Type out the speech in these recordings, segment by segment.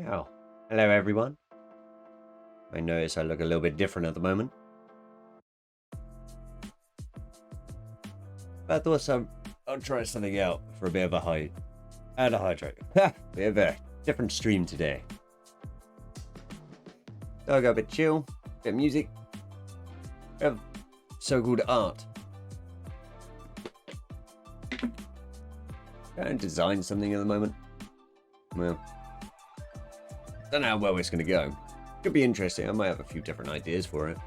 Oh, hello everyone. I notice I look a little bit different at the moment. But I thought I'll try something out for a bit of a hydrate. Bit of a different stream today. So I got a bit chill, bit of music, bit of so-called art. Trying to design something at the moment. Well, don't know how well it's going to go. Could be interesting. I might have a few different ideas for it.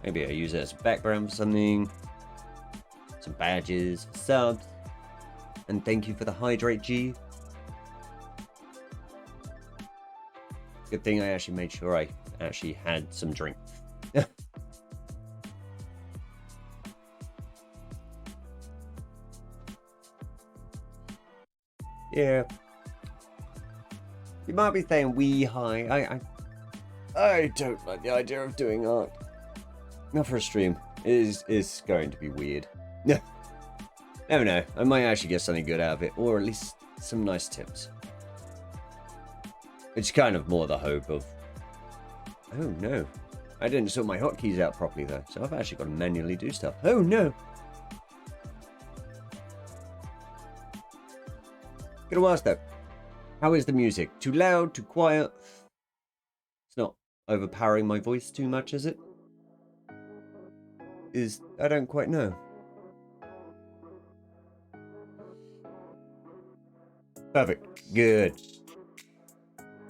Maybe I use it as a background for something. Some badges, subs. And thank you for the hydrate, G. Good thing I actually made sure I actually had some drink. Yeah. You might be saying wee high. I don't like the idea of doing art. Not for a stream. It is going to be weird. Never know. I might actually get something good out of it, or at least some nice tips. It's kind of more the hope of... Oh no. I didn't sort my hotkeys out properly though, so I've actually got to manually do stuff. Oh no! Gonna ask though, how is the music? Too loud? Too quiet? It's not overpowering my voice too much, is it? I don't quite know. Perfect. Good.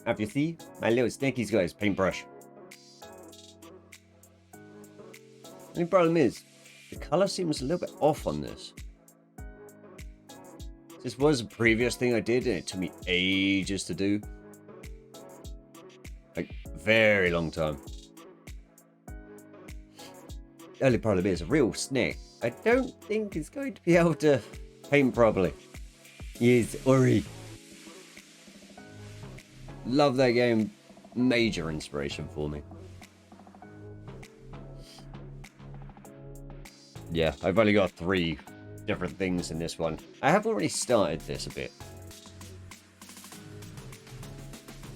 Have you see? My little snaky's got his paintbrush. The only problem is, the colour seems a little bit off on this. This was a previous thing I did, and it took me ages to do. Like, very long time. The only problem is, a real snake, I don't think is going to be able to paint properly. Yes, Ori. Love that game. Major inspiration for me. Yeah, I've only got 3 different things in this one. I have already started this a bit.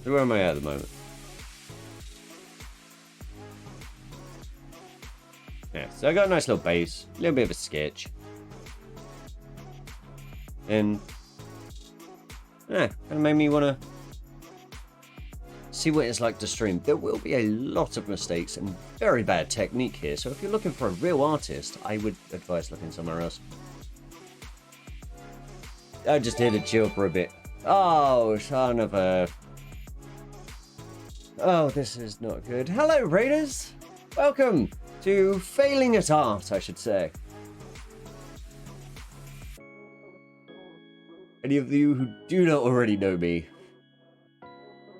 So where am I at the moment? Yeah, so I got a nice little base, a little bit of a sketch. And yeah, kind of made me want to see what it's like to stream. There will be a lot of mistakes and very bad technique here, so if you're looking for a real artist, I would advise looking somewhere else. I just here to chill for a bit. Oh, son of a... Oh, this is not good. Hello, Raiders! Welcome to Failing at Art, I should say. Any of you who do not already know me,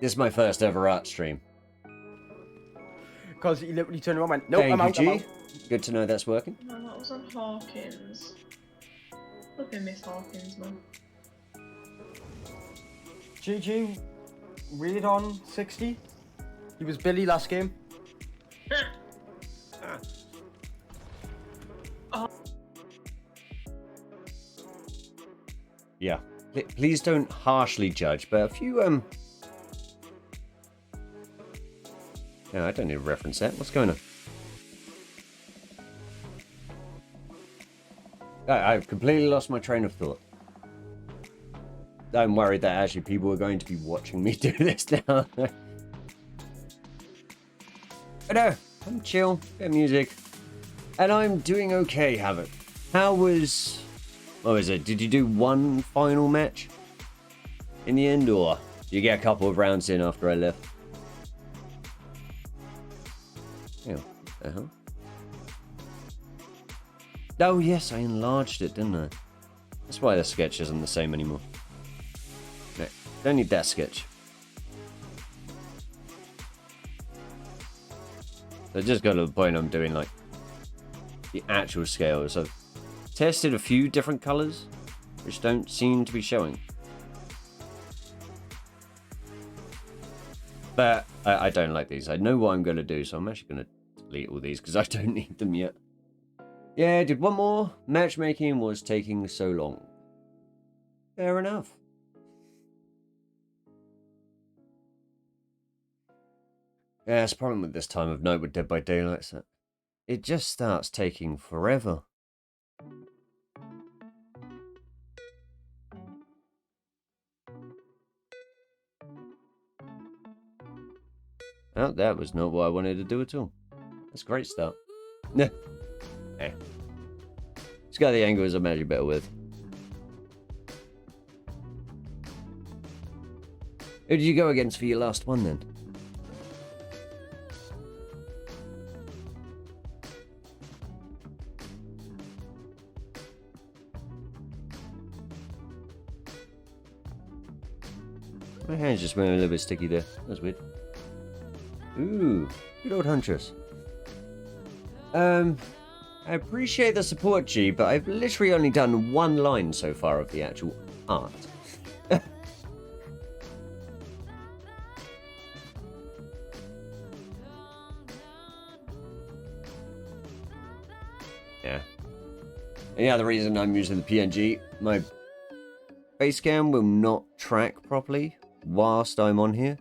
this is my first ever art stream. Because he literally turned around and went, nope, Thank I'm you, out, I'm G. out. Good to know that's working. No, that was on Hawkins. Look at Miss Hawkins, man. GG, read on 60. He was Billy last game. Yeah. Please don't harshly judge, but if you, No, I don't need to reference that. What's going on? I've completely lost my train of thought. I'm worried that actually people are going to be watching me do this now. But no, I'm chill, bit of music. And I'm doing okay, Havoc. How was... What was it? Did you do one final match? In the end, or did you get a couple of rounds in after I left? Yeah, Oh yes, I enlarged it, didn't I? That's why the sketch isn't the same anymore. No, don't need that sketch. So I just got to the point I'm doing like the actual scales. I've tested a few different colors, which don't seem to be showing. But I don't like these. I know what I'm going to do, so I'm actually going to delete all these because I don't need them yet. Yeah, I did one more. Matchmaking was taking so long. Fair enough. Yeah, that's the problem with this time of night with Dead by Daylight. So it just starts taking forever. Oh, that was not what I wanted to do at all. That's a great start. Yeah. It's got the angles I'm actually better with. Who did you go against for your last one then? My hands just went a little bit sticky there. That's weird. Ooh, good old Huntress. I appreciate the support, G, but I've literally only done one line so far of the actual art. Yeah. And yeah, the reason I'm using the PNG, my face cam will not track properly whilst I'm on here.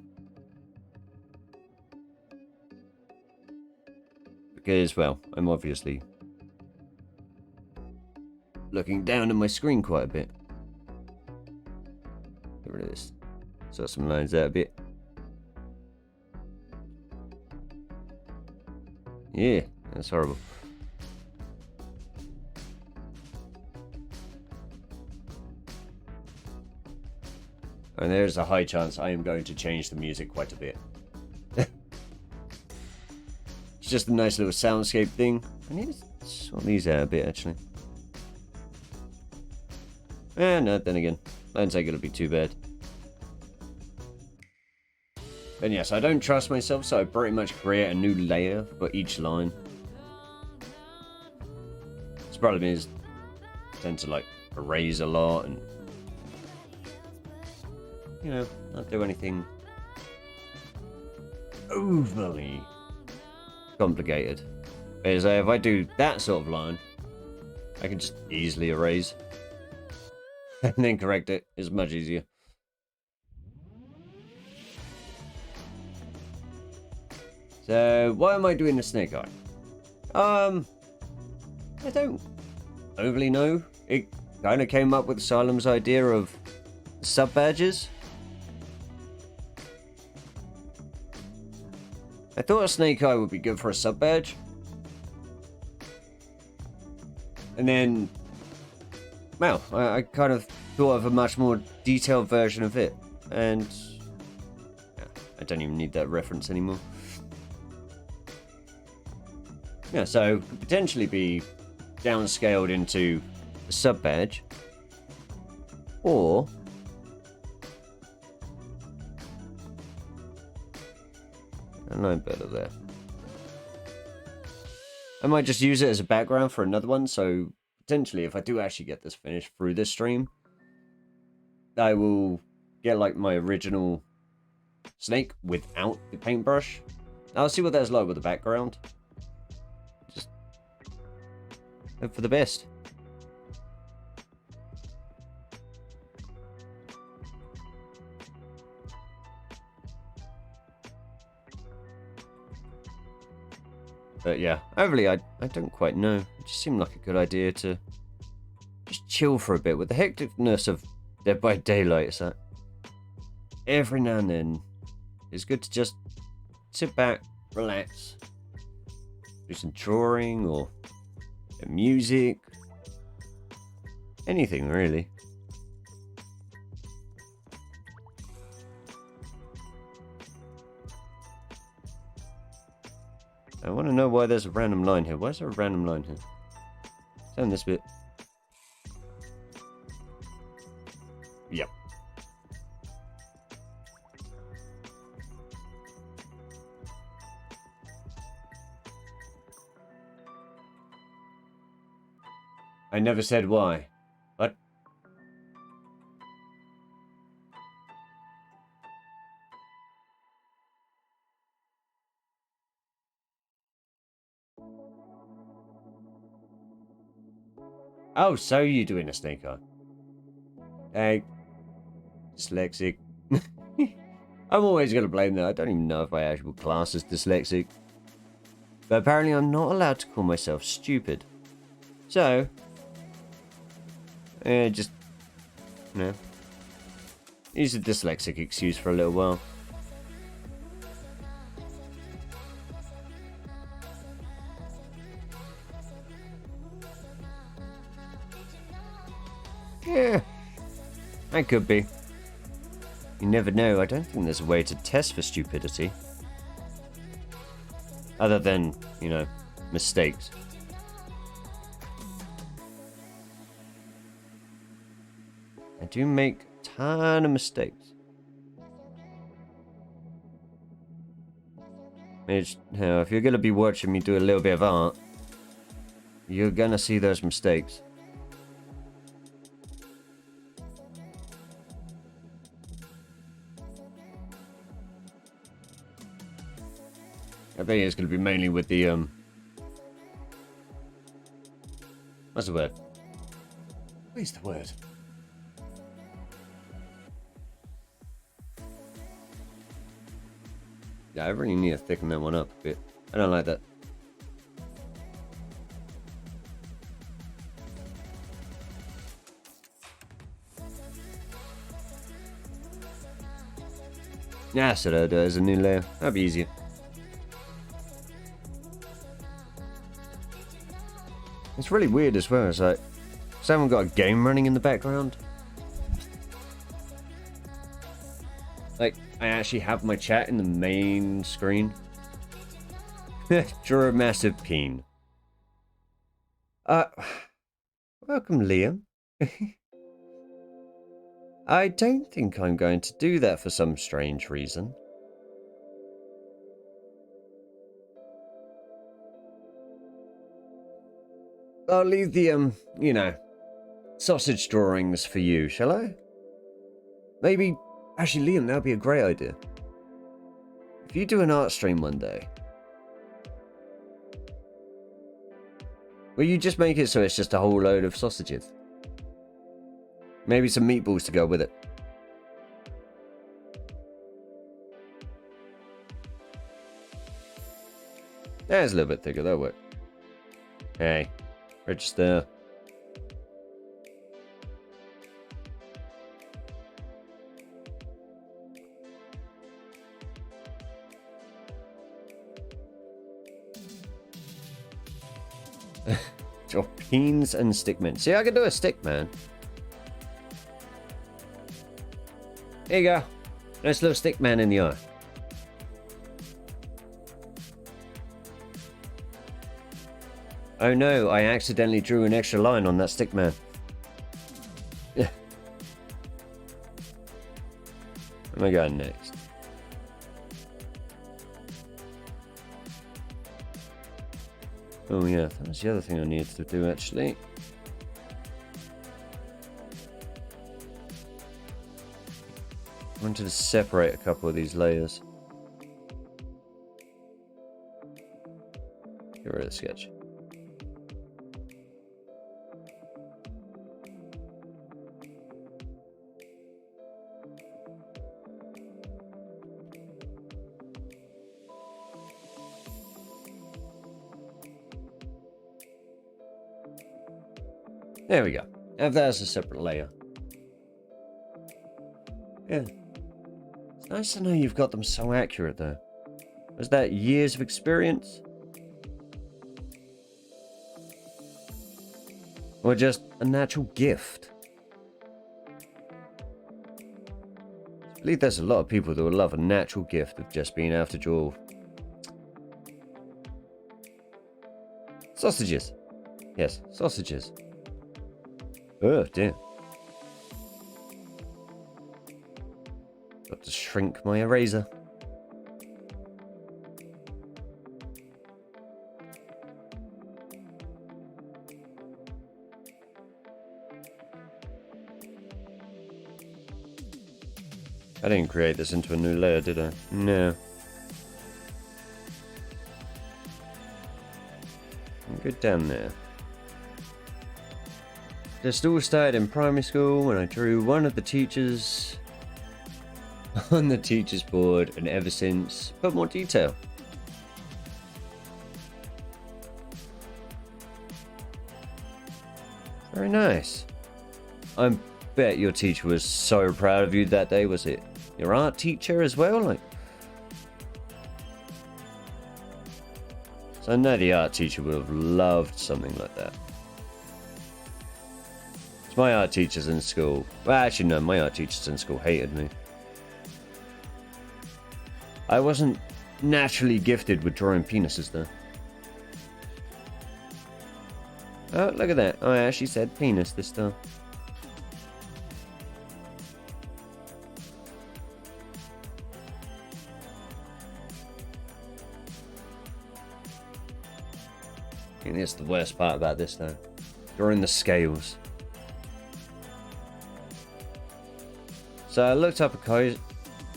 Because, well, I'm obviously looking down at my screen quite a bit. Get rid of this. Sort some lines out a bit. Yeah, that's horrible. And there's a high chance I am going to change the music quite a bit. It's just a nice little soundscape thing. I need to sort these out a bit, actually. No, then again, I don't think it'll be too bad. And yes, I don't trust myself, so I pretty much create a new layer for each line. This problem is, I tend to like erase a lot and, you know, not do anything overly complicated. Whereas if I do that sort of line, I can just easily erase and then correct it. It's much easier. So why am I doing the snake eye? I don't overly know. It kind of came up with Asylum's idea of sub badges. I thought a snake eye would be good for a sub badge. And then, well, I kind of thought of a much more detailed version of it. And yeah, I don't even need that reference anymore. Yeah, so could potentially be downscaled into a sub badge. Or a line better there. I might just use it as a background for another one, so potentially if I do actually get this finished through this stream, I will get like my original snake without the paintbrush. I'll see what that's like with the background. Just hope for the best. But yeah, overly, I don't quite know. It just seemed like a good idea to just chill for a bit with the hecticness of Dead by Daylight. It's that every now and then it's good to just sit back, relax, do some drawing or music, anything really. I want to know why there's a random line here. Why is there a random line here? Turn this bit. Yep. I never said why. What? Oh, so you're doing a snake eye. Hey, dyslexic. I'm always going to blame that. I don't even know if I actually class as dyslexic. But apparently I'm not allowed to call myself stupid. So, just, you know, use a dyslexic excuse for a little while. Yeah, that could be. You never know. I don't think there's a way to test for stupidity. Other than, you know, mistakes. I do make a ton of mistakes. It's, you know, if you're going to be watching me do a little bit of art, you're going to see those mistakes. I think it's going to be mainly with the, what's the word? What's the word? Yeah, I really need to thicken that one up a bit. I don't like that. Yeah, so there's a new layer. That'll be easier. It's really weird as well. It's like, someone got a game running in the background. Like, I actually have my chat in the main screen. Draw a massive peen. Welcome, Liam. I don't think I'm going to do that for some strange reason. I'll leave the, you know, sausage drawings for you, shall I? Maybe, actually, Liam, that'd be a great idea. If you do an art stream one day, will you just make it so it's just a whole load of sausages? Maybe some meatballs to go with it. That's a little bit thicker, that'll work. Hey, register. Draw peens and stickmen. See, I can do a stickman. Here you go. Nice little stickman in the eye. Oh no, I accidentally drew an extra line on that stickman. Yeah. Where am I going next? Oh yeah, that was the other thing I needed to do actually. I wanted to separate a couple of these layers. Get rid of the sketch. There we go. Have that as a separate layer. Yeah. It's nice to know you've got them so accurate though. Was that years of experience? Or just a natural gift? I believe there's a lot of people that would love a natural gift of just being able to draw sausages. Yes, sausages. Oh dear. Got to shrink my eraser. I didn't create this into a new layer, did I? No. Go down there. Just all started in primary school when I drew one of the teachers on the teacher's board, and ever since, put more detail. Very nice. I bet your teacher was so proud of you that day. Was it your art teacher as well? Like, so I know the art teacher would have loved something like that. My art teachers in school, well, actually no, my art teachers in school hated me. I wasn't naturally gifted with drawing penises though. Oh, look at that. I actually said penis this time. I think that's the worst part about this though. Drawing the scales. So I looked up a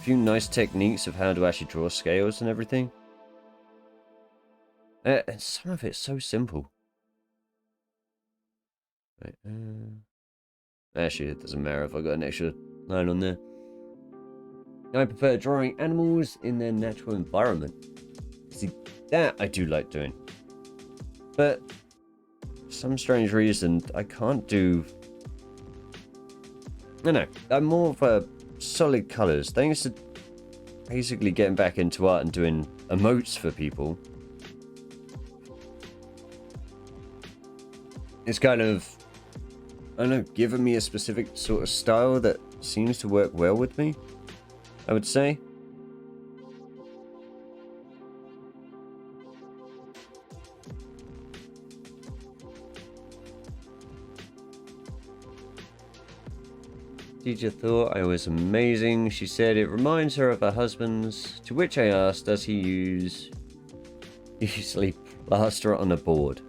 few nice techniques of how to actually draw scales and everything. And some of it's so simple. Right, actually, it doesn't matter if I got an extra line on there. I prefer drawing animals in their natural environment. See, that I do like doing. But for some strange reason, I can't do... No, I'm more of a solid colours. Thanks to basically getting back into art and doing emotes for people. It's kind of, I don't know, given me a specific sort of style that seems to work well with me, I would say. Teacher thought I was amazing. She said it reminds her of her husband's, to which I asked, does he usually plaster it on a board?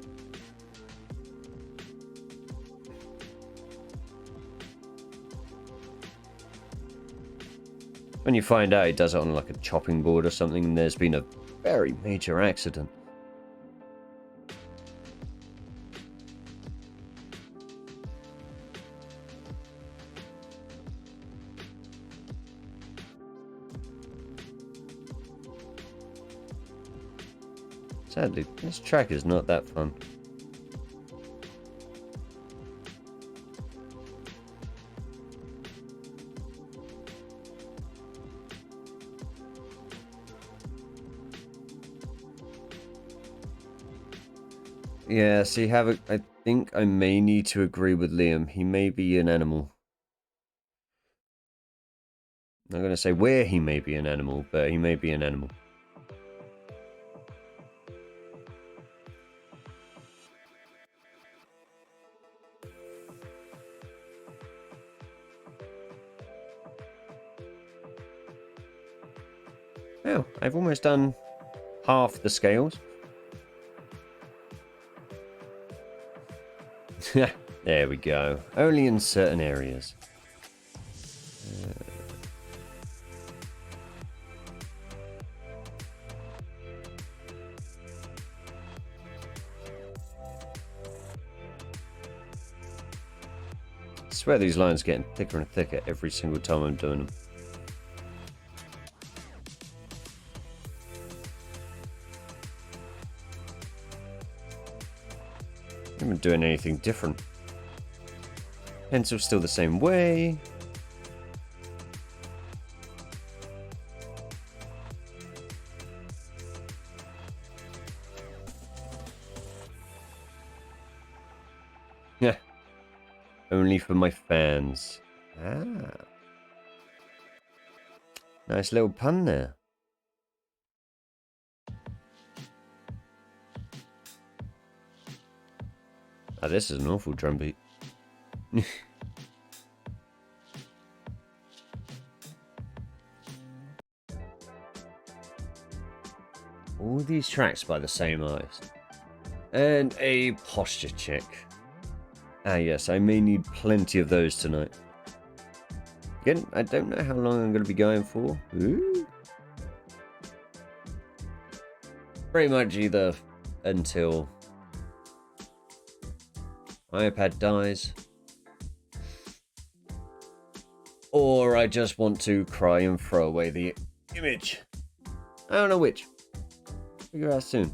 When you find out he does it on like a chopping board or something, and there's been a very major accident. Sadly, this track is not that fun. Yeah, see, I think I may need to agree with Liam. He may be an animal. I'm not going to say where he may be an animal, but he may be an animal. Well, I've almost done half the scales. There we go. Only in certain areas. I swear these lines are getting thicker and thicker every single time I'm doing them. I haven't doing anything different. Pencil's still the same way. Yeah. Only for my fans. Ah. Nice little pun there. Ah, this is an awful drum beat. All these tracks by the same artist. And a posture check. Ah yes, I may need plenty of those tonight. Again, I don't know how long I'm going to be going for. Ooh. Pretty much either until my iPad dies, or I just want to cry and throw away the image. I don't know which. Figure out soon.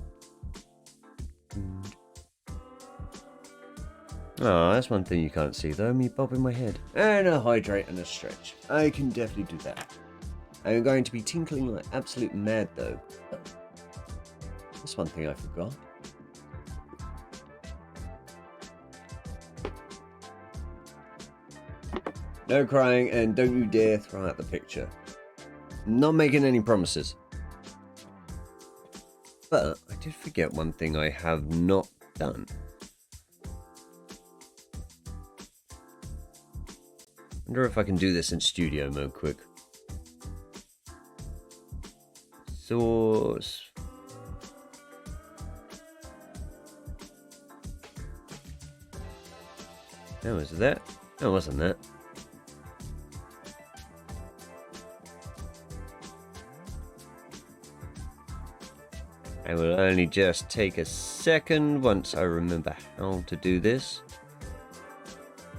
Oh, that's one thing you can't see though, me bobbing my head. And a hydrate and a stretch. I can definitely do that. I'm going to be tinkling like absolute mad though. That's one thing I forgot. No crying, and don't you dare throw out the picture. Not making any promises. But I did forget one thing I have not done. Wonder if I can do this in studio mode quick. Source. Oh, was that? No, it wasn't that. I will only just take a second once I remember how to do this.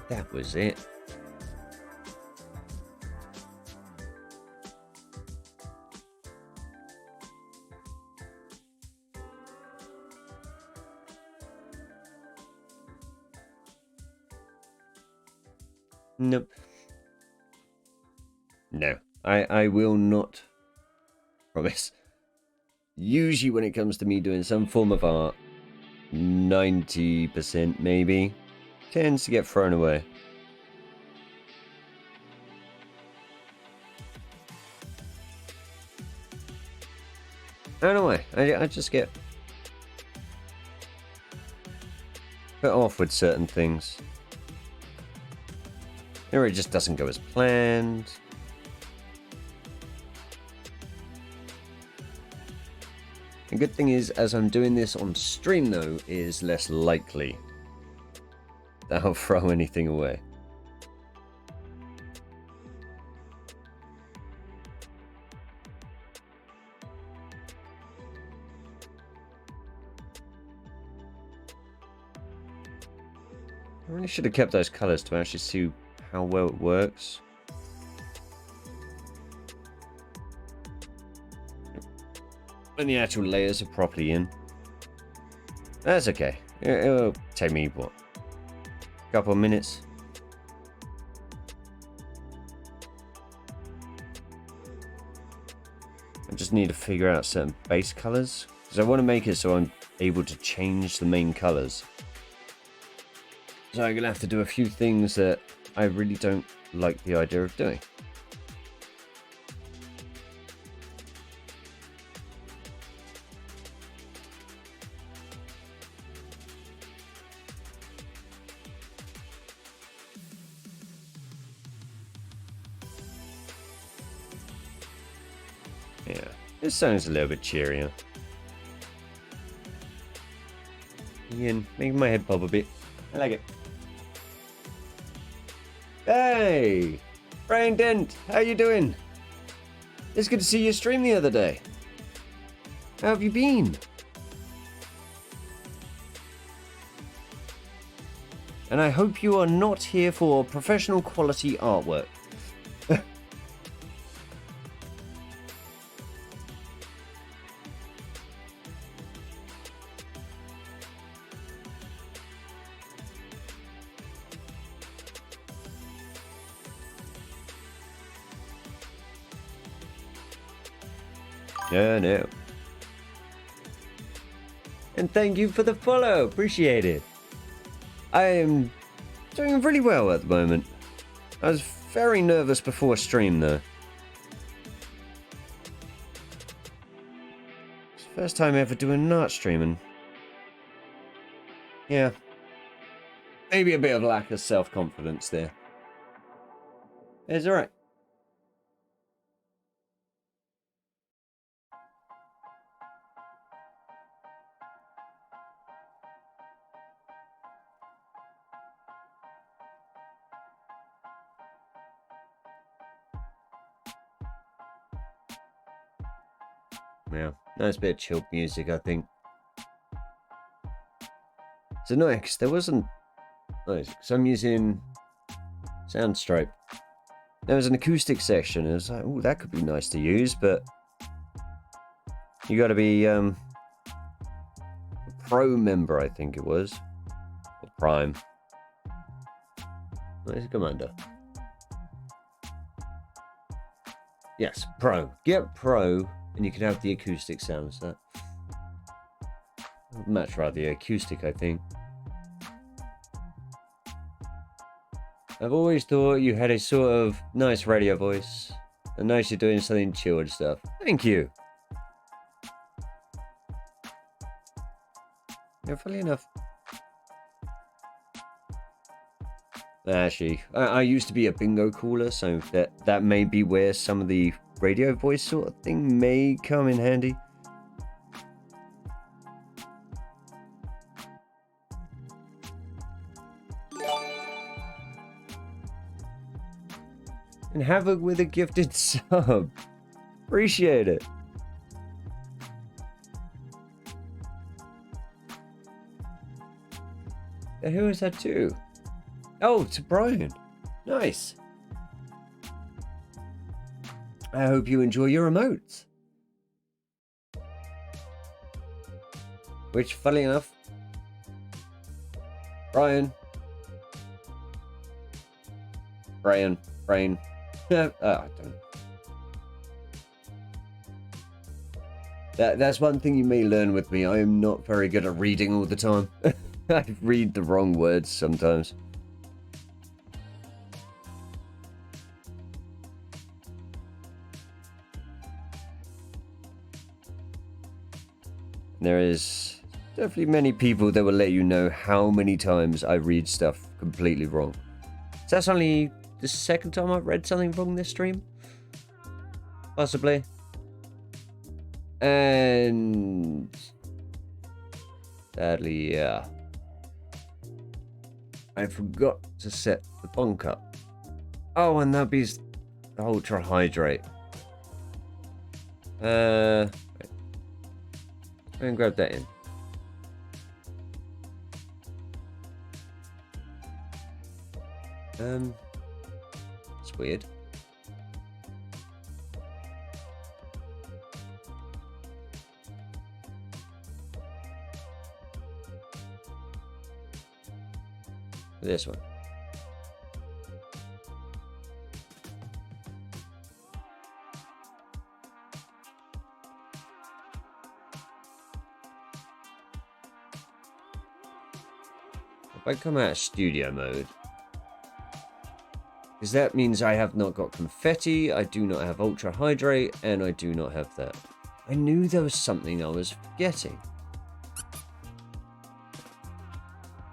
That was it. Nope. No, I will not promise. Usually when it comes to me doing some form of art, 90% maybe, tends to get thrown away. I don't know why, I just get put off with certain things. Or it just doesn't go as planned. The good thing is, as I'm doing this on stream though, is less likely that I'll throw anything away. I really should have kept those colours to actually see how well it works. When the actual layers are properly in. That's okay. It'll take me, what, a couple of minutes? I just need to figure out certain base colours, because I want to make it so I'm able to change the main colours. So I'm going to have to do a few things that I really don't like the idea of doing. Yeah, this sounds a little bit cheerier. Again, making my head bob a bit. I like it. Hey! Brian Dent, how you doing? It's good to see you stream the other day. How have you been? And I hope you are not here for professional quality artwork. No. And thank you for the follow. Appreciate it. I am doing really well at the moment. I was very nervous before stream though. It's the first time ever doing an art stream and yeah. Maybe a bit of lack of self-confidence there. It's alright. Yeah, nice bit of chilled music, I think. It's annoying because there wasn't. Nice, because I'm using Soundstripe. there was an acoustic section. It was like, oh, that could be nice to use, but you got to be a pro member, I think it was, or Prime. Where's the commander? Yes, Pro. Get Pro, and you can have the acoustic sound set. Much rather the acoustic, I think. I've always thought you had a sort of nice radio voice. And nice you're doing something chilled stuff. Thank you. Yeah, funny enough. Actually, I used to be a bingo caller, so that may be where some of the radio voice sort of thing may come in handy. And Havoc with a gifted sub. Appreciate it. Yeah, who is that to? Oh, to Brian. Nice. I hope you enjoy your emotes. Which, funny enough, Brian. I don't. That's one thing you may learn with me. I am not very good at reading all the time. I read the wrong words sometimes. There is definitely many people that will let you know how many times I read stuff completely wrong. So that's only the second time I've read something wrong this stream. Possibly. And sadly, yeah. I forgot to set the bunk up. Oh, and that be the ultra hydrate. Wait. And grab that in. It's weird. This one. If I come out of studio mode, because that means I have not got confetti, I do not have ultra hydrate, and I do not have that. I knew there was something I was forgetting.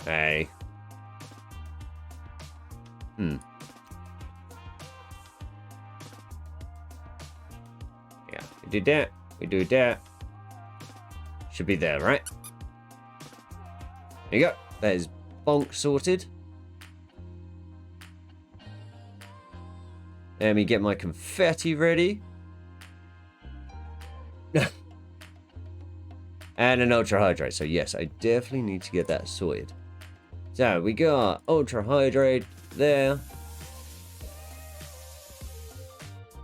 Hey. Yeah, we did that. We do that. Should be there, right? There you go. That is bonk sorted. Let me get my confetti ready. And an ultra hydrate. So yes, I definitely need to get that sorted. So we got ultra hydrate there,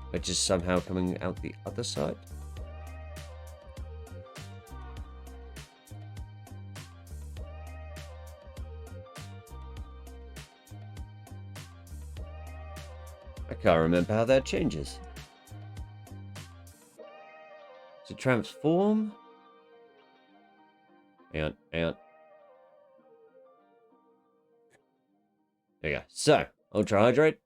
which is somehow coming out the other side. I can't remember how that changes. To transform. Hang on. There you go. So, ultra hydrate.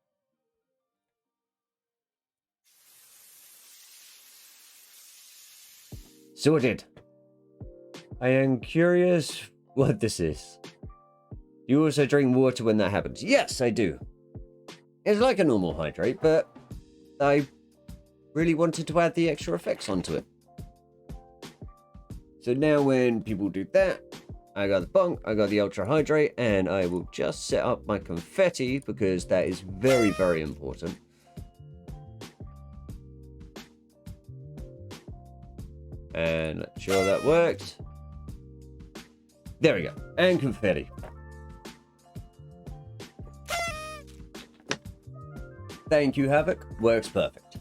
Sorted. I am curious what this is. You also drink water when that happens? Yes, I do. It's like a normal hydrate, but I really wanted to add the extra effects onto it. So now when people do that, I got the bonk, I got the ultra hydrate, and I will just set up my confetti because that is very, very important. And let's sure that worked. There we go. And confetti. Thank you, Havoc. Works perfect.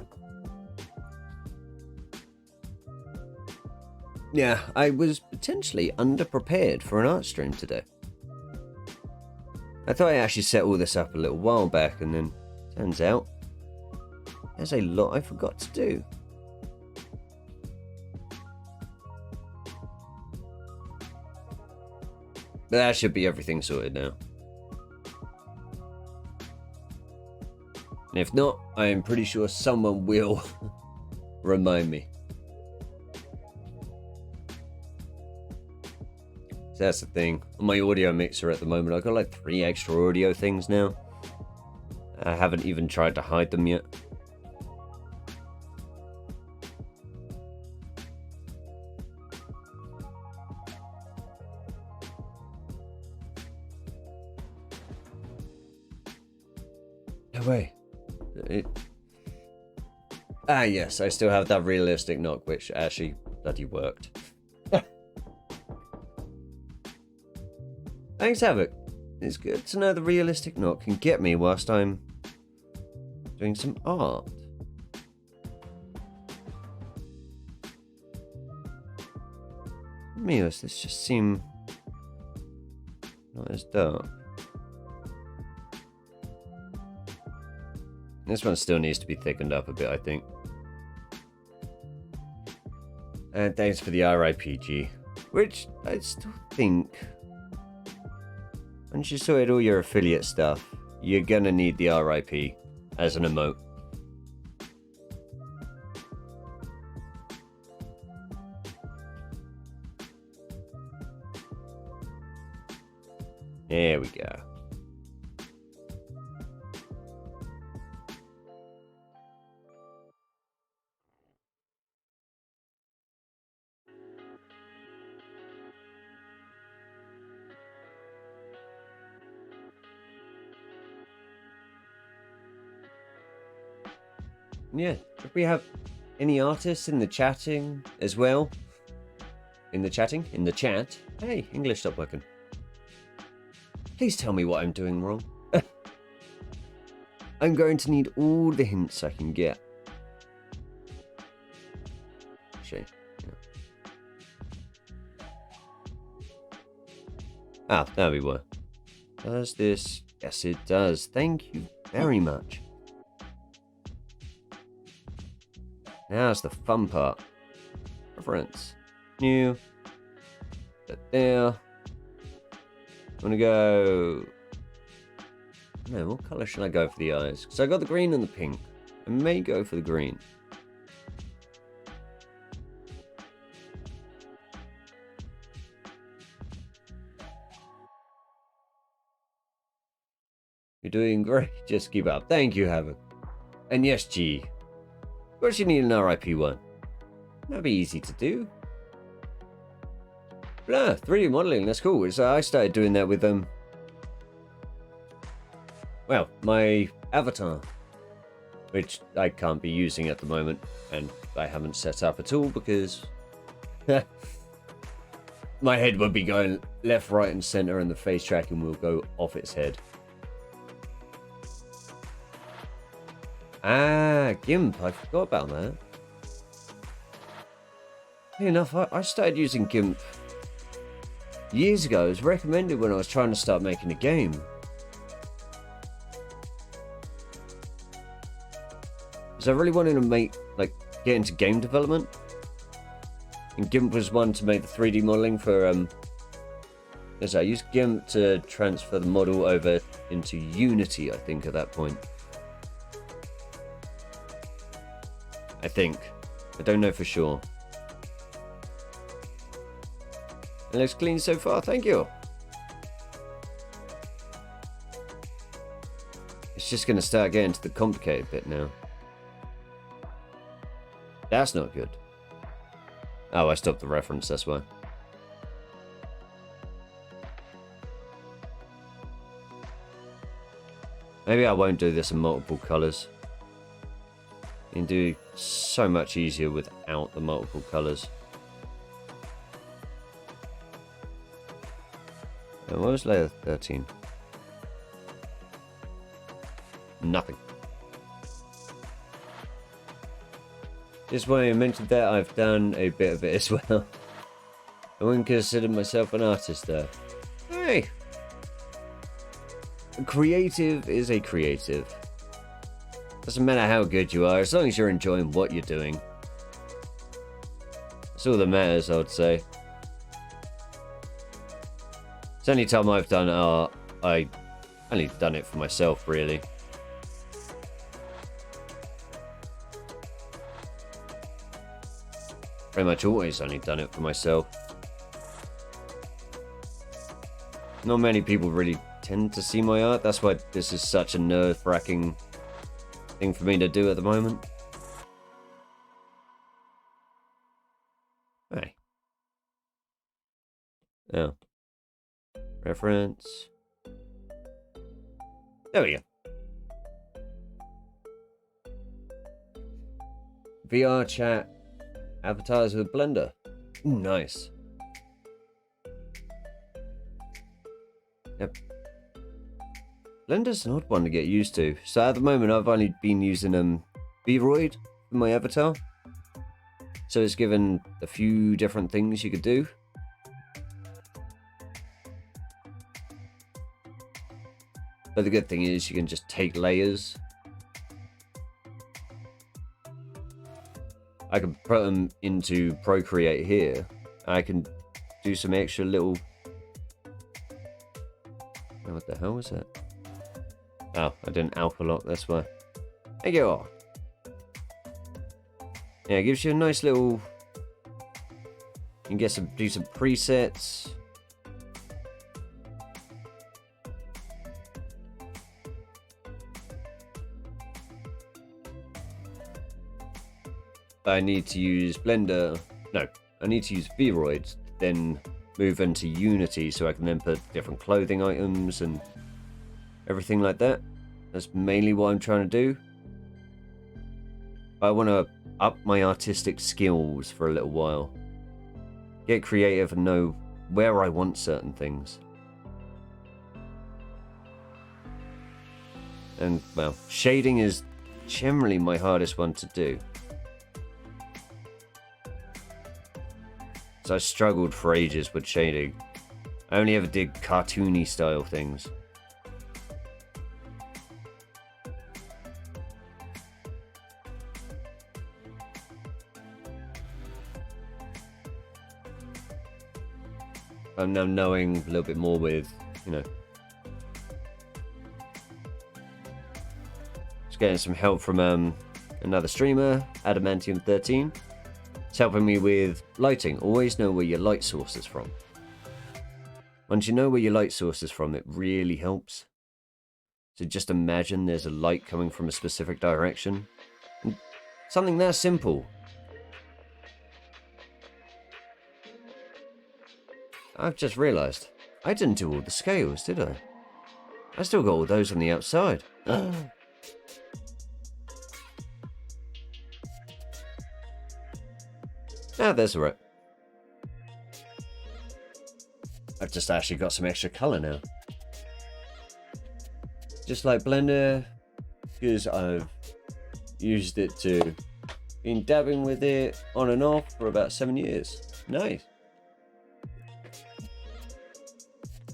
Yeah, I was potentially underprepared for an art stream today. I thought I actually set all this up a little while back, and then turns out there's a lot I forgot to do. But that should be everything sorted now. And if not, I am pretty sure someone will remind me. So that's the thing. On my audio mixer at the moment, I've got like 3 extra audio things now. I haven't even tried to hide them yet. No way. Yes, I still have that realistic knock, which actually bloody worked. Thanks, Havoc. It's good to know the realistic knock can get me whilst I'm doing some art. Me, does this just seem not as dark? This one still needs to be thickened up a bit, I think. And thanks for the RIPG, which I still think, once you sorted all your affiliate stuff, you're gonna need the RIP as an emote. There we go. Yeah, if we have any artists in the chatting as well. In the chatting? In the chat. Hey, English stopped working. Please tell me what I'm doing wrong. I'm going to need all the hints I can get. Actually, yeah. Ah, there we were. Does this? Yes, it does. Thank you very much. Now's the fun part. Reference. New. That there. I'm gonna go... No, what colour should I go for the eyes? Because I got the green and the pink. I may go for the green. You're doing great. Just keep up. Thank you, Havoc. And yes, G. Of course you need an RIP one. That'd be easy to do. Blah, 3D modeling, that's cool. So I started doing that with well, my avatar, which I can't be using at the moment, and I haven't set up at all because my head would be going left, right, and center, and the face tracking will go off its head. Ah, GIMP, I forgot about that. Funny enough, I started using GIMP years ago. It was recommended when I was trying to start making a game. Because I really wanted to get into game development. And GIMP was one to make the 3D modeling for, I used GIMP to transfer the model over into Unity, I think, at that point. I think. I don't know for sure. It looks clean so far, thank you. It's just going to start getting to the complicated bit now. That's not good. Oh, I stopped the reference, that's why. Maybe I won't do this in multiple colours. You can do so much easier without the multiple colours. And what was layer 13? Nothing. Just when I mentioned that, I've done a bit of it as well. I wouldn't consider myself an artist though. Hey! A creative is a creative. Doesn't matter how good you are, as long as you're enjoying what you're doing. That's all that matters, I would say. It's the only time I've done art, I only done it for myself, really. Pretty much always only done it for myself. Not many people really tend to see my art. That's why this is such a nerve-wracking thing for me to do at the moment. Hey. Oh. Reference. There we go. VR chat. Avatars with Blender. Ooh, nice. Yep. Blender's an odd one to get used to. So at the moment I've only been using V-Roid for my avatar. So it's given a few different things you could do. But the good thing is you can just take layers. I can put them into Procreate here. I can do some extra little... Oh, what the hell was that? Oh, I didn't alpha lock, that's why. There you go. Yeah, it gives you a nice little... You can get some, do some presets. I need to use Blender. No, I need to use VRoid, then move into Unity so I can then put different clothing items and everything like that. That's mainly what I'm trying to do. I want to up my artistic skills for a little while. Get creative and know where I want certain things. And, well, shading is generally my hardest one to do. So I struggled for ages with shading. I only ever did cartoony style things. I'm now knowing a little bit more with, you know, just getting some help from another streamer, Adamantium13. It's helping me with lighting. Always know where your light source is from. Once you know where your light source is from, it really helps. So just imagine there's a light coming from a specific direction. And something that simple. I've just realised, I didn't do all the scales, did I? I still got all those on the outside. Ah, there's the right. I've just actually got some extra colour now. Just like Blender, because I've used it to, been dabbing with it on and off for about 7 years. Nice.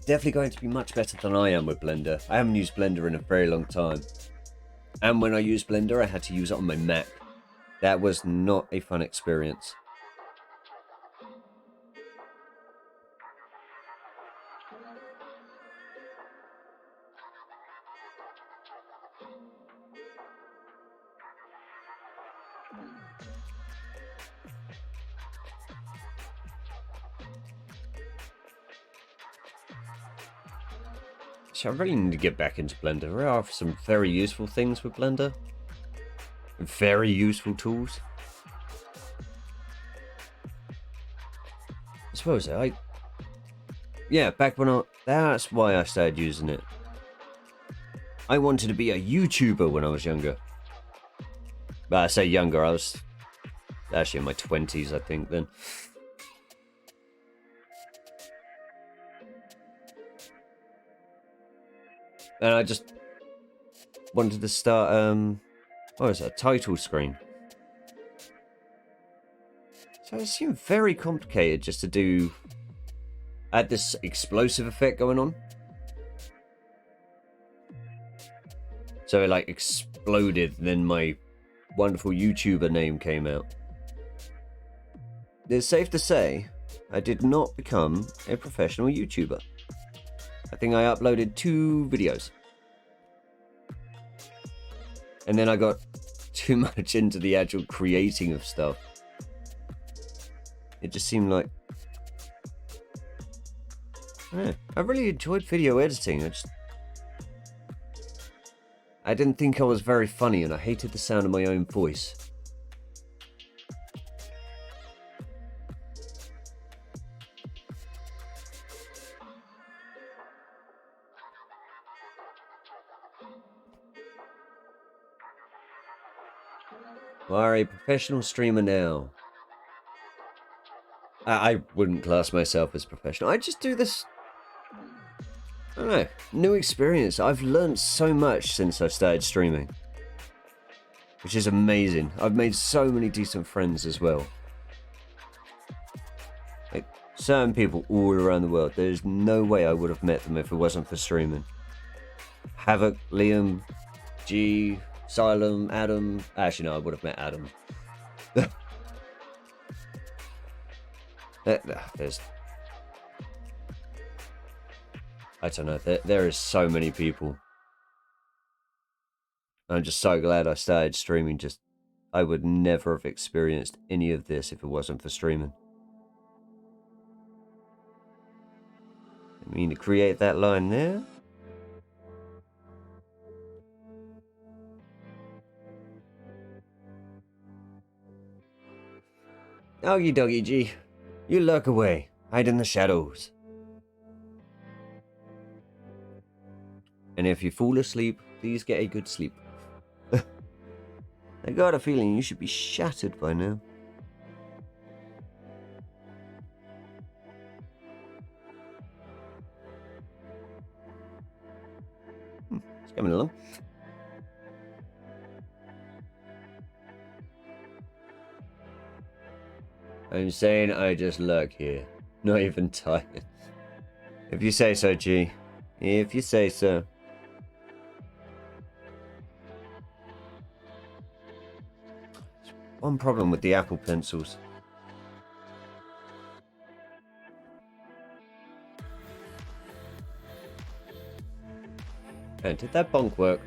Definitely going to be much better than I am with Blender. I haven't used Blender in a very long time. And when I used Blender, I had to use it on my Mac. That was not a fun experience. So I really need to get back into Blender. There are some very useful things with Blender. Very useful tools. I suppose yeah, back when that's why I started using it. I wanted to be a YouTuber when I was younger. But I say younger, I was actually in my 20s, I think, then. And I just wanted to start, what was that, title screen. So it seemed very complicated just to do... I had this explosive effect going on. So it like exploded, then my wonderful YouTuber name came out. It's safe to say, I did not become a professional YouTuber. I think I uploaded 2 videos. And then I got too much into the actual creating of stuff. It just seemed like... Yeah, I really enjoyed video editing. I didn't think I was very funny, and I hated the sound of my own voice. You are a professional streamer now. I wouldn't class myself as professional. I just do this... I don't know. New experience. I've learned so much since I started streaming. Which is amazing. I've made so many decent friends as well. Like, certain people all around the world. There's no way I would have met them if it wasn't for streaming. Havoc, Liam, G... Asylum, Adam. Actually, no, I would have met Adam. There's... I don't know. There is so many people. I'm just so glad I started streaming. I would never have experienced any of this if it wasn't for streaming. I mean, to create that line there. Okie dokie, G. You lurk away. Hide in the shadows. And if you fall asleep, please get a good sleep. I got a feeling you should be shattered by now. It's coming along. I'm saying I just lurk here. Not even tired. If you say so, G. If you say so. One problem with the Apple Pencils. And did that bonk work?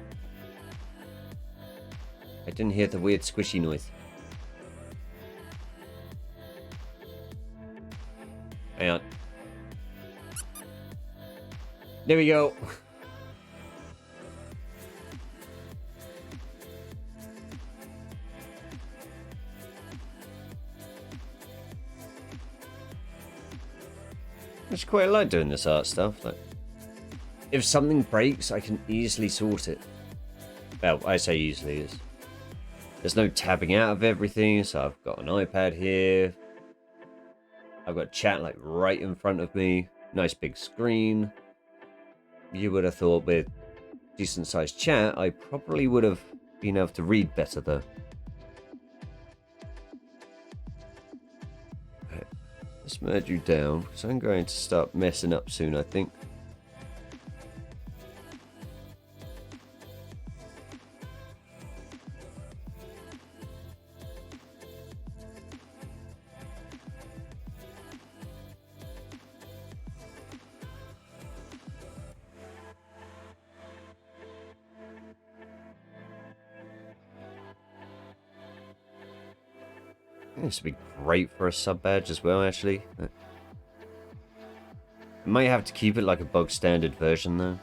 I didn't hear the weird squishy noise. Hang on. There we go. I just quite like doing this art stuff. Like, if something breaks, I can easily sort it. Well, I say easily. There's no tabbing out of everything, so I've got an iPad here. I've got chat like right in front of me. Nice big screen. You would have thought with decent sized chat, I probably would have been able to read better though. Right. Let's merge you down, because I'm going to start messing up soon, I think. This would be great for a sub badge as well, actually. I might have to keep it like a bog standard version, though.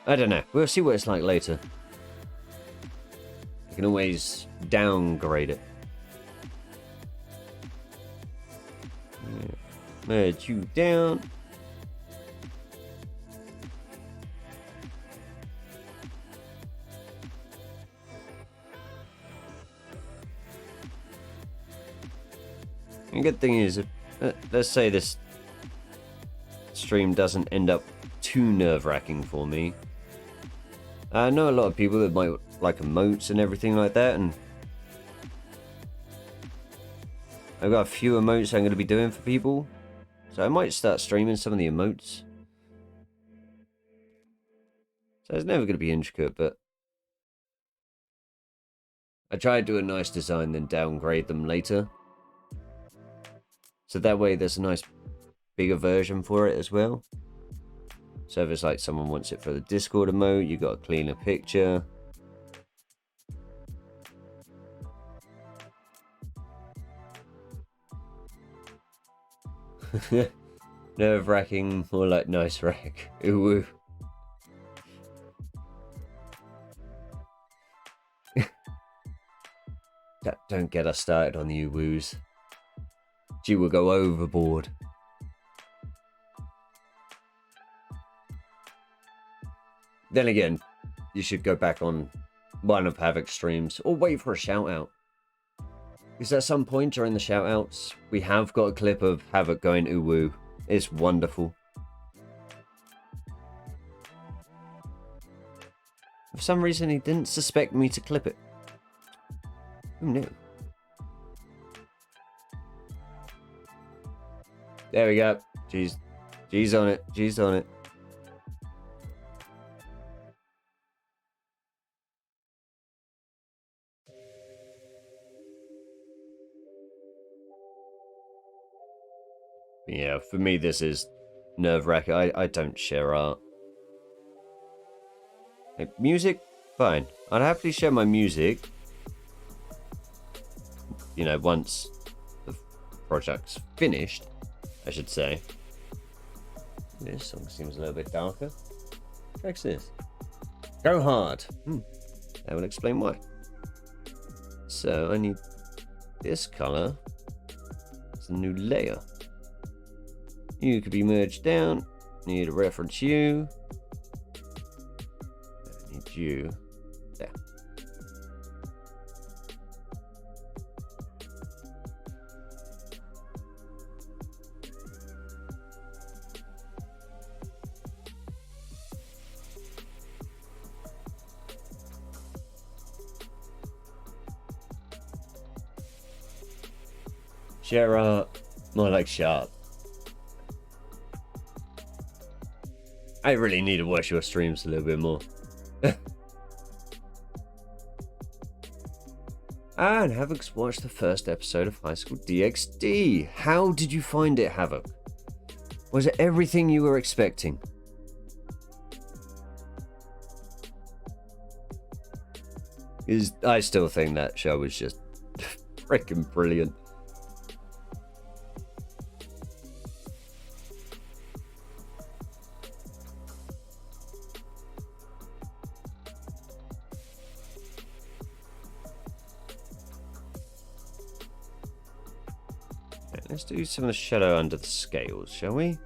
I don't know. We'll see what it's like later. You can always downgrade it. Yeah. Merge you down. The good thing is, let's say this stream doesn't end up too nerve-wracking for me. I know a lot of people that might like emotes and everything like that, and I've got a few emotes I'm going to be doing for people. So I might start streaming some of the emotes. So it's never going to be intricate, but I try to do a nice design, then downgrade them later. So that way there's a nice bigger version for it as well. So if it's like someone wants it for the Discord emote, you got a cleaner picture. Nerve-wracking, more like nice wreck. Ooh. Don't get us started on the woos. She will go overboard. Then again, you should go back on one of Havoc's streams or wait for a shout out. Because at some point during the shout outs, we have got a clip of Havoc going ooh woo. It's wonderful. For some reason, he didn't suspect me to clip it. Who knew? There we go. G's on it. G's on it. Yeah, for me, this is nerve-wracking. I don't share art. Like, music? Fine. I'd happily share my music. You know, once the project's finished, I should say. This song seems a little bit darker. What track's this? Go Hard. That will explain why. So, I need this color. It's a new layer. You could be merged down. Need a reference you. I need you. There. Share art. More like sharp. I really need to watch your streams a little bit more. And Havoc's watched the first episode of High School DxD. How did you find it, Havoc? Was it everything you were expecting? I still think that show was just freaking brilliant. Let's do some of the shadow under the scales, shall we?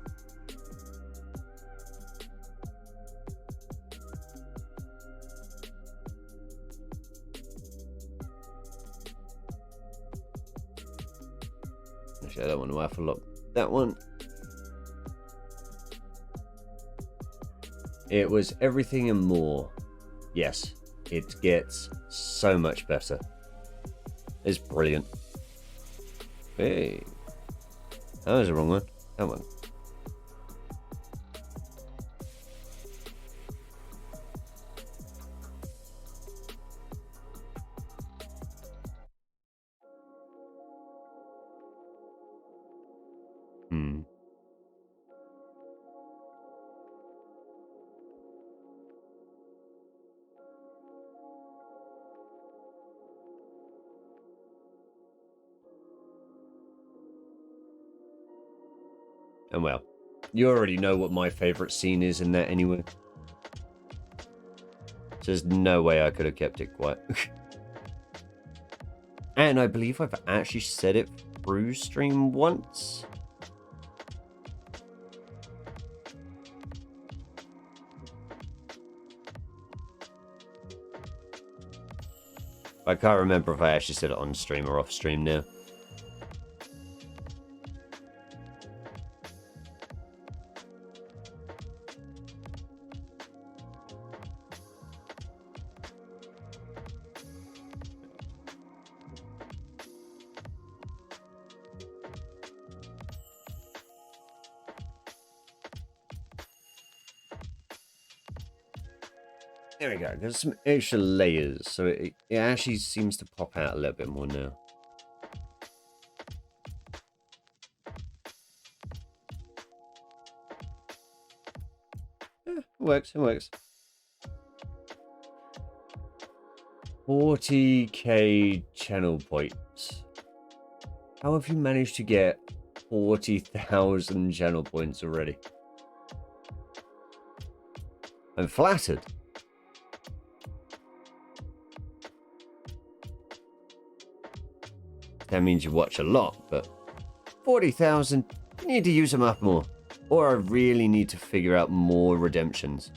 Actually, I don't want to alpha lock that one. It was everything and more. Yes, it gets so much better. It's brilliant. Hey. That was the wrong one. That one. And well, you already know what my favourite scene is in that anyway. So there's no way I could have kept it quiet. And I believe I've actually said it through stream once. I can't remember if I actually said it on stream or off stream now. There we go. There's some extra layers, so it actually seems to pop out a little bit more now. Yeah, it works. It works. 40k channel points. How have you managed to get 40,000 channel points already? I'm flattered. That means you watch a lot, but 40,000, you need to use them up more. Or I really need to figure out more redemptions.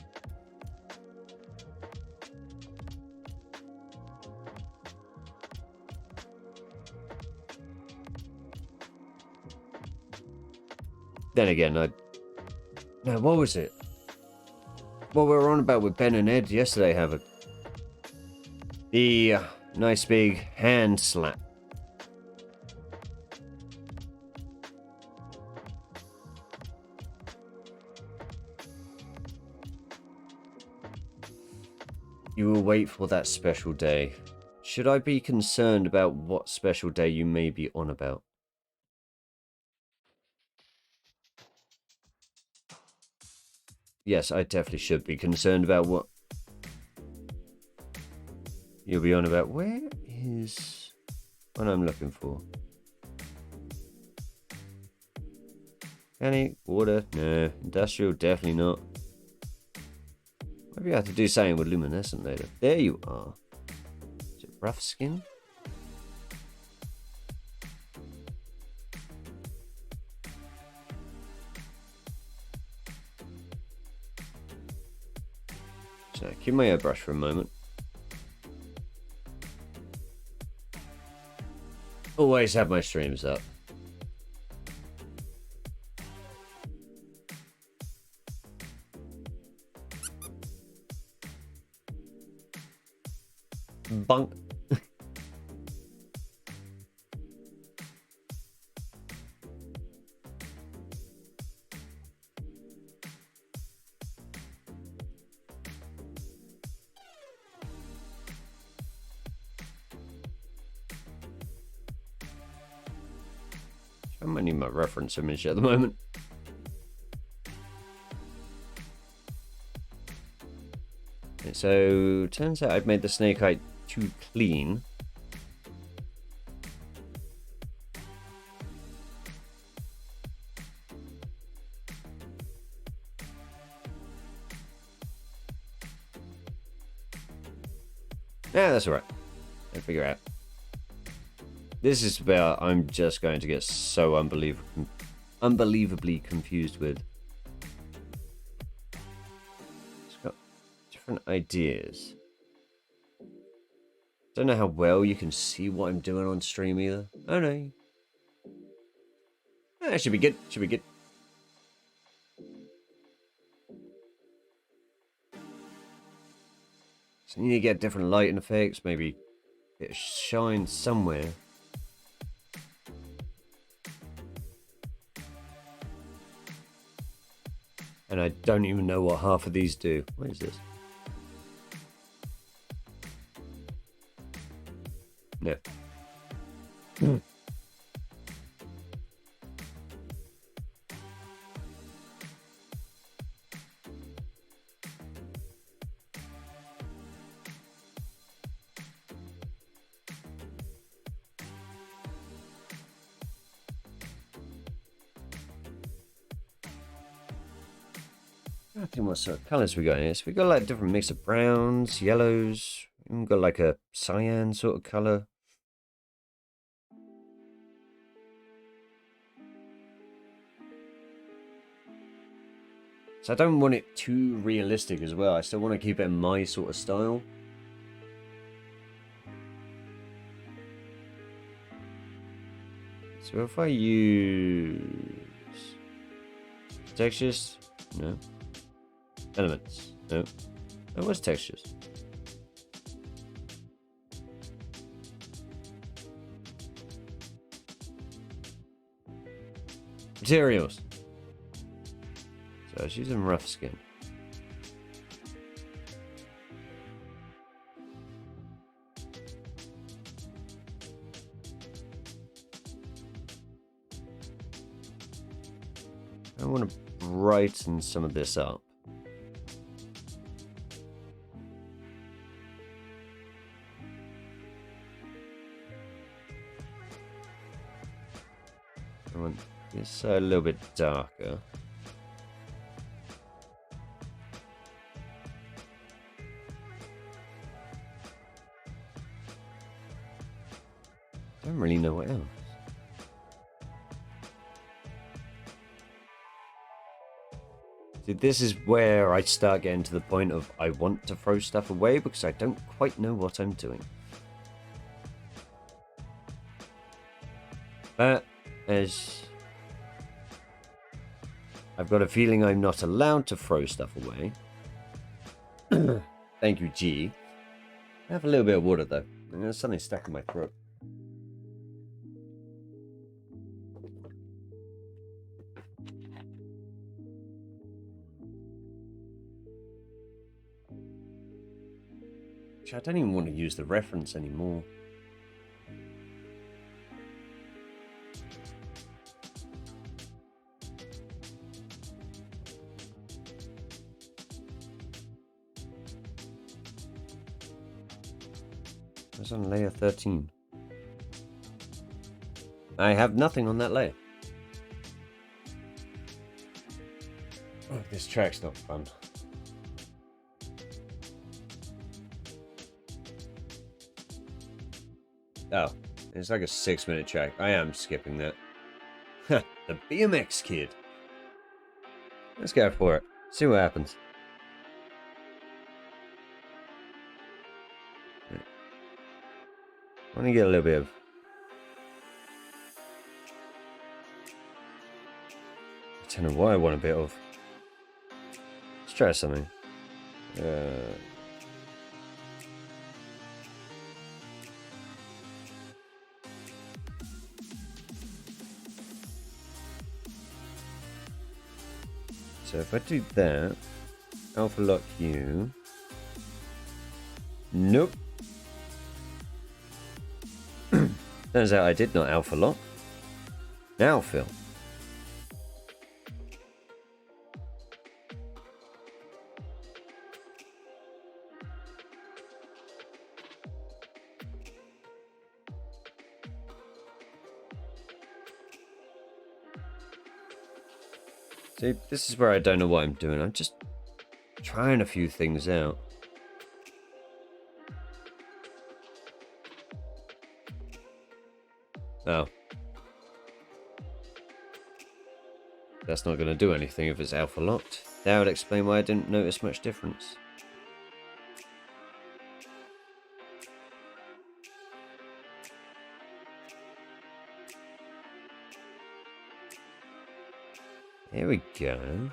Then again, no, what was it? What we were on about with Ben and Ed yesterday, Havard. The nice big hand slap. You will wait for that special day. Should I be concerned about what special day you may be on about? Yes, I definitely should be concerned about what you'll be on about. Where is what I'm looking for? Any water? No. Industrial? Definitely not. Maybe I have to do something with luminescent later. There you are. Is it rough skin? So, keep my airbrush for a moment. Always have my streams up. Bunk. I might need my reference image at the moment. Okay, so, turns out I've made the snake eye too clean. Yeah, that's alright. I'll figure it out. This is where I'm just going to get so unbelievably confused with. It's got different ideas. Don't know how well you can see what I'm doing on stream either. Oh no. That should be good. Should be good. So you need to get different lighting effects, maybe it shines somewhere. And I don't even know what half of these do. What is this? No. I think what sort of colours we got in here. So we got like different mix of browns, yellows. We've got like a cyan sort of colour. So I don't want it too realistic as well. I still want to keep it in my sort of style. So if I use textures, no. Elements, no. Oh, what's textures? Materials. So I was using rough skin. want to brighten some of this up. I want this a little bit darker. Don't really know what else. See, this is where I start getting to the point of I want to throw stuff away because I don't quite know what I'm doing. But as I've got a feeling I'm not allowed to throw stuff away. Thank you, G. I have a little bit of water though. There's something stuck in my throat. I don't even want to use the reference anymore. It's on layer 13. I have nothing on that layer. Oh, this track's not fun. Oh, it's like a 6-minute track. I am skipping that. The BMX kid. Let's go for it. See what happens. I want to get a little bit of... I don't know what I want a bit of. Let's try something. So if I do that, alpha lock you. Nope. Turns out I did not alpha lock. Now Phil. See, this is where I don't know what I'm doing. I'm just trying a few things out. Oh. That's not going to do anything if it's alpha locked. That would explain why I didn't notice much difference. Here we go.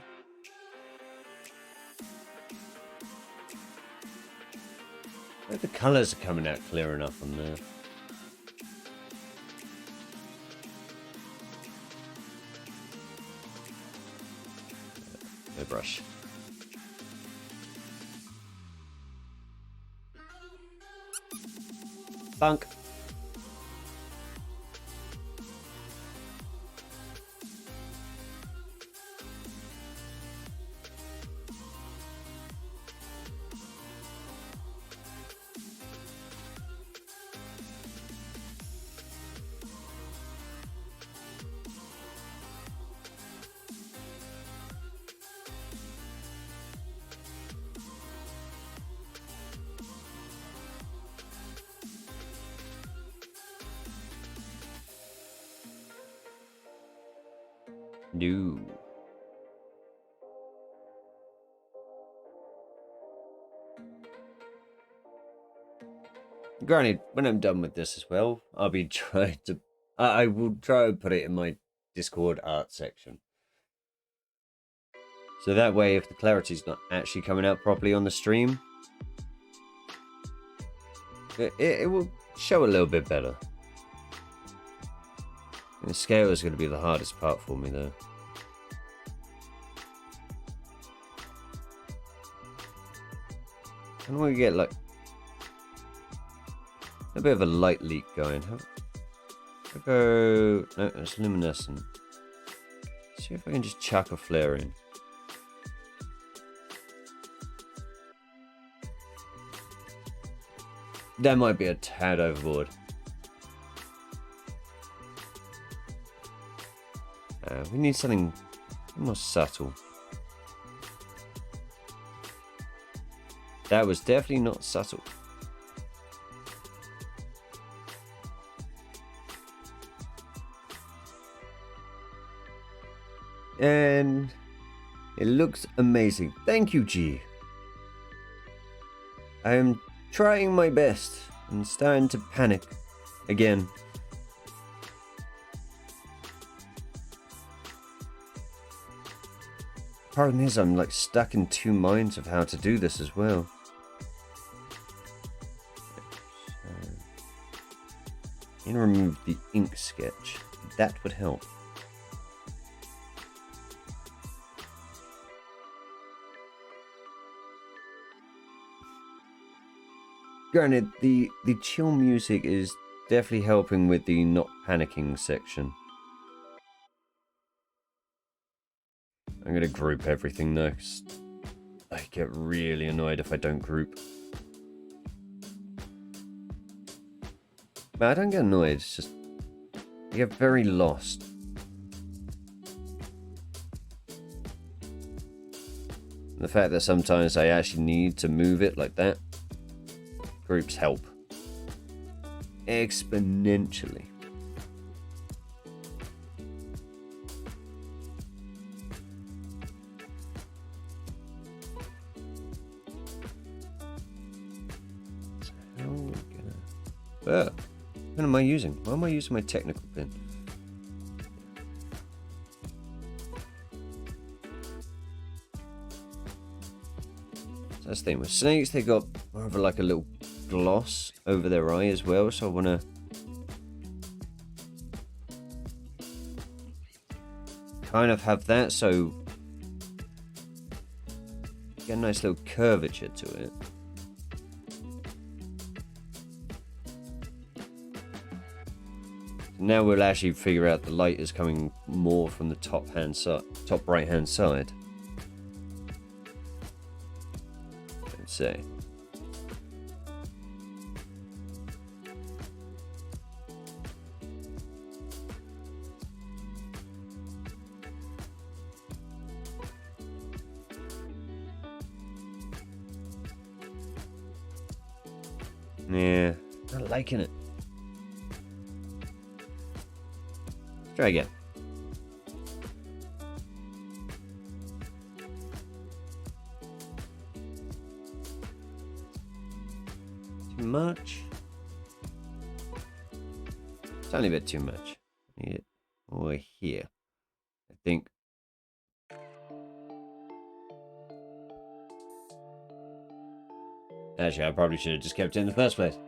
Oh, the colours are coming out clear enough on there. No brush. Bunk. No. Granted, when I'm done with this as well, I'll be trying to... I will try to put it in my Discord art section. So that way, if the clarity's not actually coming out properly on the stream, it will show a little bit better. The scale is going to be the hardest part for me, though. How do we get, like, a bit of a light leak going? I go... No, it's luminescent. See if I can just chuck a flare in. That might be a tad overboard. We need something more subtle. That was definitely not subtle. And it looks amazing. Thank you, G. I am trying my best and starting to panic again. Problem is, I'm like stuck in two minds of how to do this as well. So, remove the ink sketch. That would help. Granted, the chill music is definitely helping with the not panicking section. I'm gonna group everything though, 'cause I get really annoyed if I don't group. But I don't get annoyed, it's just I get very lost. The fact that sometimes I actually need to move it like that. Groups help exponentially. So how are we gonna... what am I using? Why am I using my technical pin? So that's the thing with snakes, they got more of like a little gloss over their eye as well, so I want to kind of have that, so get a nice little curvature to it. Now we'll actually figure out the light is coming more from the top right hand side. Let's see. Yeah, not liking it. Try again. Too much? It's only a bit too much. Need it over here, I think. Actually, I probably should have just kept it in the first place.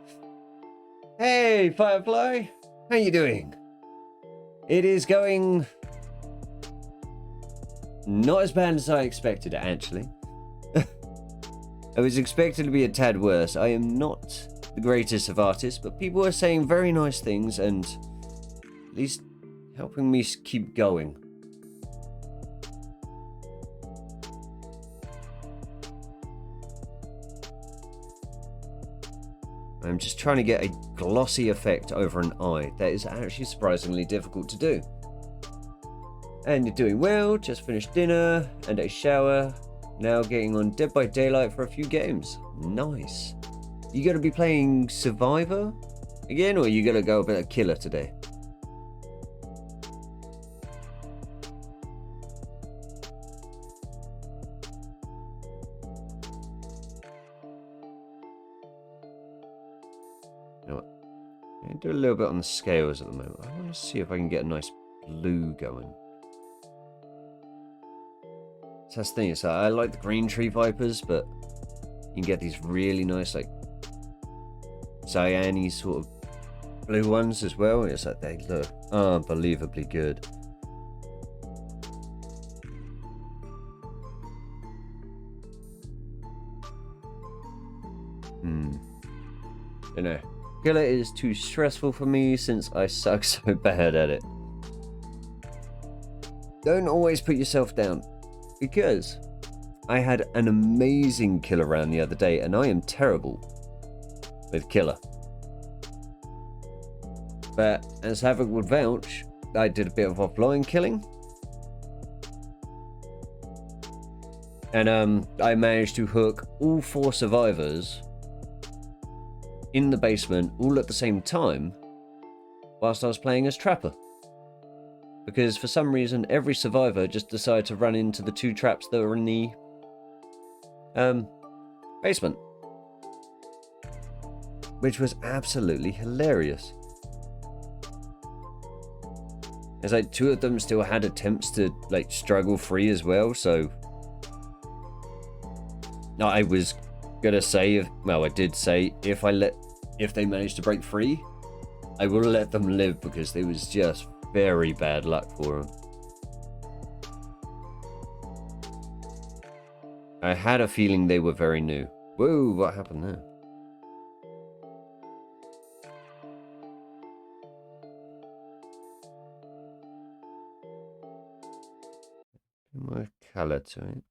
Hey, Firefly! How you doing? It is going not as bad as I expected, actually. I was expecting to be a tad worse. I am not the greatest of artists, but people are saying very nice things and at least helping me keep going. I'm just trying to get a glossy effect over an eye. That is actually surprisingly difficult to do. And you're doing well, just finished dinner and a shower. Now getting on Dead by Daylight for a few games. Nice. You gonna be playing Survivor again, or are you gonna go a bit of killer today? Do a little bit on the scales at the moment. I want to see if I can get a nice blue going. So that's the thing, is I like the green tree vipers, but you can get these really nice like cyan-y sort of blue ones as well. It's like they look unbelievably good. You know. Killer is too stressful for me since I suck so bad at it. don't always put yourself down, because I had an amazing killer round the other day, and I am terrible with killer. But as Havoc would vouch, I did a bit of offline killing. And I managed to hook all 4 survivors in the basement all at the same time whilst I was playing as Trapper. Because for some reason every survivor just decided to run into the 2 traps that were in the basement. Which was absolutely hilarious. It's like 2 of them still had attempts to like struggle free as well, so I was gonna say, I did say if they managed to break free, I will let them live, because it was just very bad luck for them. I had a feeling they were very new. Whoa, what happened there? More color to it.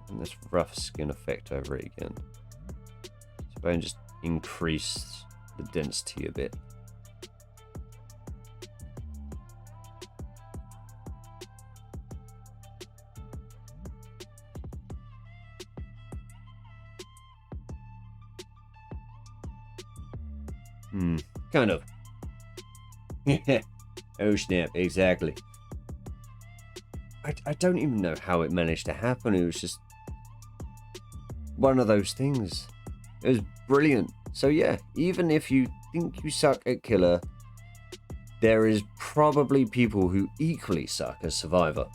And this rough skin effect over it again. So I can just increase the density a bit. Kind of. Oh snap, exactly. I don't even know how it managed to happen. It was just one of those things. It was brilliant. So yeah, even if you think you suck at killer, there is probably people who equally suck as survivor.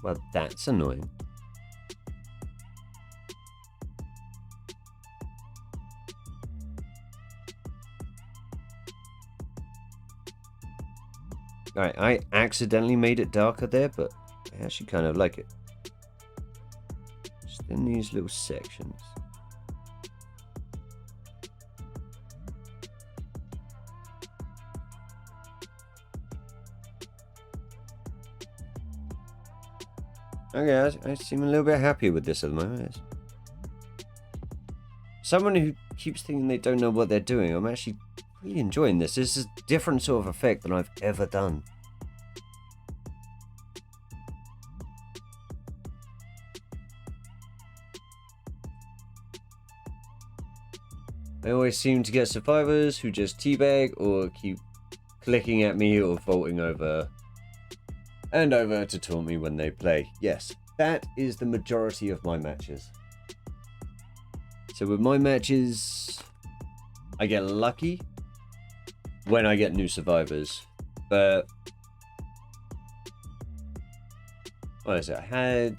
Well, that's annoying. Alright, I accidentally made it darker there, but I actually kind of like it. Just in these little sections. Okay, I seem a little bit happier with this at the moment. Someone who keeps thinking they don't know what they're doing, I'm actually really enjoying this. This is a different sort of effect than I've ever done. I always seem to get survivors who just teabag or keep clicking at me or vaulting over and over to taunt me when they play. Yes, that is the majority of my matches. So with my matches, I get lucky when I get new survivors, but what is it? I had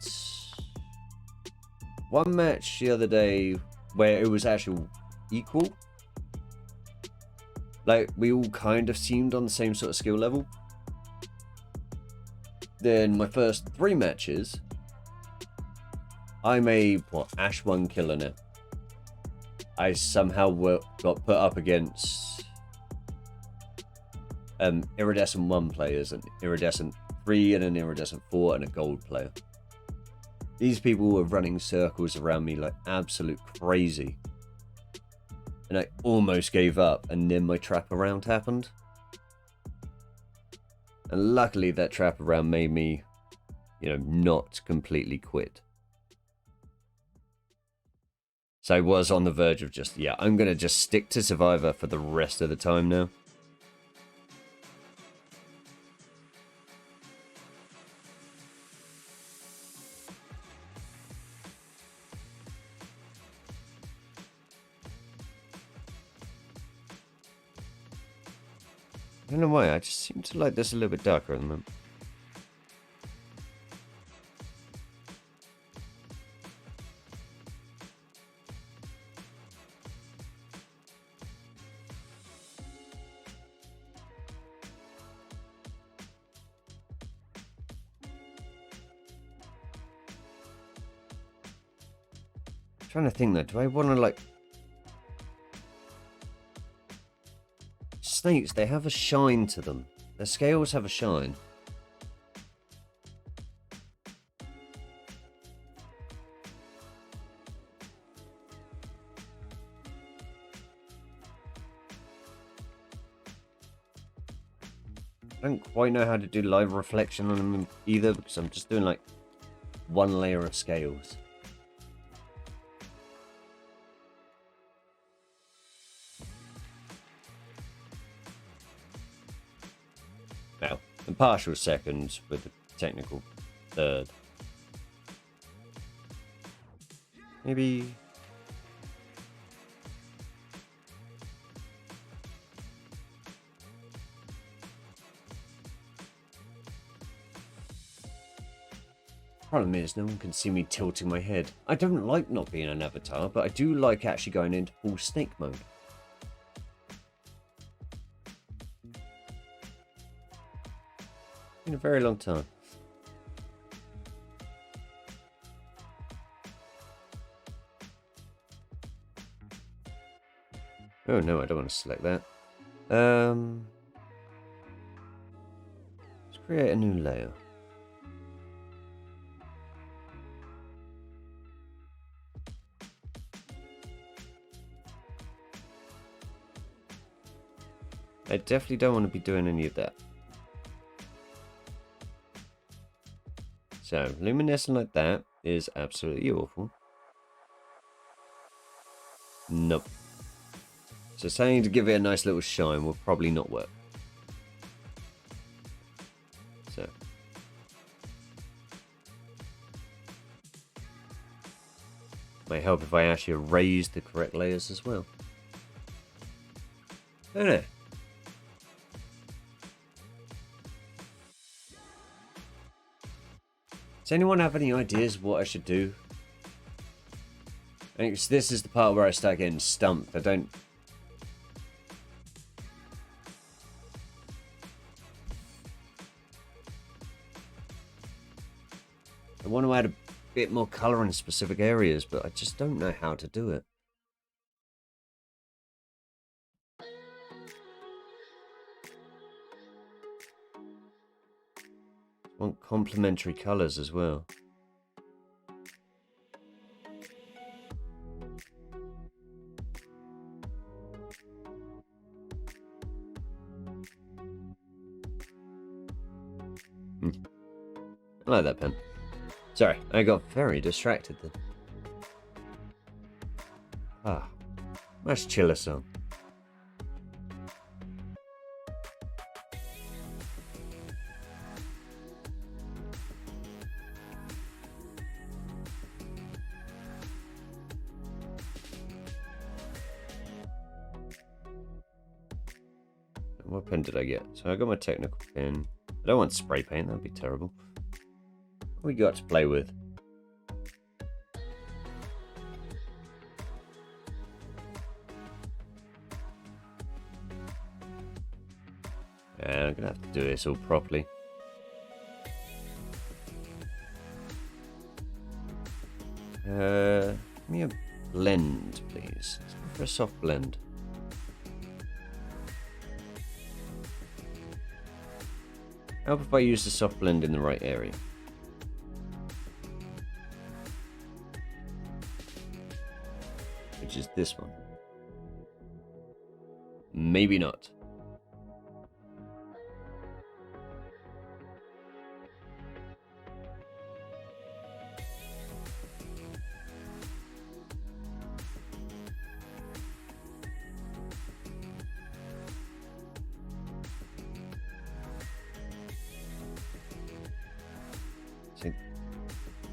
one match the other day where it was actually equal. Like, we all kind of seemed on the same sort of skill level. Then my first 3 matches, I'm a, Ash 1 killer now. I somehow got put up against Iridescent 1 players, an Iridescent 3 and an Iridescent 4 and a gold player. These people were running circles around me like absolute crazy. And I almost gave up, and then my trap around happened. And luckily that trap around made me, not completely quit. So I was on the verge of just, I'm going to just stick to Survivor for the rest of the time now. I don't know why, I just seem to like this a little bit darker at the moment. trying to think though, do I want to like... Snakes, they have a shine to them. Their scales have a shine. I don't quite know how to do live reflection on them either, because I'm just doing like one layer of scales. Now, the partial second with the technical third. Maybe... Problem is, no one can see me tilting my head. I don't like not being an avatar, but I do like actually going into full snake mode. In a very long time. Oh no, I don't want to select that. Let's create a new layer. I definitely don't want to be doing any of that. So, luminescent like that is absolutely awful. Nope. So saying to give it a nice little shine will probably not work. So. Might help if I actually erase the correct layers as well. I don't know. Does anyone have any ideas what I should do? I think this is the part where I start getting stumped. I don't... I want to add a bit more colour in specific areas, but I just don't know how to do it. I want complementary colours as well. I like that pen. Sorry, I got very distracted then. Ah, let's chill a song. What pen did I get? So I got my technical pen. I don't want spray paint, that'd be terrible. What we got to play with? Yeah, I'm gonna have to do this all properly. Give me a blend, please. Let's go for a soft blend. How if I use the soft blend in the right area? Which is this one. Maybe not.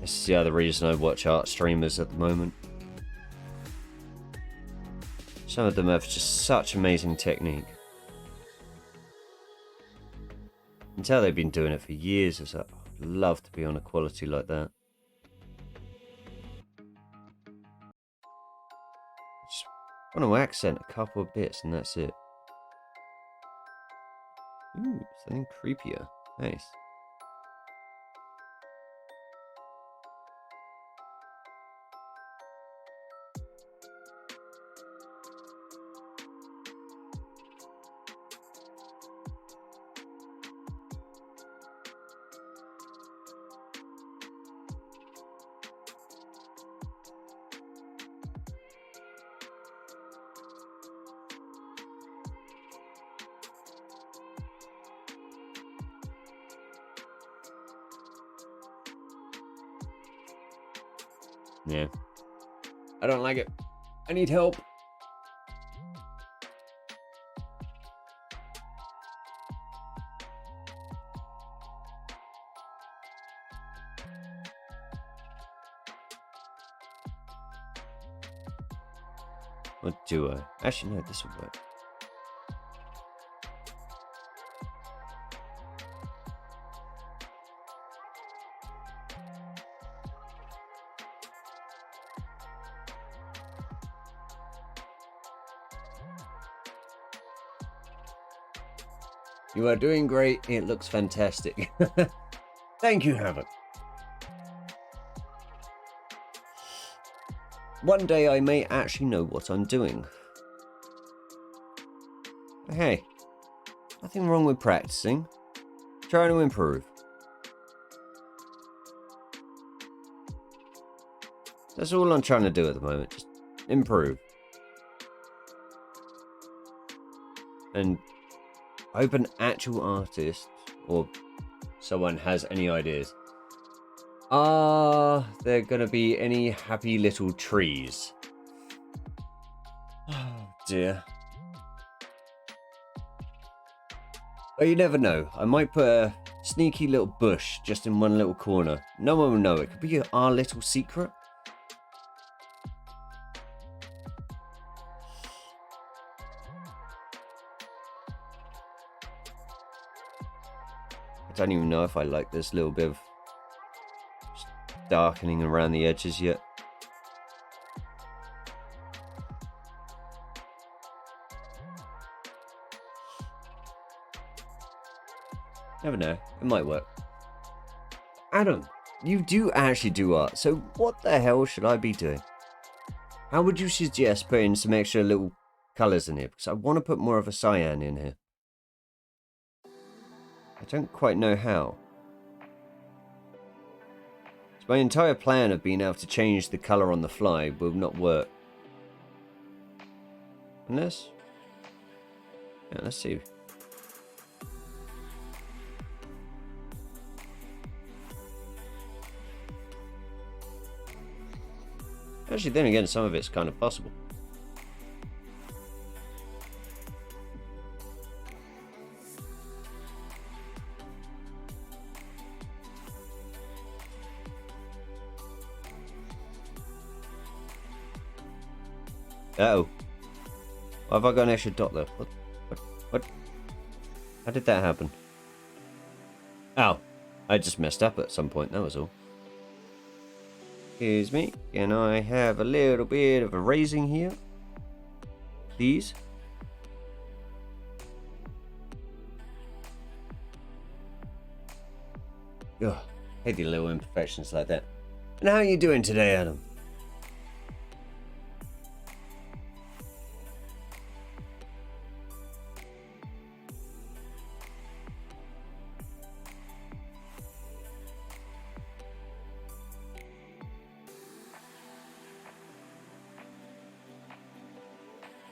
This is the other reason I watch art streamers at the moment. Some of them have just such amazing technique. You can tell they've been doing it for years. It's like, I'd love to be on a quality like that. Just want to accent a couple of bits and that's it. Ooh, something creepier. Nice. Yeah. I don't like it. I need help. Or do I? Actually, no, this will work. You are doing great. It looks fantastic. Thank you, Havoc. One day I may actually know what I'm doing. Hey, nothing wrong with practicing. Trying to improve. That's all I'm trying to do at the moment. Just improve. And I hope an actual artist or someone has any ideas. Are there gonna be any happy little trees? Oh dear. Well, you never know. I might put a sneaky little bush just in one little corner. No one will know. It could be our little secret. I don't even know if I like this little bit of darkening around the edges yet. Never know. It might work. Adam, you do actually do art, so what the hell should I be doing? How would you suggest putting some extra little colours in here? Because I want to put more of a cyan in here. I don't quite know how. So my entire plan of being able to change the colour on the fly will not work. Unless... yeah, let's see. Actually, then again, some of it's kind of possible. Uh-oh. Why have I got an extra dot there? What? How did that happen? Ow. I just messed up at some point, that was all. Excuse me, can I have a little bit of erasing here? Please? Ugh, hate the little imperfections like that. And how are you doing today, Adam?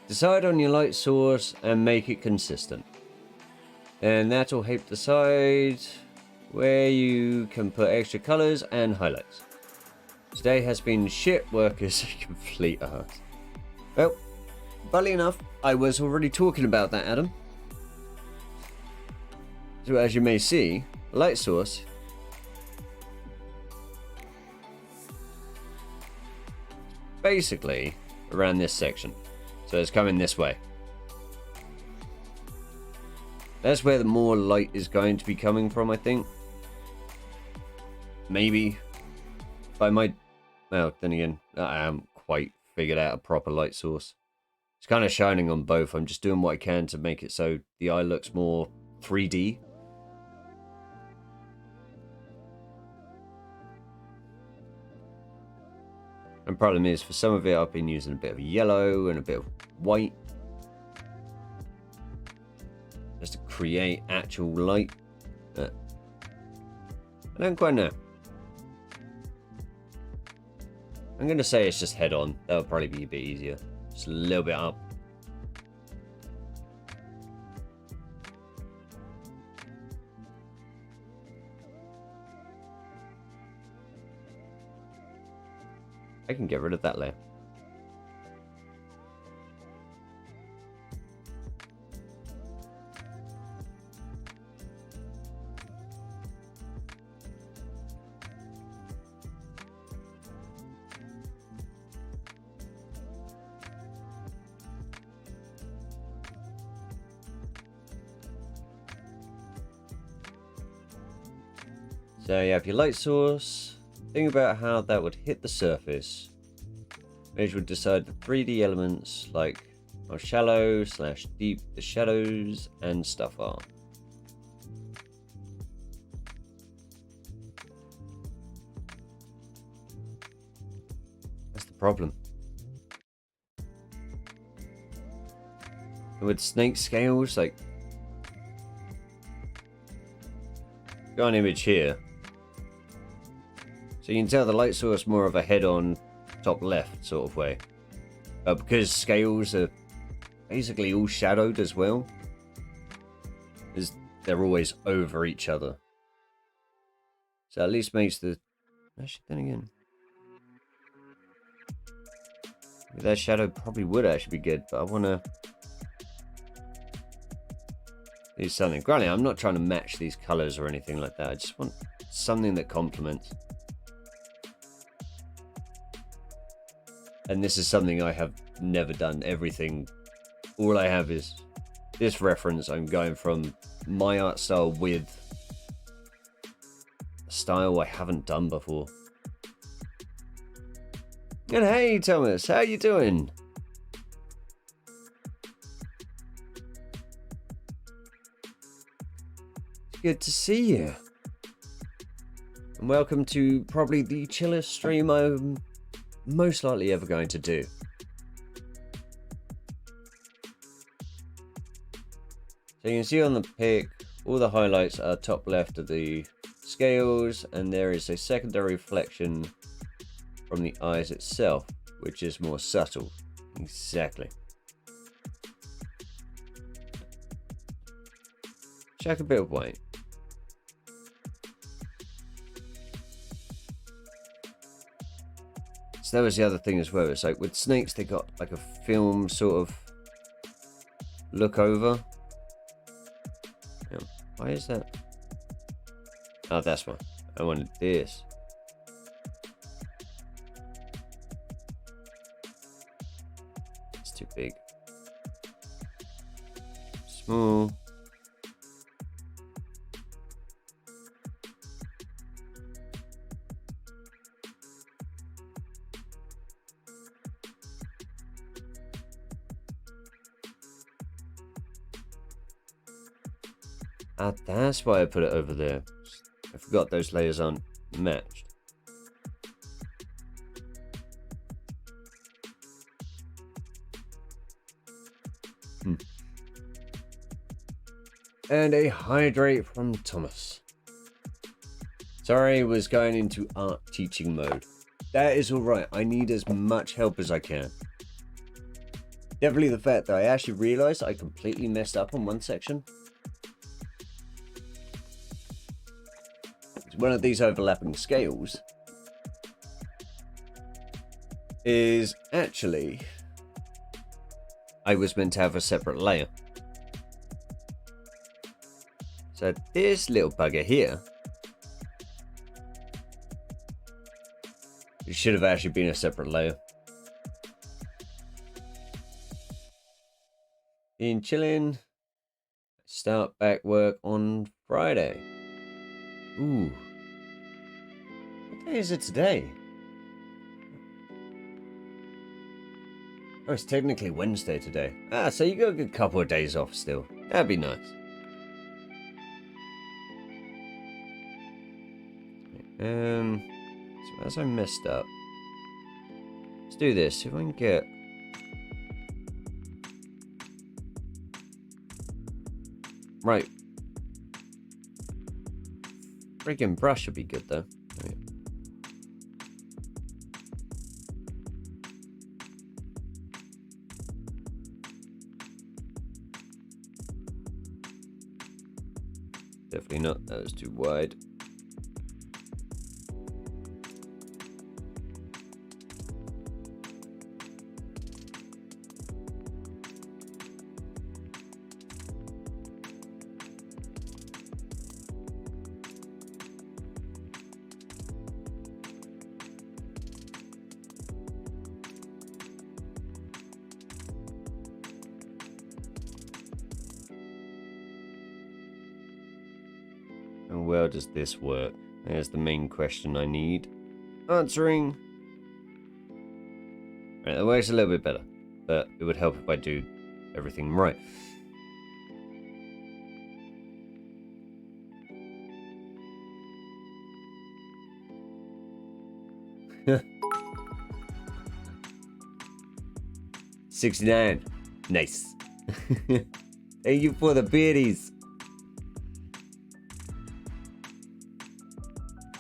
Decide on your light source and make it consistent. And that will help decide where you can put extra colours and highlights. Today has been shit work as a complete arse. Well, funnily enough, I was already talking about that, Adam. So as you may see, light source basically around this section. So it's coming this way. That's where the more light is going to be coming from, I think. Maybe. By my... well, then again, I haven't quite figured out a proper light source. It's kind of shining on both. I'm just doing what I can to make it so the eye looks more 3D. And problem is, for some of it, I've been using a bit of yellow and a bit of white. Just to create actual light. I don't quite know. I'm going to say it's just head on. That'll probably be a bit easier. Just a little bit up. I can get rid of that layer. So you have your light source. Think about how that would hit the surface. Which would decide the 3D elements like how shallow / deep the shadows and stuff are. That's the problem. And with snake scales, like, got an image here. So you can tell the light source more of a head-on, top left sort of way. But because scales are basically all shadowed as well, they're always over each other. So at least makes the... Actually, then again... that shadow probably would actually be good, but I want to... do something. Granted, I'm not trying to match these colours or anything like that. I just want something that complements. And this is something I have never done. Everything, all I have is this reference. I'm going from my art style with a style I haven't done before. And hey, Thomas, how you doing? Good to see you. And welcome to probably the chillest stream I'm most likely ever going to do. So you can see on the pic, all the highlights are top left of the scales, and there is a secondary reflection from the eyes itself, which is more subtle. Exactly. Check a bit of white. So that was the other thing as well. It's like with snakes, they got like a film sort of look over. Yeah. Why is that? Oh, that's why. I wanted this. It's too big. Small. Ah, that's why I put it over there. I forgot those layers aren't matched. And a hydrate from Thomas. Sorry, was going into art teaching mode. That is alright. I need as much help as I can. Definitely the fact that I actually realized I completely messed up on one section. One of these overlapping scales is actually, I was meant to have a separate layer. So this little bugger here, it should have actually been a separate layer. In chilling, start back work on Friday. Ooh. What day is it today? Oh, it's technically Wednesday today. Ah, so you got a good couple of days off still. That'd be nice. So as I messed up, let's do this. See if I can get... Right. Freaking brush would be good though. Right. Definitely not. That was too wide. well does this work? There's the main question I need answering. Right, that works a little bit better, but it would help if I do everything right. $69. Nice. Thank you for the biddies.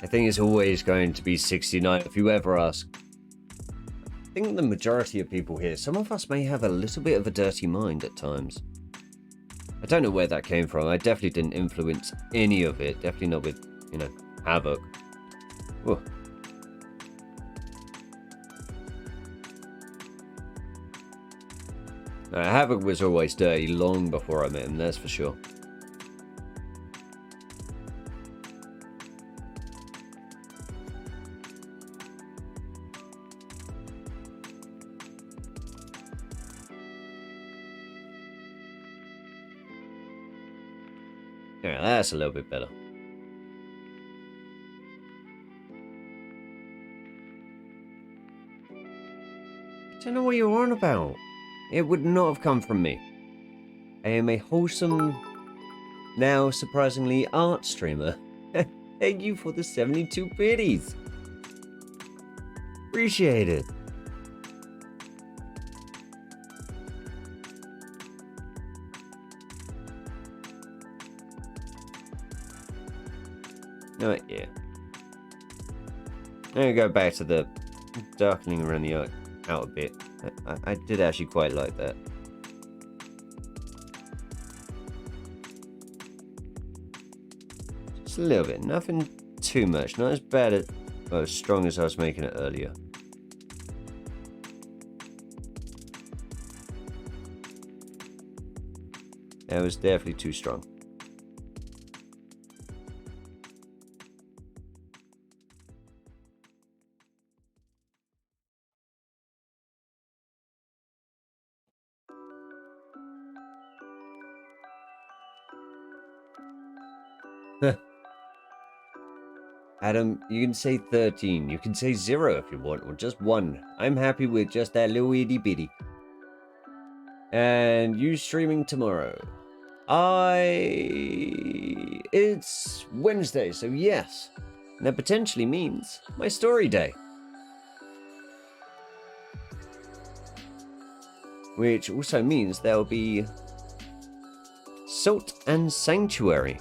I think it's always going to be 69 if you ever ask. I think the majority of people here, some of us may have a little bit of a dirty mind at times. I don't know where that came from. I definitely didn't influence any of it. Definitely not with, you know, Havoc. Whoa. Havoc was always dirty long before I met him, that's for sure. Yeah, that's a little bit better. I don't know what you're on about. It would not have come from me. I am a wholesome, now surprisingly art streamer. Thank you for the 72 biddies. Appreciate it. Oh, yeah. I'm gonna go back to the darkening around the eye out a bit. I did actually quite like that. Just a little bit, nothing too much, not as bad as, well, as strong as I was making it earlier. That was definitely too strong. Adam, you can say 13. You can say 0 if you want, or just 1. I'm happy with just that little itty bitty. And you streaming tomorrow? It's Wednesday, so yes. And that potentially means my story day. Which also means there'll be Salt and Sanctuary.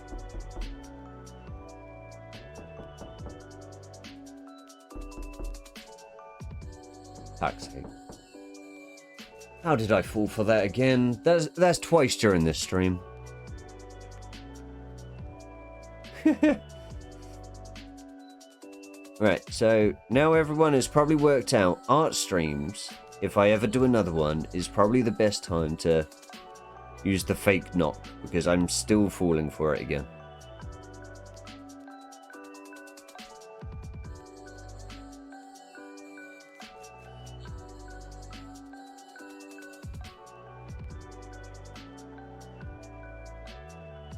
Fuck's sake. How did I fall for that again? That's twice during this stream. Right, so now everyone has probably worked out art streams, if I ever do another one, is probably the best time to use the fake knock, because I'm still falling for it again.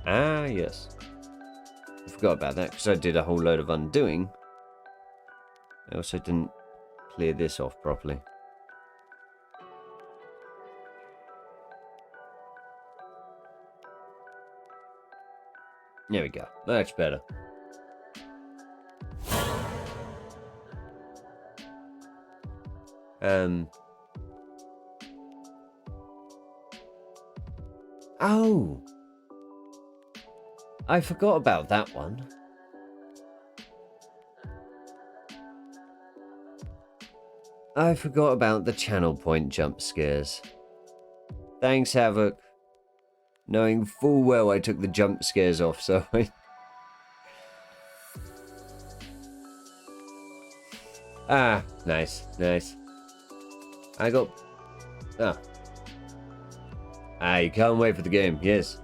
Ah, yes. I forgot about that because I did a whole load of undoing. I also didn't clear this off properly. There we go. Much better. Oh! I forgot about that one. I forgot about the channel point jump scares. Thanks, Havoc. Knowing full well I took the jump scares off, so I... Ah, nice, nice. I got... Ah. You can't wait for the game, yes.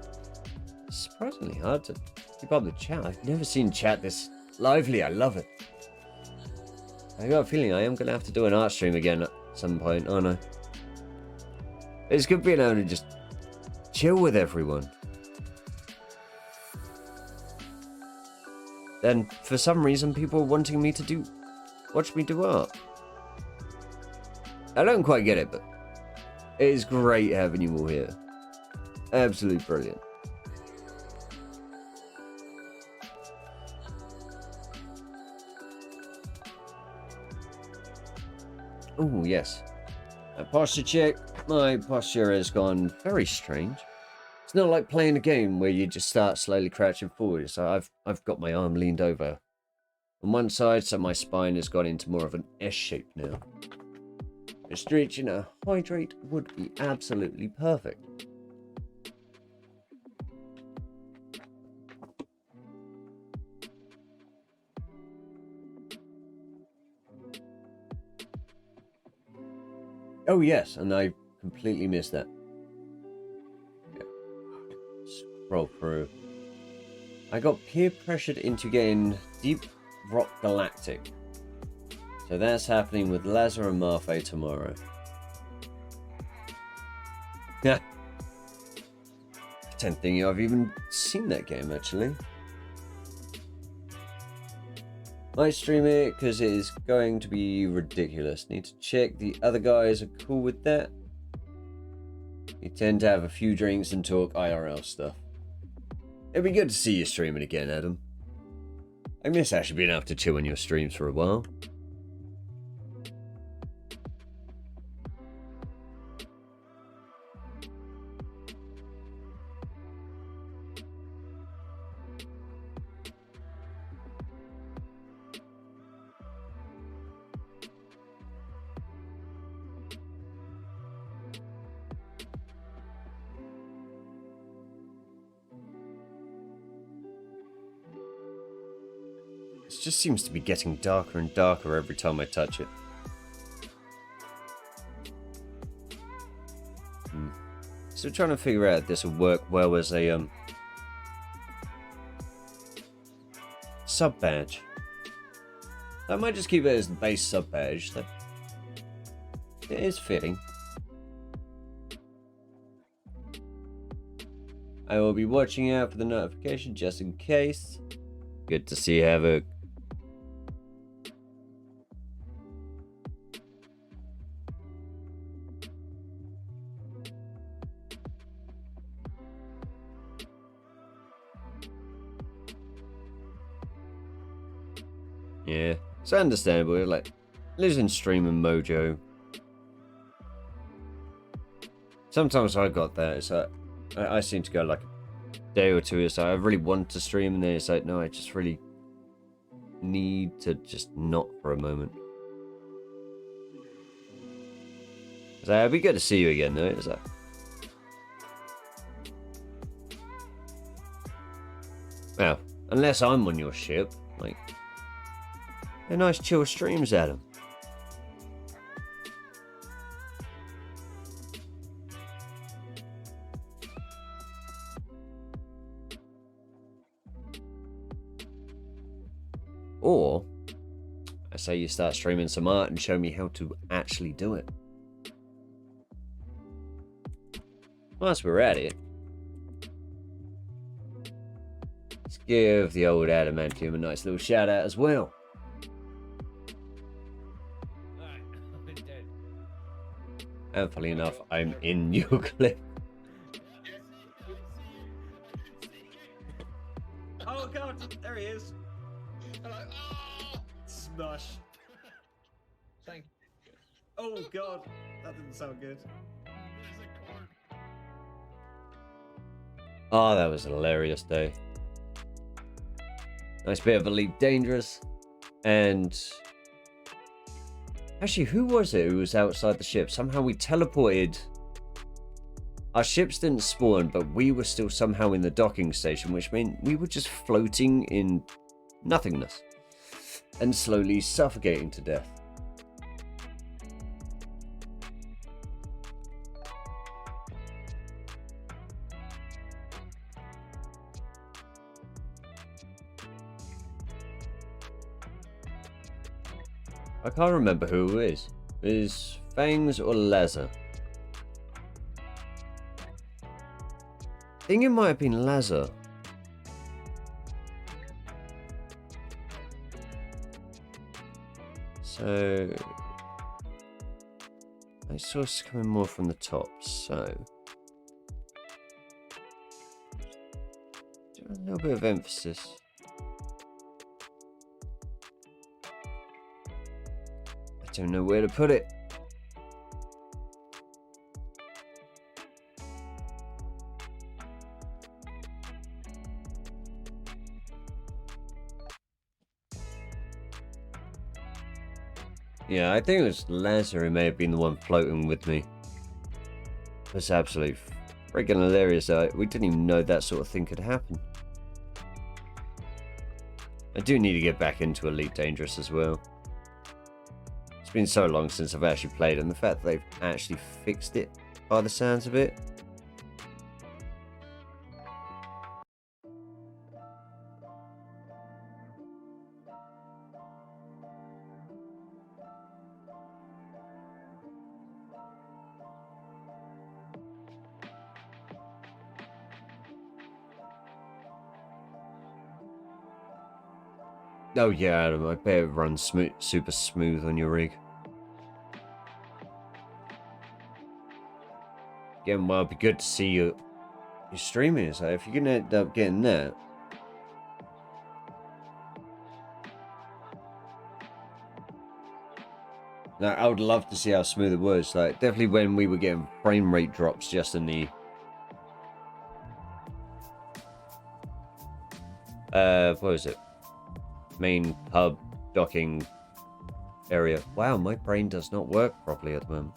Surprisingly hard to keep up the chat. I've never seen chat this lively. I love it. I got a feeling I am going to have to do an art stream again at some point, aren't I? It's good being able to just chill with everyone. And for some reason, people are wanting me to watch me do art. I don't quite get it, but it is great having you all here. Absolutely brilliant. Oh, yes. A posture check. My posture has gone very strange. It's not like playing a game where you just start slowly crouching forward. So I've got my arm leaned over on one side, so my spine has gone into more of an S shape now. Just reaching a hydrate would be absolutely perfect. Oh yes, and I completely missed that. Yeah. Scroll through. I got peer pressured into getting Deep Rock Galactic. So that's happening with Lazar and Marfe tomorrow. Yeah. I don't think I've even seen that game actually. Might stream it because it is going to be ridiculous. Need to check the other guys are cool with that. We tend to have a few drinks and talk IRL stuff. It'd be good to see you streaming again, Adam. I miss actually being able to chill on your streams for a while. It just seems to be getting darker and darker every time I touch it. Still trying to figure out if this will work well as a sub badge. I might just keep it as the base sub badge. That it is fitting. I will be watching out for the notification just in case. Good to see you, Havoc. Yeah, it's understandable. Like losing streaming mojo. Sometimes I got that. It's like I seem to go like a day or two. It's like I really want to stream, and then it's like no, I just really need to just not for a moment. It's like, it'd be good to see you again, though. It's like, well, unless I'm on your ship, like, they're nice chill streams, Adam. Or, I say you start streaming some art and show me how to actually do it. Whilst we're at it, let's give the old Adamantium a nice little shout out as well. And funny enough, I'm in your clip. Oh god, there he is. Smush. Thank you. Oh god, that didn't sound good. Oh, that was a hilarious day. Nice bit of Elite Dangerous. And actually, who was it who was outside the ship? Somehow we teleported. Our ships didn't spawn, but we were still somehow in the docking station, which meant we were just floating in nothingness and slowly suffocating to death. I can't remember who it is. Is Fangs or Lazar? I think it might have been Lazar. So light source is coming more from the top, so do a little bit of emphasis. I don't know where to put it. Yeah, I think it was Lazar who may have been the one floating with me. That's absolutely freaking hilarious. We didn't even know that sort of thing could happen. I do need to get back into Elite Dangerous as well. It's been so long since I've actually played, and the fact that they've actually fixed it by the sounds of it. Oh yeah, Adam, I bet it runs super smooth on your rig. Again, well, it'd be good to see your streaming. So if you're gonna end up getting that, now I would love to see how smooth it was. Like definitely when we were getting frame rate drops just in the what was it? Main hub docking area. Wow, my brain does not work properly at the moment.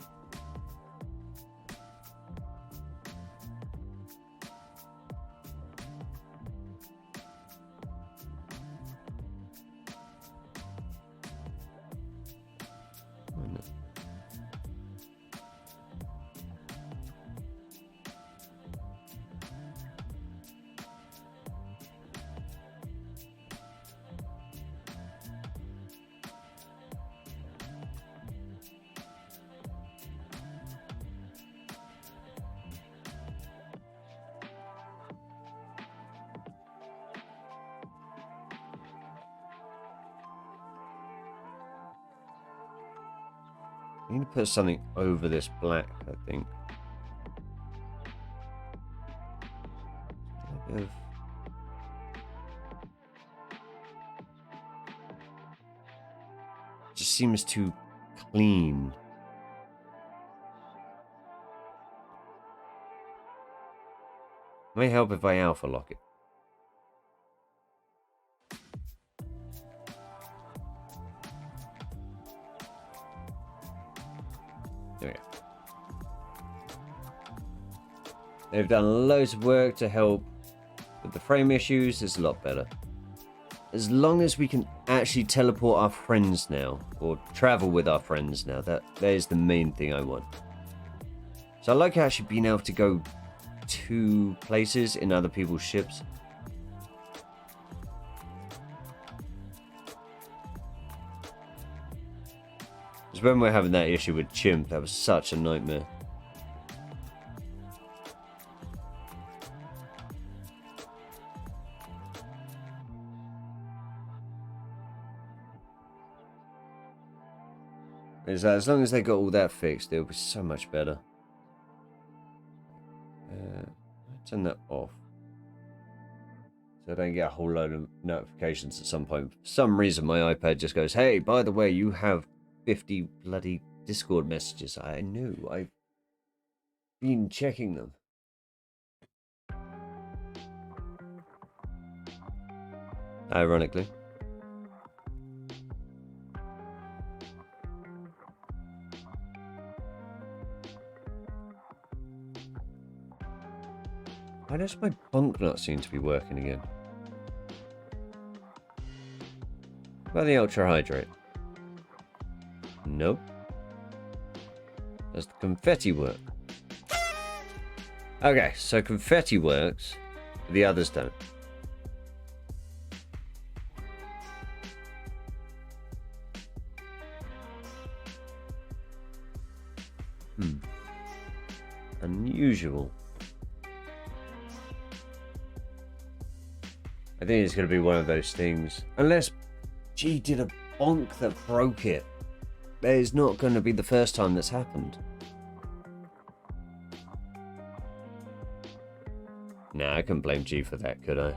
I need to put something over this black, I think. A bit of... just seems too clean. May help if I alpha lock it. There we go. They've done loads of work to help with the frame issues. It's a lot better. As long as we can actually teleport our friends now, or travel with our friends now, that is the main thing I want. So I like actually being able to go to places in other people's ships. Because when we're having that issue with Chimp, that was such a nightmare. Is that as long as they got all that fixed, it'll be so much better. Turn that off, so I don't get a whole load of notifications at some point. For some reason, my iPad just goes, "Hey, by the way, you have 50 bloody Discord messages." I knew. I've been checking them. Ironically. Why does my bunk not seem to be working again? What about the Ultra Hydrate? Nope. Does the confetti work? Okay, so confetti works, the others don't. Unusual. I think it's going to be one of those things. Unless G did a bonk that broke it. it's not going to be the first time that's happened. Nah, I couldn't blame G for that, could I?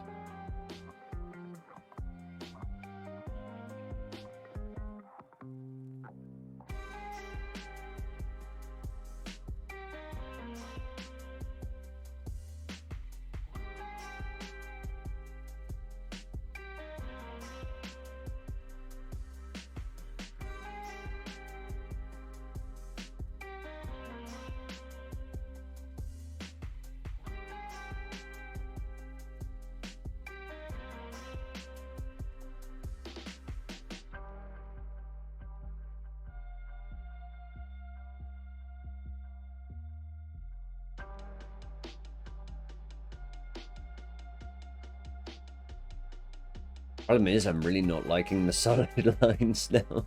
Problem is, I'm really not liking the solid lines now.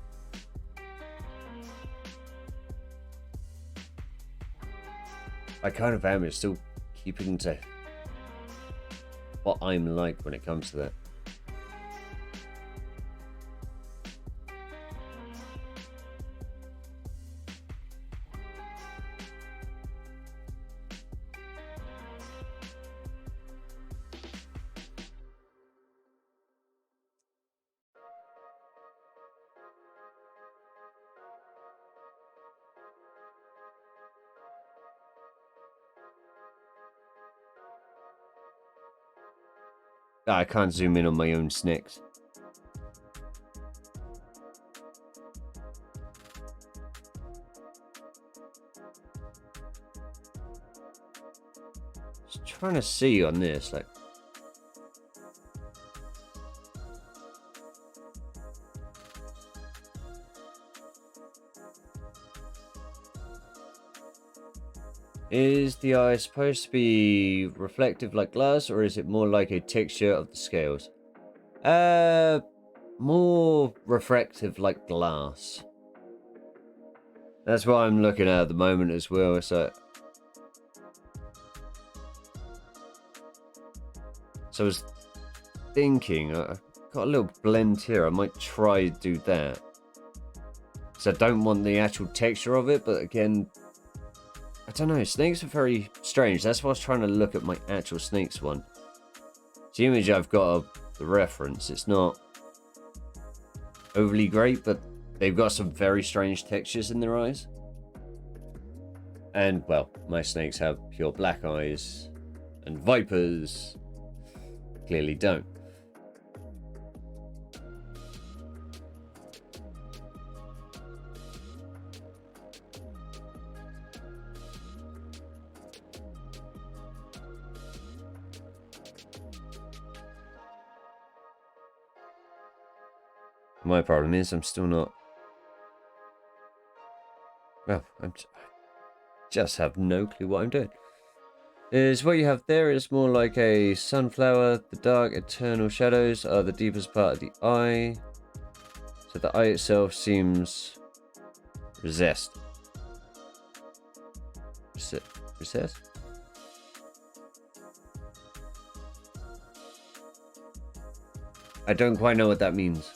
I kind of am. It's still keeping to what I'm like when it comes to that. I can't zoom in on my own snakes. Just trying to see on this, like. Is the eye supposed to be reflective like glass, or is it more like a texture of the scales? More reflective like glass. That's what I'm looking at the moment as well. So I was thinking, I've got a little blend here. I might try to do that. So I don't want the actual texture of it, but again, I don't know, snakes are very strange. That's why I was trying to look at my actual snakes one. The image I've got of the reference, it's not overly great, but they've got some very strange textures in their eyes. And, well, my snakes have pure black eyes, and vipers clearly don't. My problem is I'm still not... Well, just have no clue what I'm doing. Is what you have there is more like a sunflower. The dark eternal shadows are the deepest part of the eye. So the eye itself seems recessed. Recessed? I don't quite know what that means.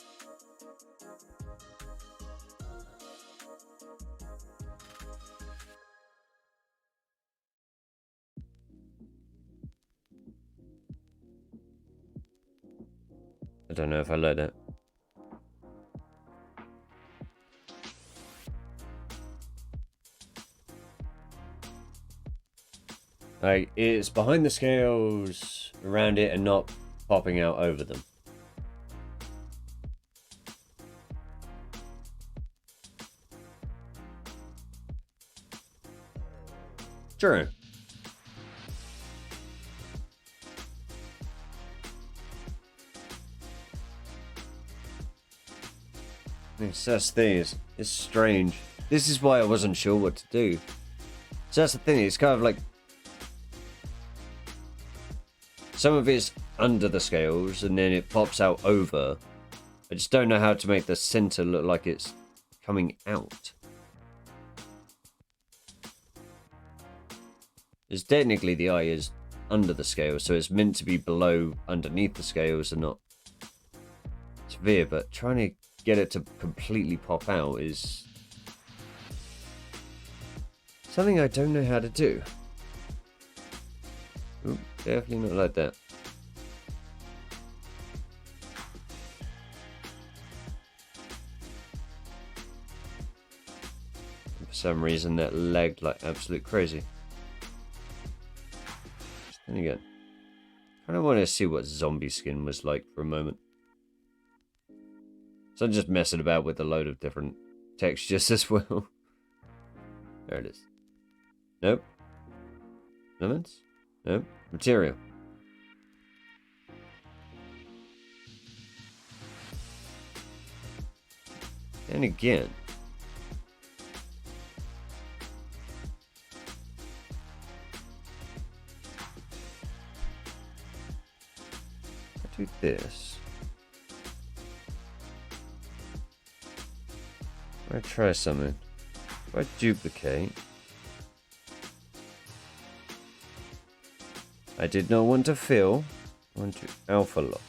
I don't know if I let it. Like, it's behind the scales, around it, and not popping out over them. True. Yes, that's the thing, it's strange. This is why I wasn't sure what to do. So that's the thing, it's kind of like... Some of it's under the scales, and then it pops out over. I just don't know how to make the center look like it's coming out. Because technically the eye is under the scales, so it's meant to be below, underneath the scales, and not severe, but trying to get it to completely pop out is Something I don't know how to do. Ooh, definitely not like that. For some reason that lagged like absolute crazy. And again, I kind of want to see what zombie skin was like for a moment. So I'm just messing about with a load of different textures as well. There it is. Nope. Elements? Nope. Material. And again. I do this. I'm gonna try something. If I duplicate. I did not want to fill. I want to alpha lock.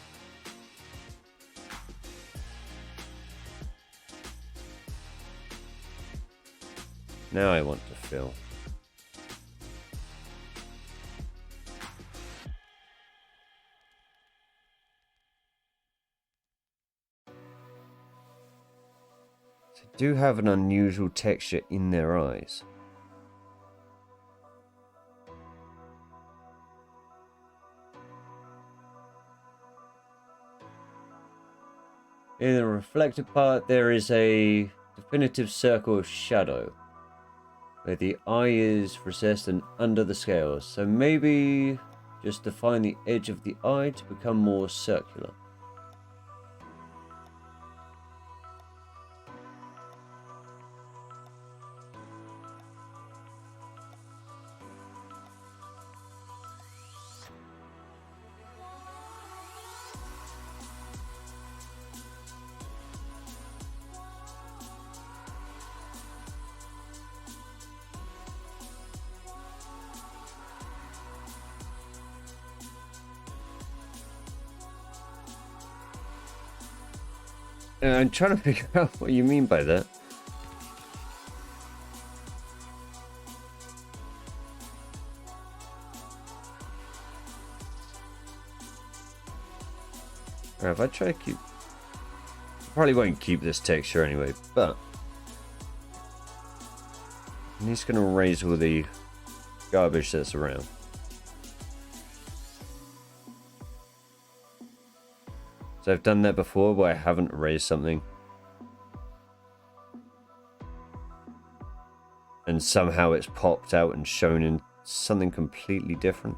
Now I want to fill. So I do have an unusual texture in their eyes. In the reflected part, there is a definitive circle of shadow, where the eye is recessed and under the scales. So maybe just define the edge of the eye to become more circular. I'm trying to figure out what you mean by that. Alright, if I try to keep... I probably won't keep this texture anyway, but... I'm just going to erase all the garbage that's around. So I've done that before where I haven't erased something. And somehow it's popped out and shown in something completely different.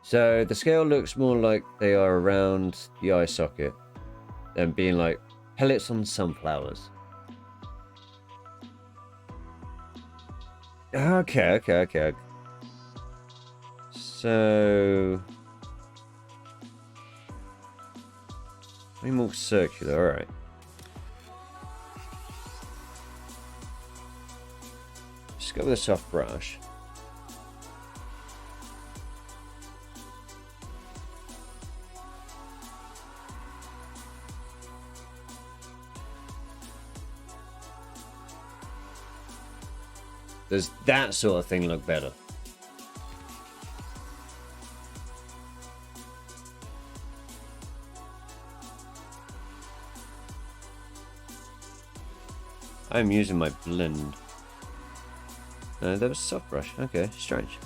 So the scale looks more like they are around the eye socket than being like pellets on sunflowers. Okay. So... maybe more circular, alright. Just go with a soft brush. Does that sort of thing look better? I'm using my blend. That was soft brush. Okay, strange.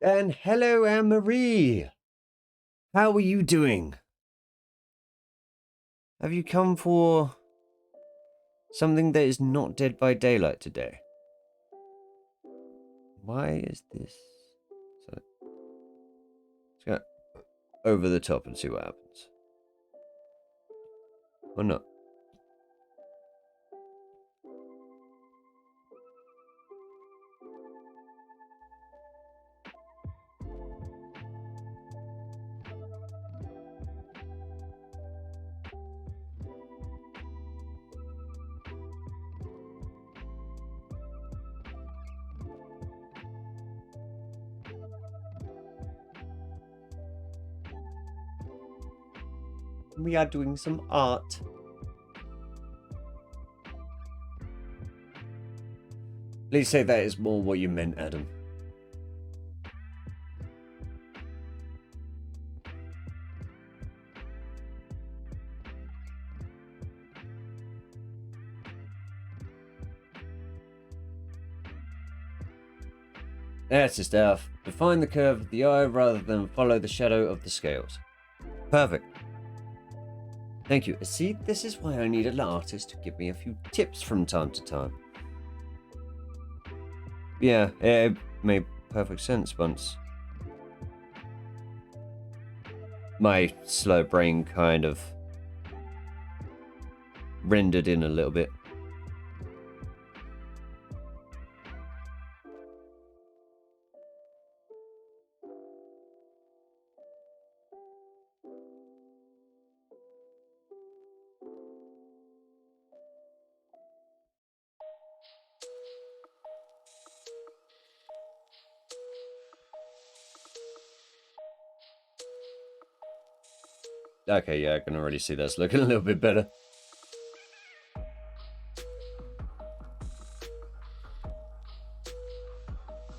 And hello, Anne-Marie. How are you doing? Have you come for something that is not Dead by Daylight today? Why is this? So, let's go over the top and see what happens. Or not. We are doing some art. Please say that is more what you meant, Adam. That's just F. Define the curve of the eye rather than follow the shadow of the scales. Perfect. Thank you. See, this is why I need an artist to give me a few tips from time to time. Yeah, it made perfect sense once. My slow brain kind of rendered in a little bit. Okay, yeah, I can already see that's looking a little bit better.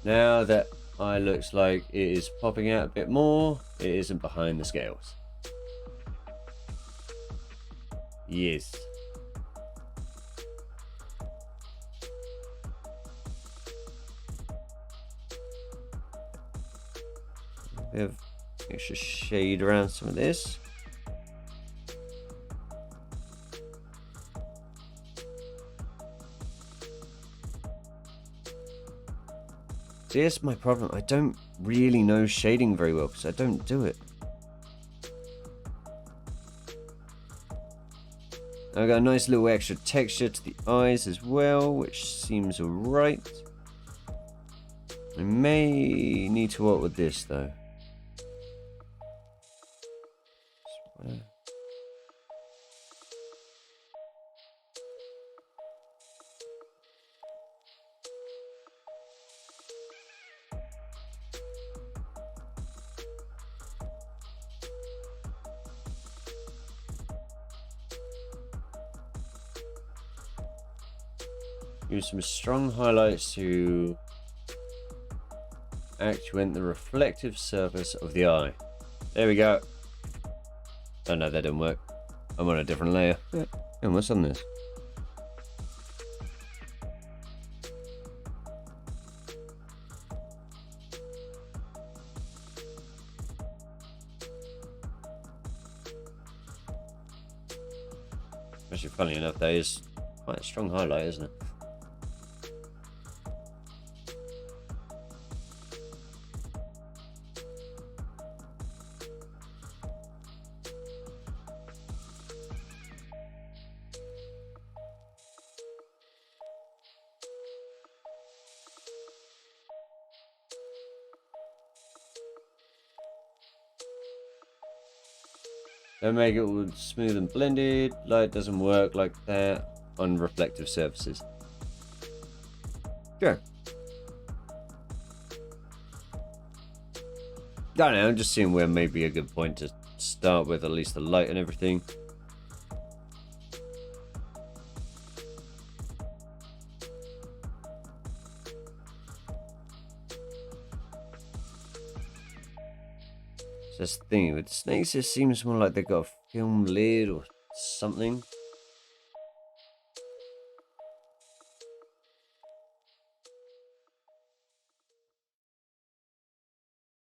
Now that eye looks like it is popping out a bit more, it isn't behind the scales. Yes. A bit of extra shade around some of this. See, that's my problem. I don't really know shading very well because I don't do it. I've got a nice little extra texture to the eyes as well, which seems alright. I may need to work with this though. Use some strong highlights to actuate the reflective surface of the eye. There we go. Oh no, that didn't work. I'm on a different layer. Yeah. And what's on this? Actually, funny enough, that is quite a strong highlight, isn't it? Don't make it all smooth and blended. Light doesn't work like that on reflective surfaces. Sure. I don't know, I'm just seeing where may be a good point to start with, at least the light and everything. That's the thing, with snakes it seems more like they've got a film lid or something.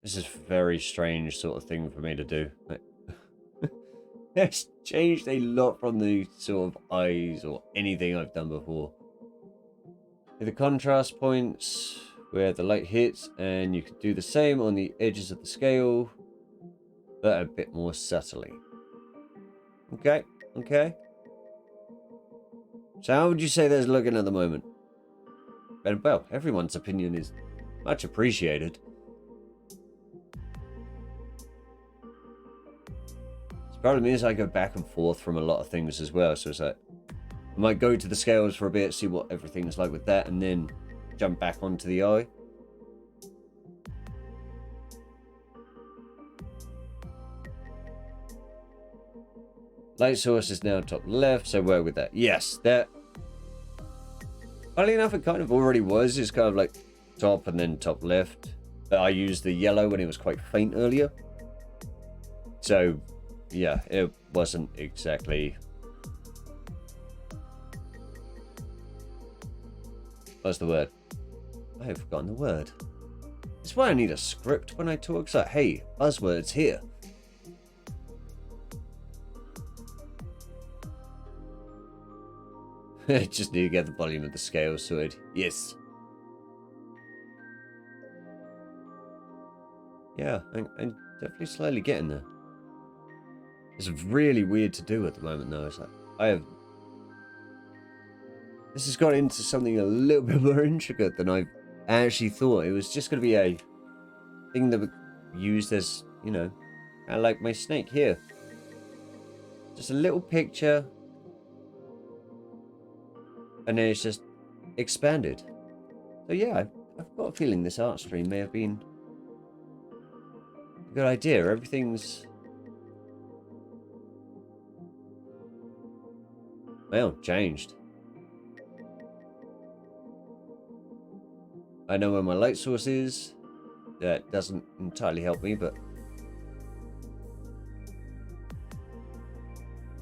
This is a very strange sort of thing for me to do. It's changed a lot from the sort of eyes or anything I've done before. With the contrast points where the light hits, and you can do the same on the edges of the scale, but a bit more subtly. Okay, okay. So how would you say that's looking at the moment? And well, everyone's opinion is much appreciated. The problem is I go back and forth from a lot of things as well, so it's like I might go to the scales for a bit, see what everything's like with that, and then jump back onto the eye. Light source is now top left, so work with that. Yes, that. Funnily enough, it kind of already was. It's kind of like top and then top left. But I used the yellow when it was quite faint earlier. So, yeah, it wasn't exactly. What's the word? I have forgotten the word. That's why I need a script when I talk. So, hey, buzzwords here. Just need to get the volume of the scale sorted. Yes. Yeah, I'm definitely slowly getting there. It's really weird to do at the moment, though. It's like, this has got into something a little bit more intricate than I actually thought. It was just going to be a thing that we used as, you know, kind of like my snake here. Just a little picture. And then it's just expanded. So yeah, I've got a feeling this art stream may have been a good idea. Everything's, well, changed. I know where my light source is. That doesn't entirely help me, but...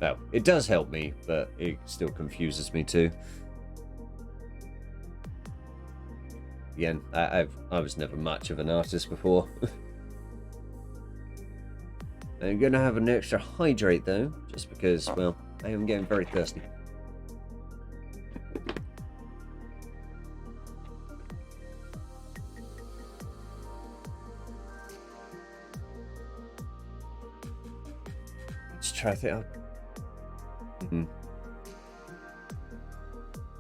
well, it does help me, but it still confuses me too. Again, I was never much of an artist before. I'm going to have an extra hydrate though, just because, well, I am getting very thirsty. Let's try to think.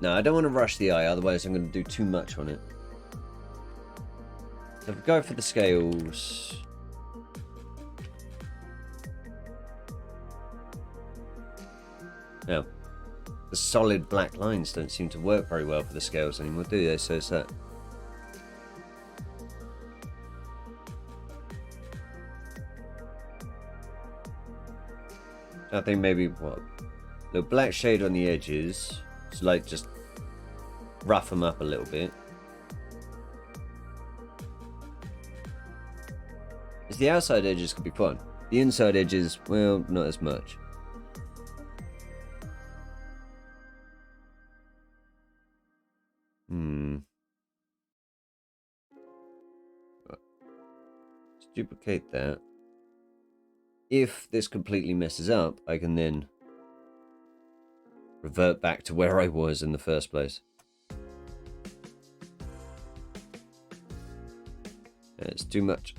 No, I don't want to rush the eye, otherwise I'm going to do too much on it. So if we go for the scales... now, the solid black lines don't seem to work very well for the scales anymore, do they? So it's that. I think maybe, what? A little black shade on the edges. So like just rough them up a little bit. Because the outside edges can be fun. The inside edges, well, not as much. Let's duplicate that. If this completely messes up, I can then revert back to where I was in the first place. It's too much.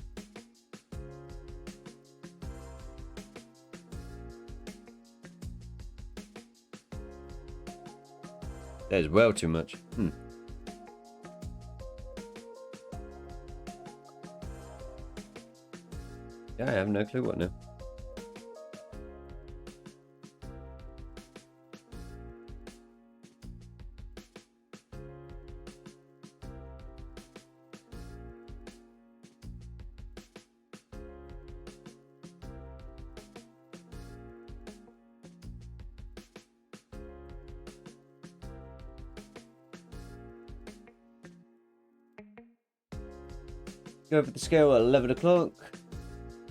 That is well too much. Yeah, I have no clue what now. Go for the scale at 11 o'clock.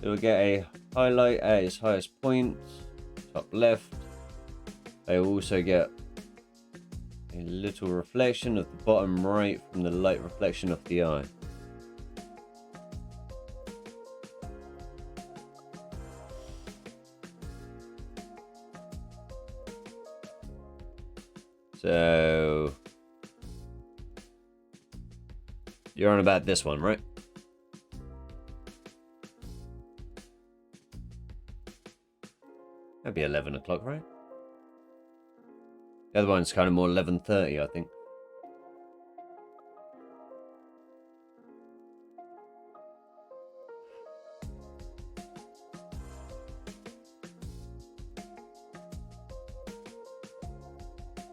It'll get a highlight at its highest point, top left. I will also get a little reflection of the bottom right from the light reflection of the eye. So you're on about this one, right? That'd be 11 o'clock, right? The other one's kind of more 11:30, I think.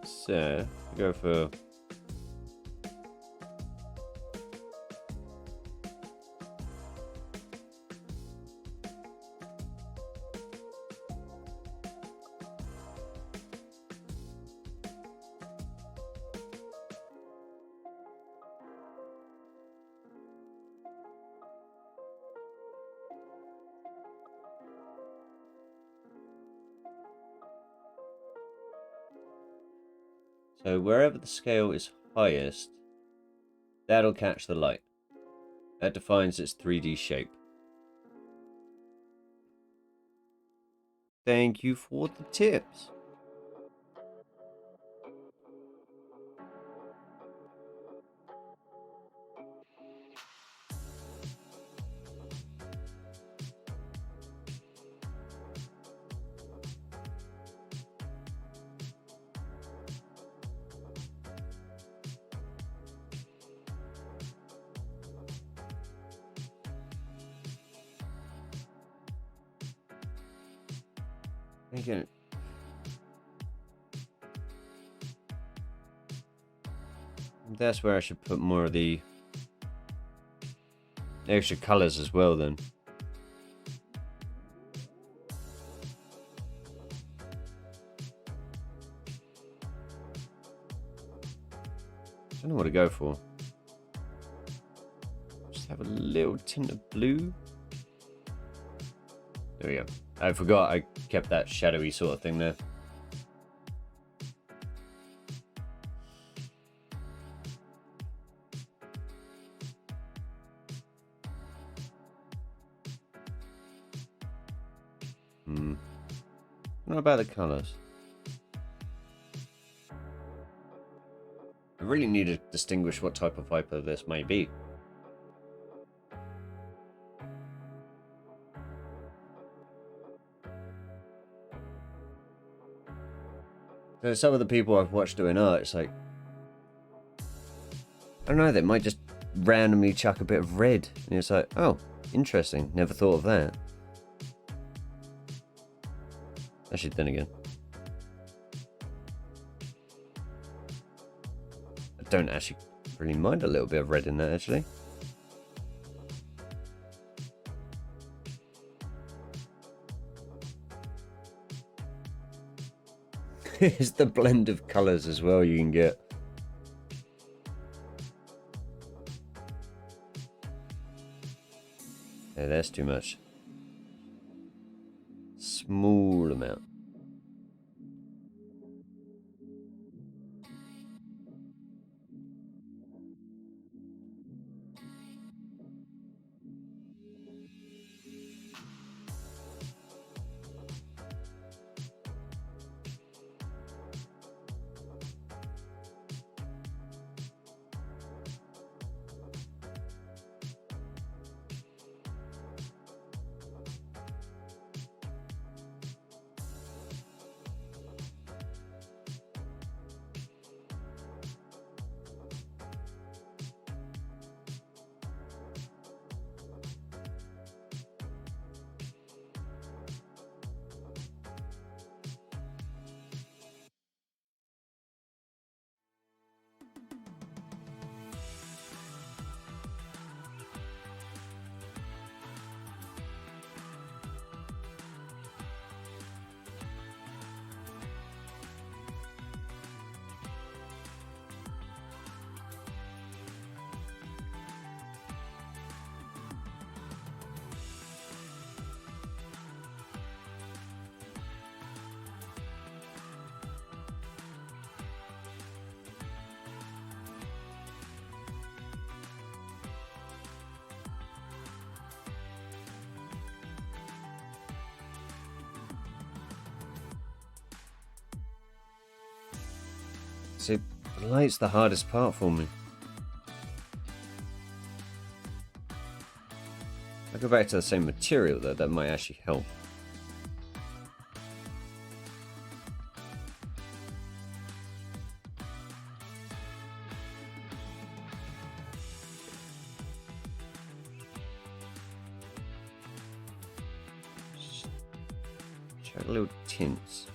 So, go for... So wherever the scale is highest, that'll catch the light. That defines its 3D shape. Thank you for the tips. Again. That's where I should put more of the extra colours as well then. I don't know what to go for. Just have a little tint of blue. There we go. I forgot I kept that shadowy sort of thing there. What about the colours? I really need to distinguish what type of Viper this may be. So some of the people I've watched doing art, it's like, I don't know, they might just randomly chuck a bit of red. And it's like, oh, interesting. Never thought of that. Actually, then again, I don't actually really mind a little bit of red in that, actually. It's the blend of colours as well you can get. Yeah, that's too much. Small amount. See, the light's the hardest part for me. If I go back to the same material though, that might actually help. Check little tints.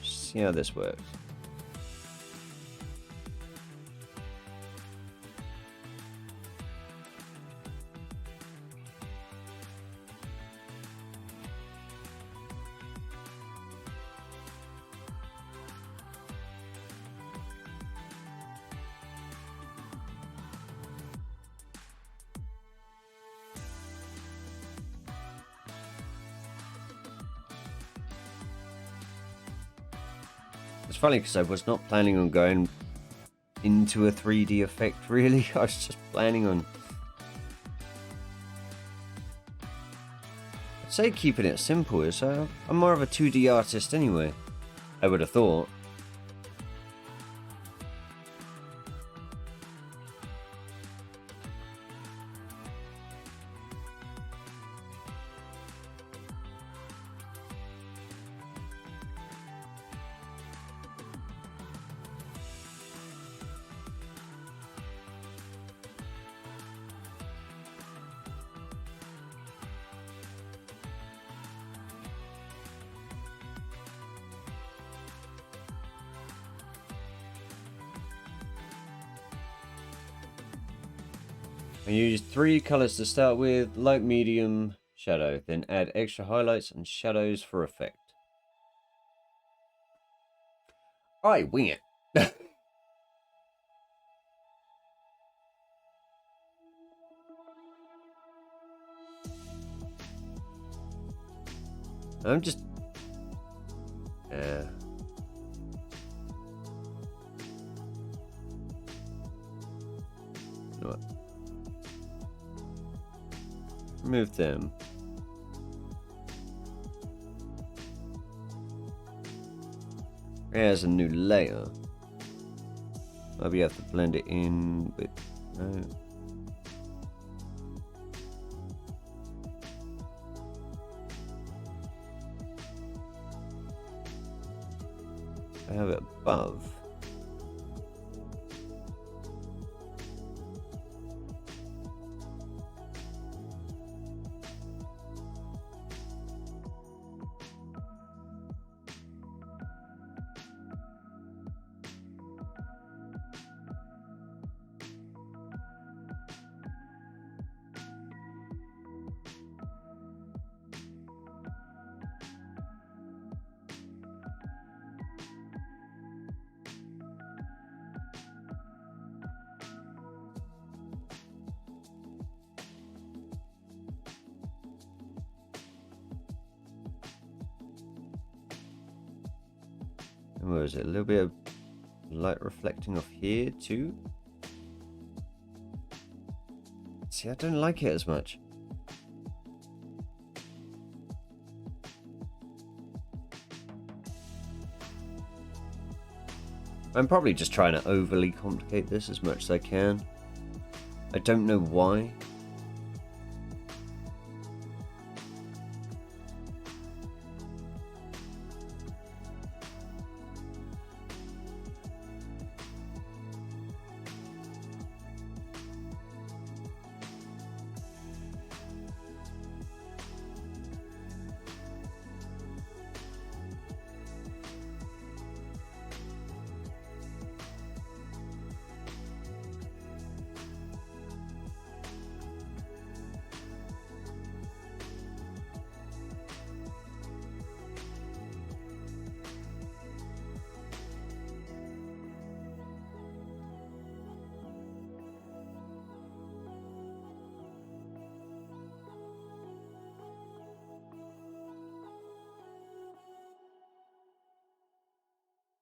See how this works. It's funny because I was not planning on going into a 3D effect, really. I was just planning on... I'd say keeping it simple, so I'm more of a 2D artist anyway. I would have thought. I use 3 colors to start with, light, medium, shadow, then add extra highlights and shadows for effect. I wing it. I'm just... What? Remove them. There's a new layer. Maybe you have to blend it in with... No. I have it above. And where is it? A little bit of light reflecting off here too. See, I don't like it as much. I'm probably just trying to overly complicate this as much as I can. I don't know why.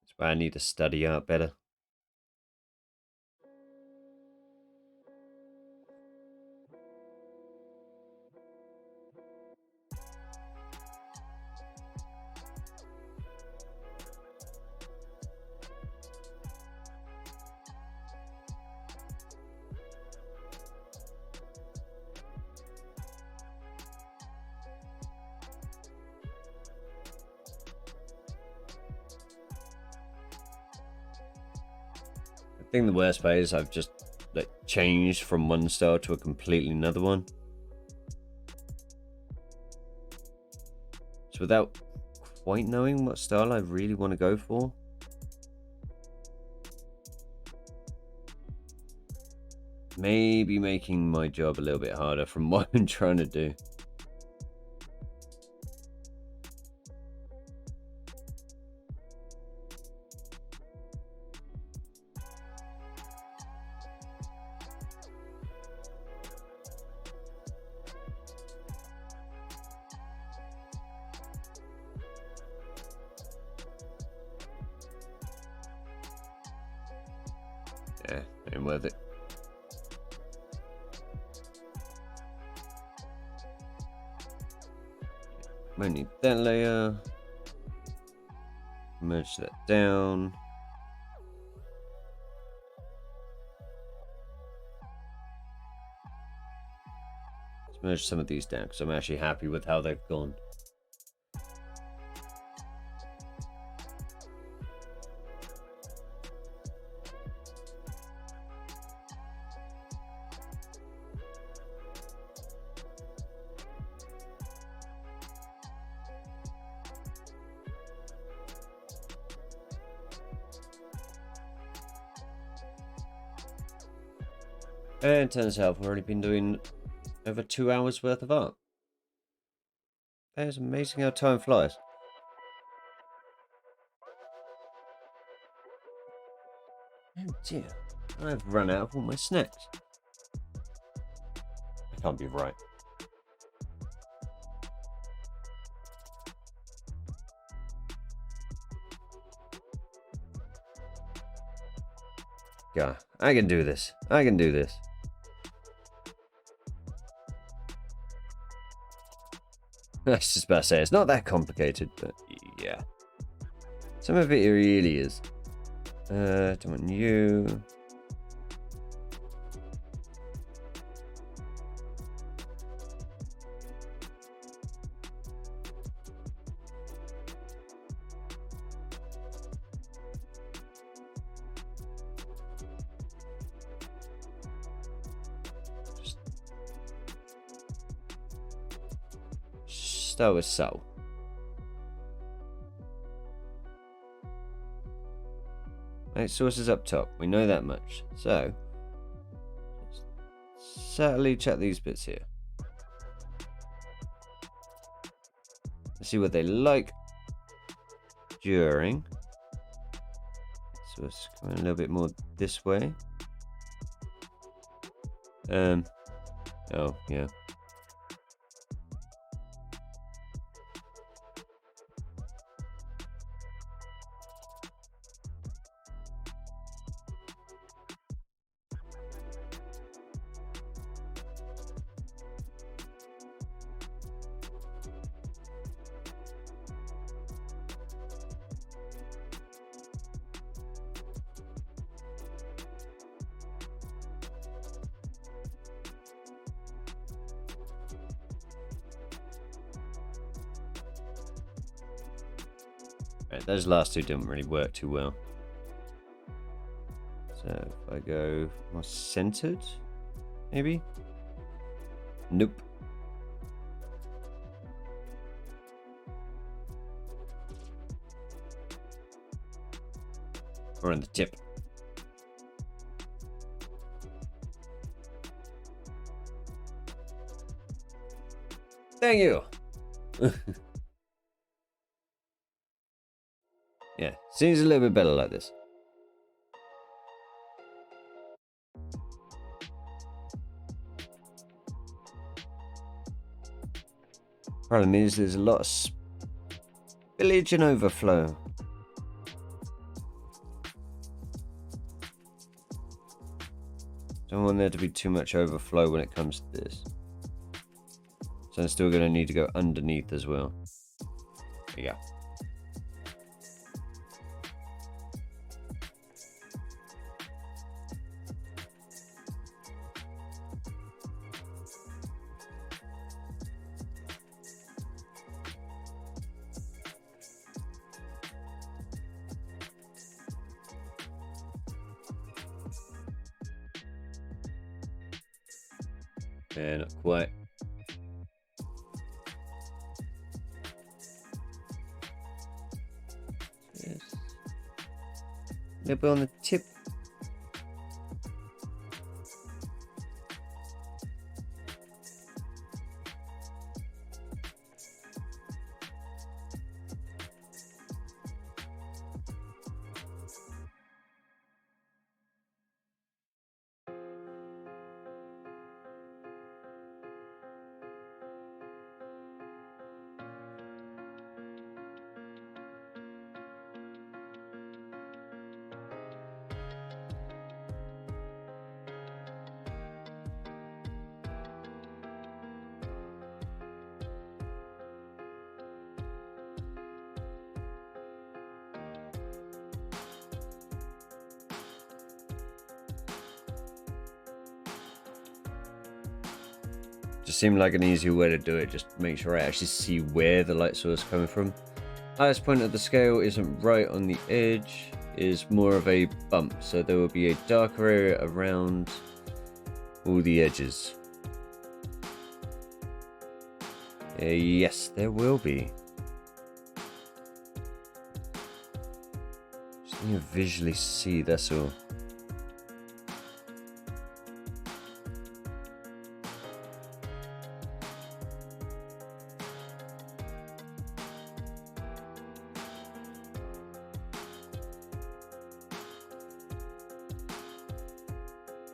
That's why I need to study art better. I think the worst part is I've just changed from one style to a completely another one. So without quite knowing what style I really want to go for. Maybe making my job a little bit harder from what I'm trying to do. ain't worth it. Might need that layer. Merge that down. Let's merge some of these down because I'm actually happy with how they've gone. And turns out I've already been doing over 2 hours worth of art. That is amazing how time flies. Oh dear, I've run out of all my snacks. That can't be right. Yeah, I can do this. I can do this. I was just about to say, it's not that complicated, but yeah. Some of it really is. Don't want you. Start with soul. Right, source is up top. We know that much. So, subtly check these bits here. Let's see what they like during. So it's coming a little bit more this way. Oh, yeah. Right, those last two didn't really work too well. So if I go more centered, maybe? Nope. Or on the tip. Thank you. Yeah, seems a little bit better like this. Problem is there's a lot of spillage and overflow. Don't want there to be too much overflow when it comes to this. So I'm still going to need to go underneath as well. There you go. Yeah, not quite. Yes. A little bit on the tip. Just seemed like an easier way to do it, just make sure I actually see where the light source is coming from. Highest point of the scale isn't right on the edge, is more of a bump, so there will be a darker area around all the edges. Yes, there will be. Just need to visually see, that's all.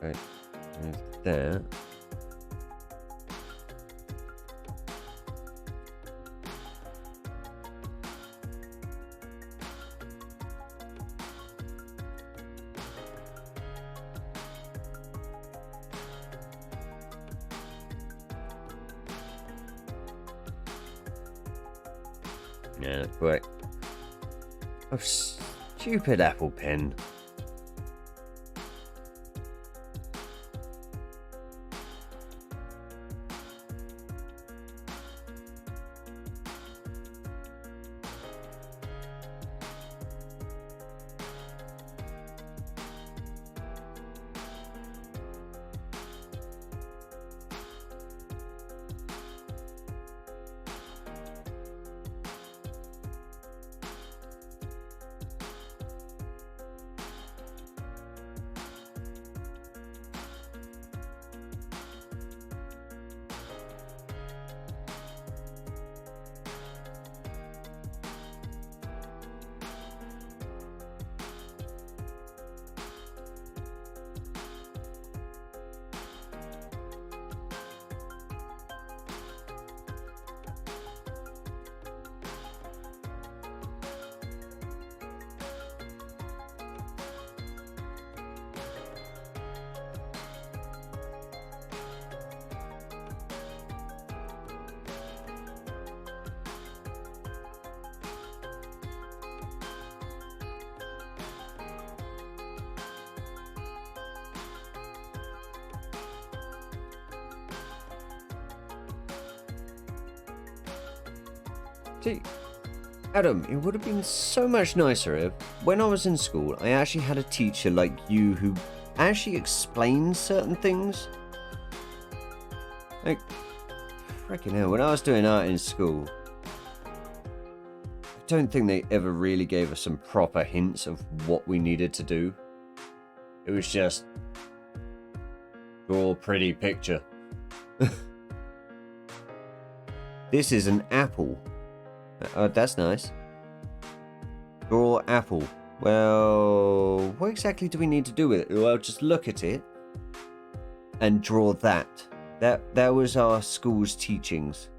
Right, with that. Yeah, that's right. Oh, stupid Apple Pen. See, Adam, it would have been so much nicer if, when I was in school, I actually had a teacher like you who actually explained certain things. Like, freaking hell, when I was doing art in school, I don't think they ever really gave us some proper hints of what we needed to do. It was just, draw a pretty picture. This is an apple. That's nice. Draw apple. Well, what exactly do we need to do with it? Well, just look at it and draw that. That was our school's teachings.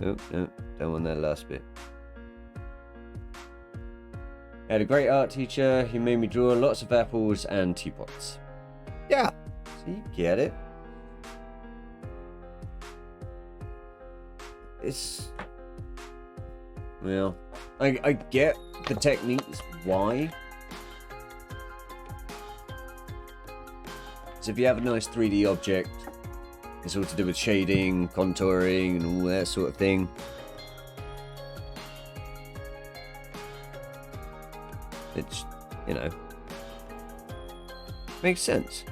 Oh, no, don't want that last bit. I had a great art teacher. He made me draw lots of apples and teapots. Yeah, so you get it. It's, well, I get the techniques, why. So if you have a nice 3D object, it's all to do with shading, contouring, and all that sort of thing. It's, you know, makes sense.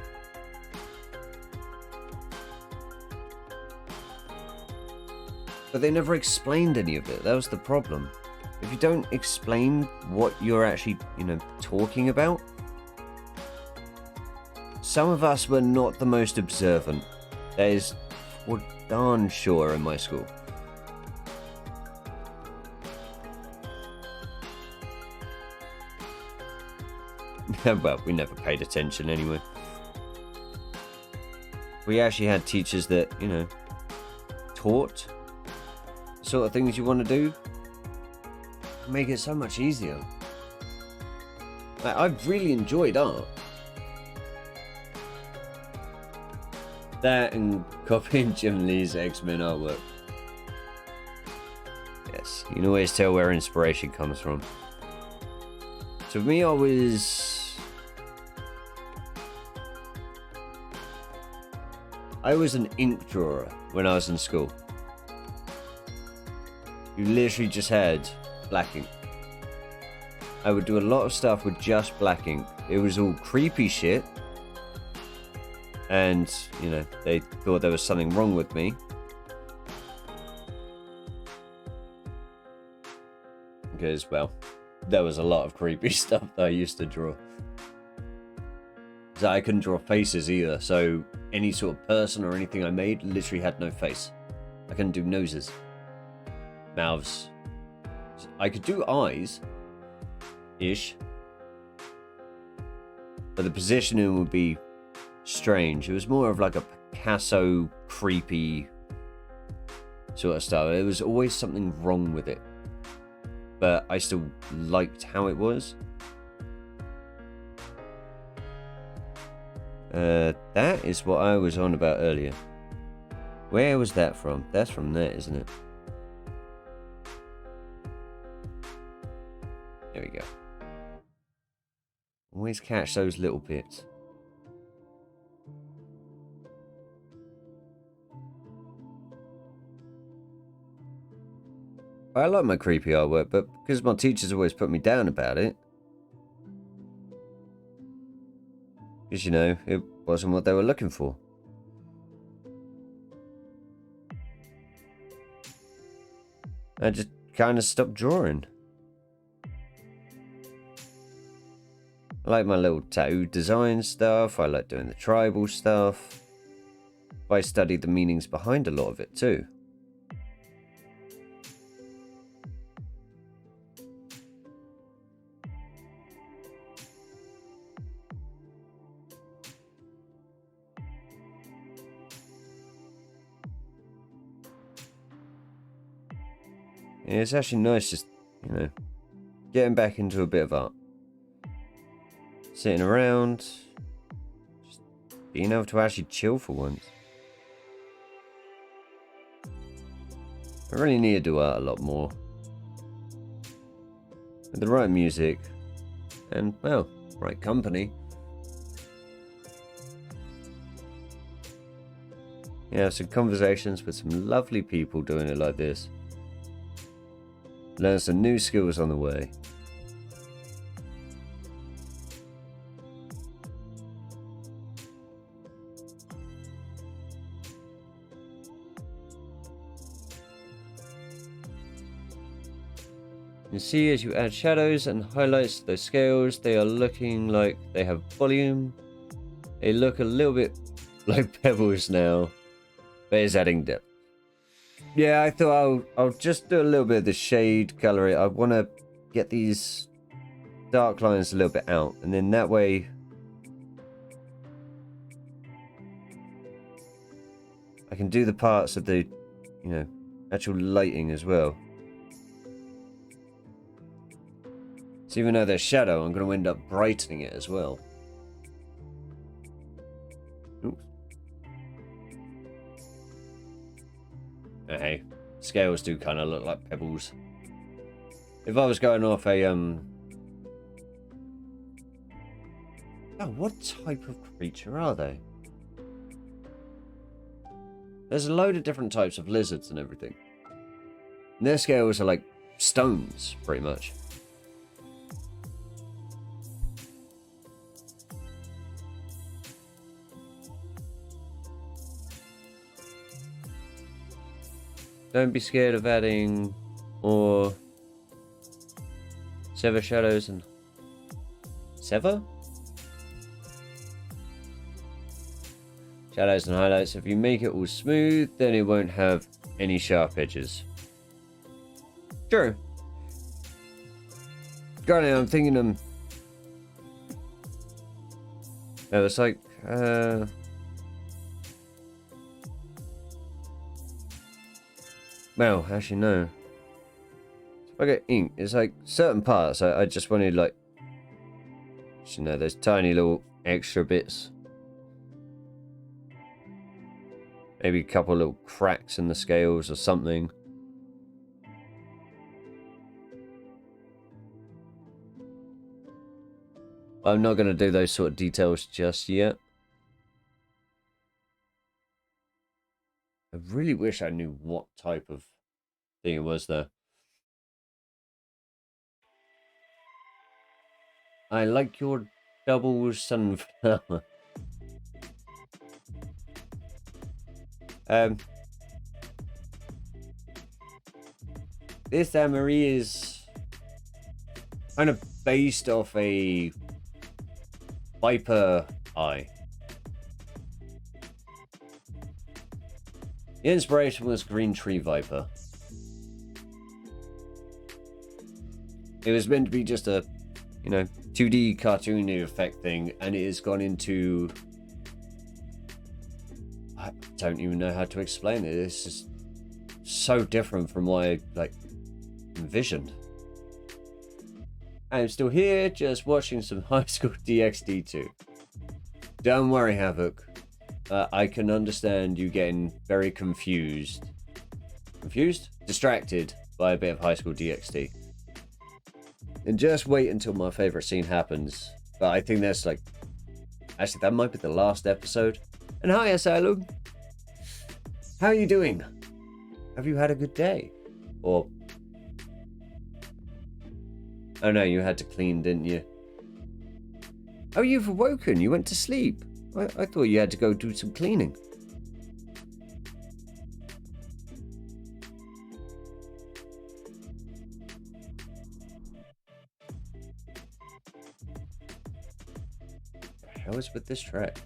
But they never explained any of it. That was the problem. If you don't explain what you're actually, you know, talking about. Some of us were not the most observant. That is for darn sure in my school. Well, we never paid attention anyway. We actually had teachers that, you know, taught sort of things you want to do, make it so much easier. I've really enjoyed art. That and copying Jim Lee's X-Men artwork. Yes, you can always tell where inspiration comes from. So for me, I was I was an ink drawer when I was in school. You literally just had black ink. I would do a lot of stuff with just black ink. It was all creepy shit. And, you know, they thought there was something wrong with me. Because, well, there was a lot of creepy stuff that I used to draw. So I couldn't draw faces either, so any sort of person or anything I made literally had no face. I couldn't do noses, mouths. I could do eyes-ish, but the positioning would be strange. It was more of like a Picasso, creepy sort of style. There was always something wrong with it, but I still liked how it was. That is what I was on about earlier. Where was that from? That's from there, isn't it? There we go. Always catch those little bits. I like my creepy artwork, but because my teachers always put me down about it, because, you know, it wasn't what they were looking for. I just kind of stopped drawing. I like my little tattoo design stuff. I like doing the tribal stuff. I studied the meanings behind a lot of it too. Yeah, it's actually nice just, you know, getting back into a bit of art. Sitting around, just being able to actually chill for once. I really need to do art a lot more. With the right music and, well, right company. Yeah, some conversations with some lovely people doing it like this. Learn some new skills on the way. You see, as you add shadows and highlights to those scales, they are looking like they have volume. They look a little bit like pebbles now, but it's adding depth. Yeah, I thought I'll just do a little bit of the shade coloring. I want to get these dark lines a little bit out, and then that way I can do the parts of the, you know, actual lighting as well. So even though there's shadow, I'm going to end up brightening it as well. Oops. Hey, scales do kind of look like pebbles. If I was going off a oh, what type of creature are they? There's a load of different types of lizards and everything. And their scales are like stones, pretty much. Don't be scared of adding more sever shadows and sever? Shadows and highlights. If you make it all smooth, then it won't have any sharp edges. True. Currently, I'm thinking no, it's like well, actually no. If I get ink, it's like certain parts I just wanted, like, you know, those tiny little extra bits. Maybe a couple little cracks in the scales or something. I'm not going to do those sort of details just yet. I really wish I knew what type of thing it was there. I like your double sunflower. This Marie is kind of based off a Viper eye. The inspiration was Green Tree Viper. It was meant to be just a, 2D cartoony effect thing, and it has gone into... I don't even know how to explain it. It's just so different from what I, envisioned. I'm still here, just watching some High School DxD 2. Don't worry, Havoc. I can understand you getting very confused. Confused? Distracted by a bit of High School DxD. And just wait until my favorite scene happens. But I think that's actually, that might be the last episode. And hi, Asylum. How are you doing? Have you had a good day? Or... oh no, you had to clean, didn't you? Oh, you've awoken. You went to sleep. I thought you had to go do some cleaning. How is with this track?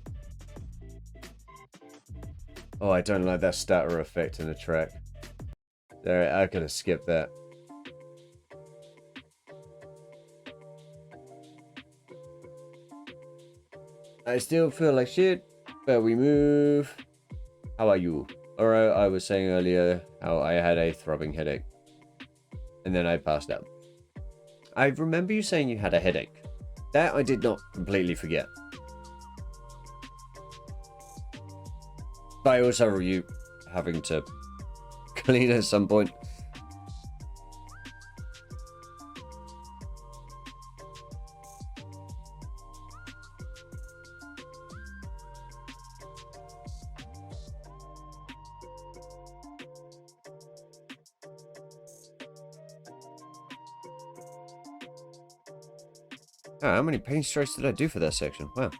Oh, I don't like that stutter effect in the track. There, I could have skipped that. I still feel like shit, but we move. How are you? Alright, I was saying earlier how I had a throbbing headache. And then I passed out. I remember you saying you had a headache. That I did not completely forget. But I also remember you having to clean at some point. Oh, how many paint strokes did I do for that section? Wow.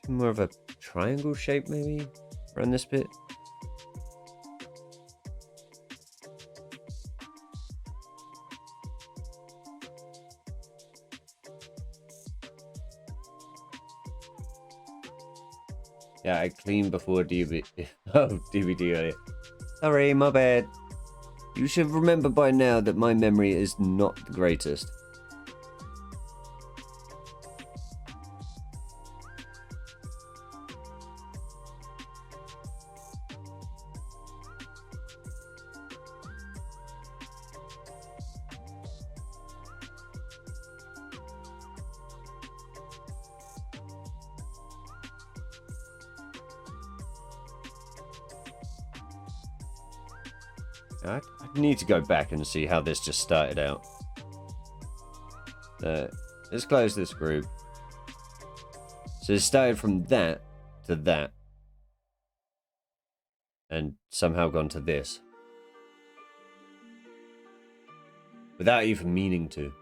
More of a triangle shape, maybe, around this bit. Yeah, I cleaned before DVD. Oh, DVD earlier. Sorry, my bad. You should remember by now that my memory is not the greatest. I need to go back and see how this just started out. Let's close this group. So it started from that to that. And somehow gone to this. Without even meaning to.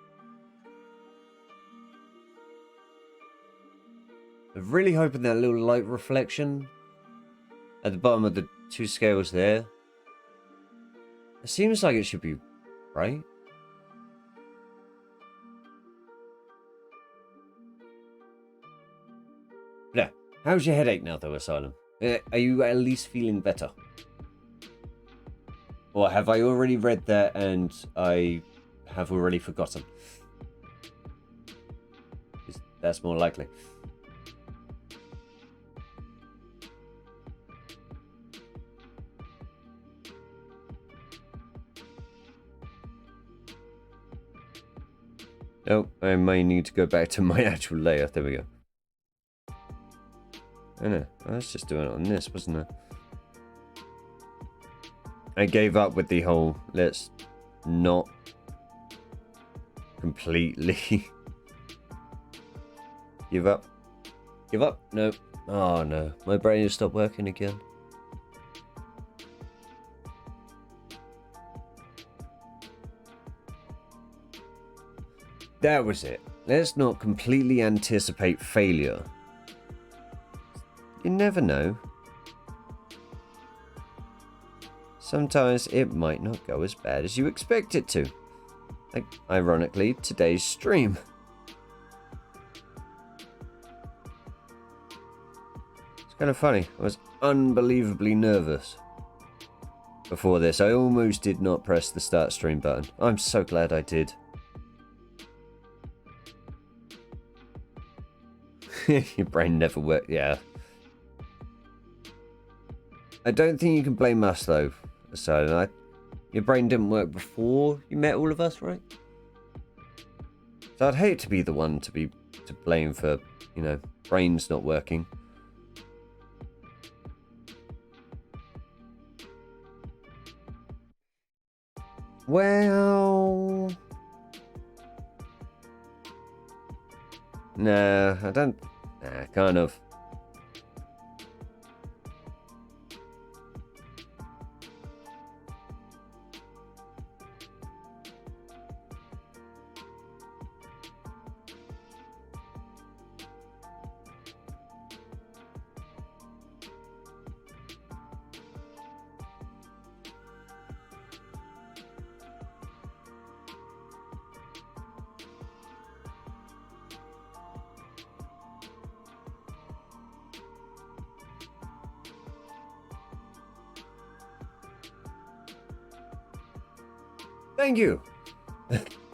I'm really hoping that little light reflection at the bottom of the two scales there. It seems like it should be right. Yeah. How's your headache now, though, Asylum? Are you at least feeling better? Or have I already read that and I have already forgotten? That's more likely. Oh, I may need to go back to my actual layer. There we go. Oh no, I was just doing it on this, wasn't I? I gave up with the whole let's not completely give up. Give up? No. Oh no, my brain has stopped working again. That was it. Let's not completely anticipate failure. You never know. Sometimes it might not go as bad as you expect it to. Like, ironically, today's stream. It's kind of funny. I was unbelievably nervous before this. I almost did not press the start stream button. I'm so glad I did. Your brain never worked. Yeah. I don't think you can blame us though. So your brain didn't work before you met all of us, right? So I'd hate to be the one to blame for, you know, brains not working. Well, nah, I don't. Nah, kind of. Thank you.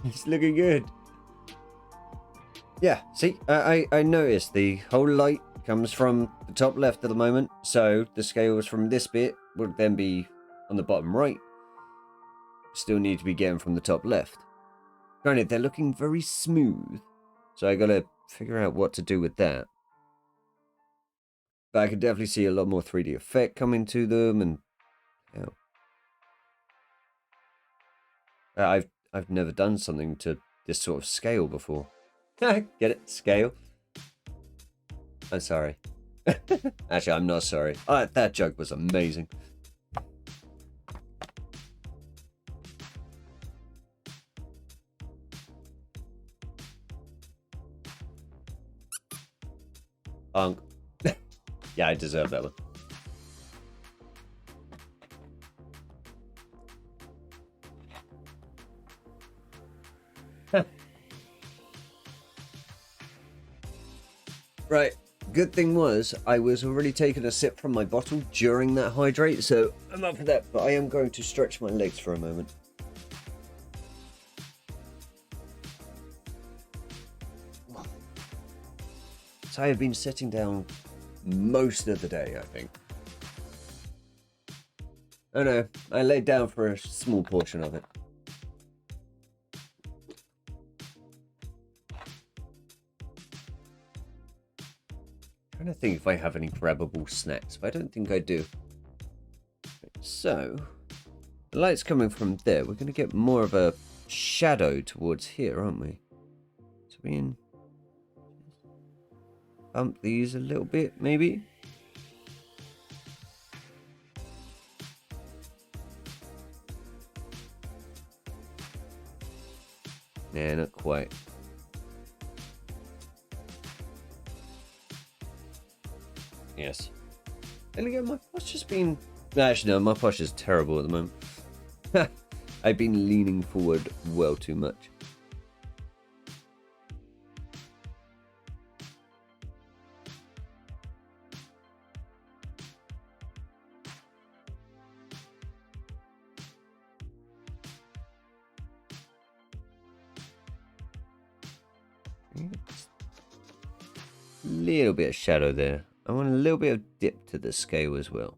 It's looking good. Yeah, see, I noticed the whole light comes from the top left at the moment, so the scales from this bit would then be on the bottom right. Still need to be getting from the top left. Granted, they're looking very smooth, so I gotta figure out what to do with that. But I can definitely see a lot more 3D effect coming to them, and yeah. I've never done something to this sort of scale before. Get it? Scale? I'm sorry. Actually, I'm not sorry. That joke was amazing. Yeah, I deserve that one. Right, good thing was I was already taking a sip from my bottle during that hydrate, so I'm up for that, but I am going to stretch my legs for a moment. So I have been sitting down most of the day, I think. Oh no, I laid down for a small portion of it. I'm trying to think if I have any grabbable snacks, but I don't think I do. So, the light's coming from there. We're going to get more of a shadow towards here, aren't we? So we can bump these a little bit, maybe. Yeah, not quite. Yes. And again, my posture's been... Actually, no, my posture's terrible at the moment. I've been leaning forward well too much. Little bit of shadow there. I want a little bit of dip to the scale as well.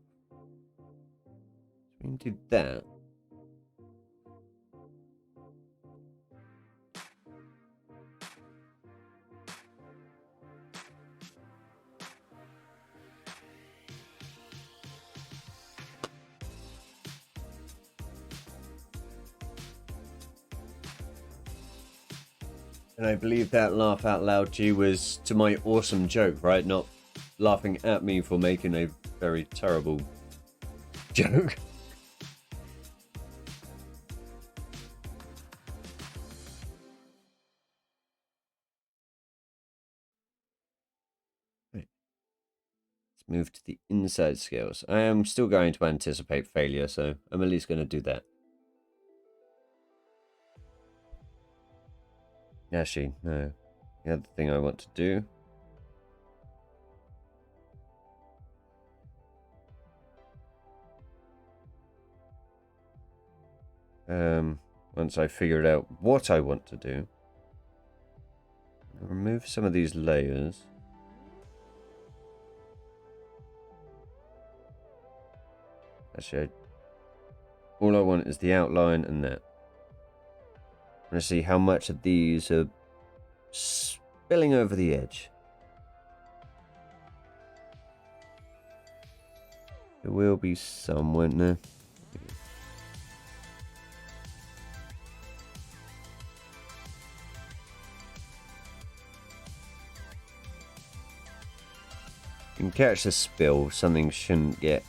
So we can do that. And I believe that laugh out loud G was to my awesome joke, right? Not laughing at me for making a very terrible joke. Right. Let's move to the inside scales. I am still going to anticipate failure, so I'm at least going to do that. Actually, no. The other thing I want to do. Once I figured out what I want to do, I'll remove some of these layers. Actually, all I want is the outline and that. I'm going to see how much of these are spilling over the edge. There will be some, won't there? You can catch the spill, something shouldn't get.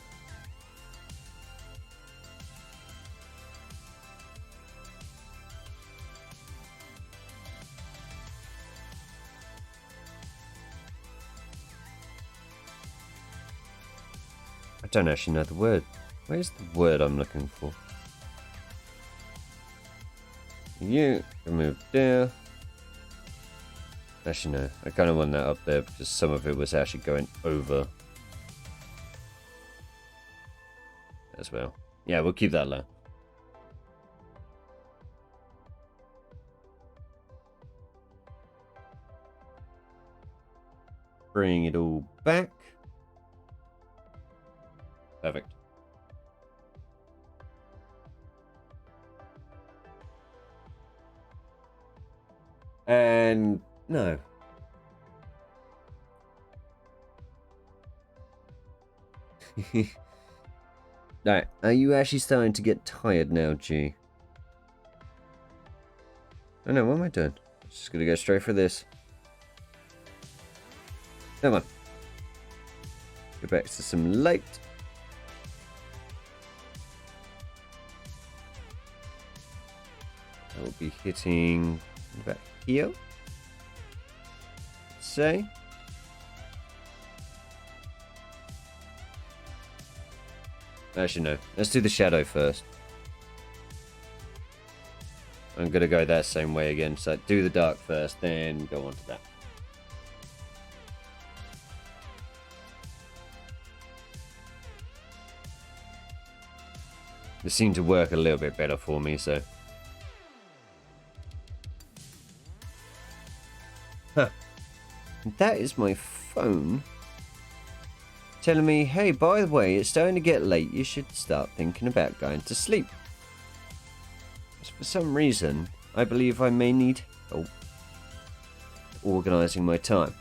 I don't actually know the word. Where's the word I'm looking for? You can move there. Actually, no. I kind of want that up there because some of it was actually going over as well. Yeah, we'll keep that low. Bring it all back. Perfect. And no. Right, are you actually starting to get tired now, G? Oh no, what am I doing? Just gonna go straight for this. Come on. Go back to some light. I will be hitting back here. Say. Actually, no. Let's do the shadow first. I'm going to go that same way again. So do the dark first, then go on to that. This seemed to work a little bit better for me, so. Huh. That is my phone telling me, hey, by the way, it's starting to get late. You should start thinking about going to sleep. For some reason, I believe I may need help organising my time.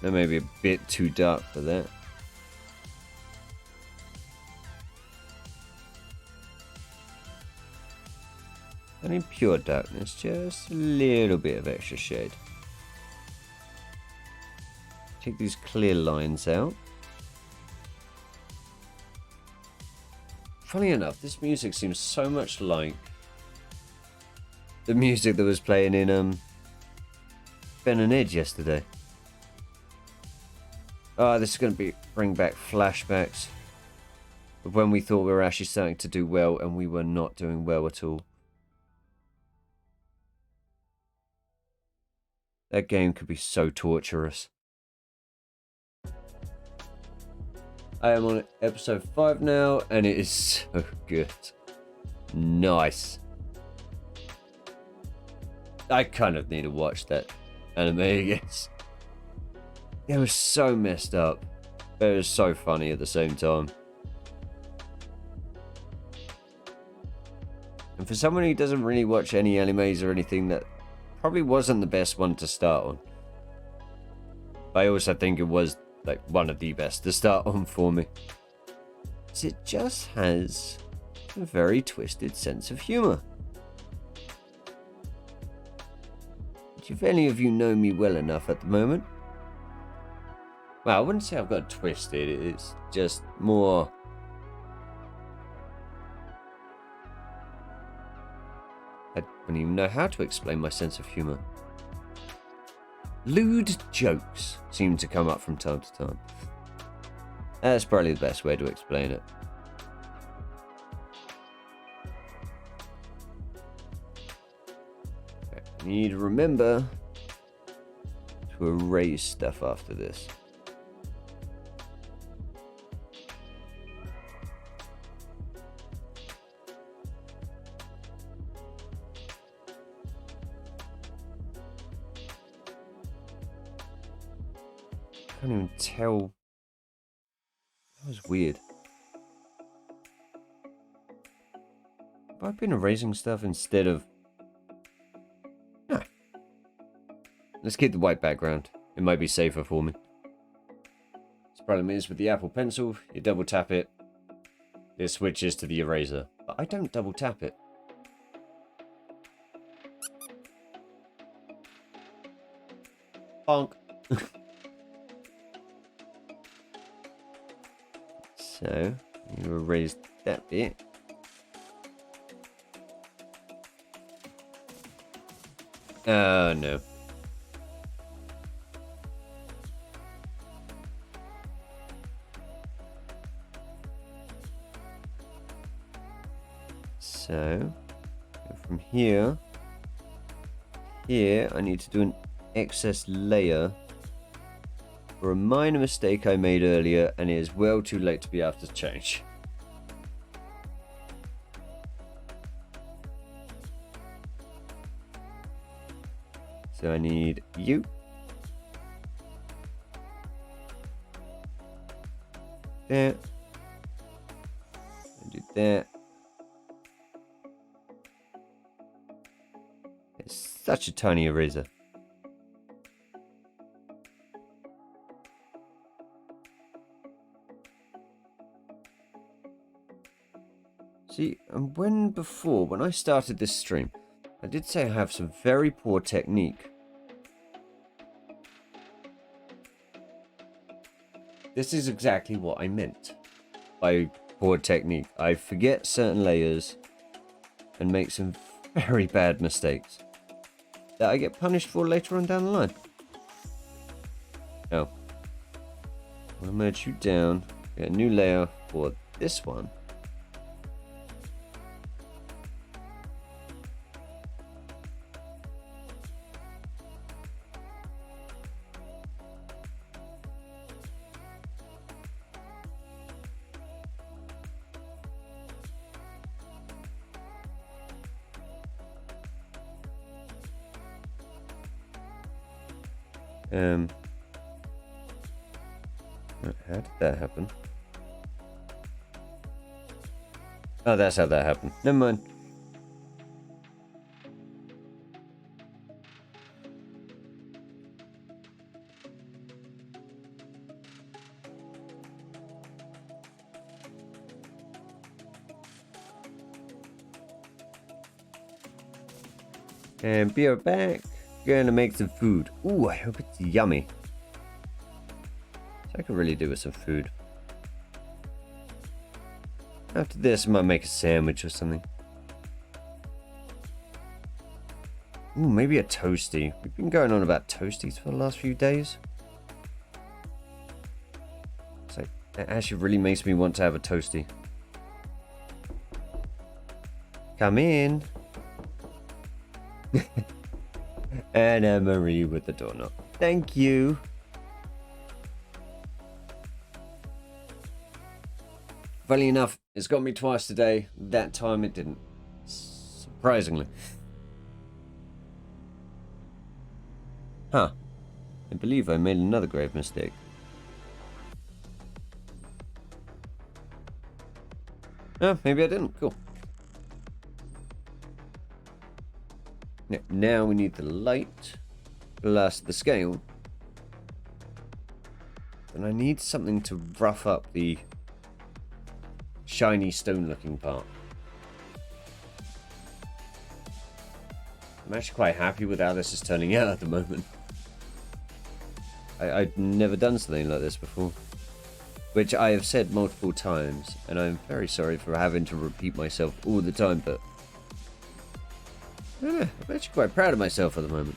That may be a bit too dark for that. And in pure darkness, just a little bit of extra shade. Take these clear lines out. Funny enough, this music seems so much like the music that was playing in Ben and Ed yesterday. Oh, this is going to bring back flashbacks of when we thought we were actually starting to do well and we were not doing well at all. That game could be so torturous. I am on episode 5 now, and it is so good. Nice. I kind of need to watch that anime again. It was so messed up, but it was so funny at the same time. And for someone who doesn't really watch any animes or anything, that probably wasn't the best one to start on. I also think it was like one of the best to start on for me. It just has a very twisted sense of humor. If any of you know me well enough at the moment, well, I wouldn't say I've got twisted, it's just more... I don't even know how to explain my sense of humor. Lewd jokes seem to come up from time to time. That's probably the best way to explain it. I need to remember to erase stuff after this. I can't even tell. That was weird. Have I been erasing stuff instead of... No. Let's keep the white background. It might be safer for me. The problem is with the Apple Pencil, you double tap it, it switches to the eraser. But I don't double tap it. Bonk. So, you erase that bit. Oh, no. So, from here, I need to do an excess layer for a minor mistake I made earlier, and it is well too late to be able to change. So I need you. There. And do that. It's such a tiny eraser. See, and when I started this stream, I did say I have some very poor technique. This is exactly what I meant by poor technique. I forget certain layers and make some very bad mistakes that I get punished for later on down the line. Now, I'll merge you down, get a new layer for this one. How did that happen? Oh, that's how that happened. Never mind. And be right back. Gonna make some food. Ooh, I hope it's yummy. So I could really do with some food. After this, I might make a sandwich or something. Ooh, maybe a toasty. We've been going on about toasties for the last few days. So it actually really makes me want to have a toasty. Come in. Anna Marie with the doorknob. Thank you. Funny enough, it's got me twice today. That time it didn't. Surprisingly. Huh. I believe I made another grave mistake. Oh, maybe I didn't. Cool. Now we need the light plus the scale And I need something to rough up the shiny stone looking part. I'm actually quite happy with how this is turning out at the moment. I'd never done something like this before. Which I have said multiple times, and I'm very sorry for having to repeat myself all the time, but I don't know, I'm actually quite proud of myself at the moment.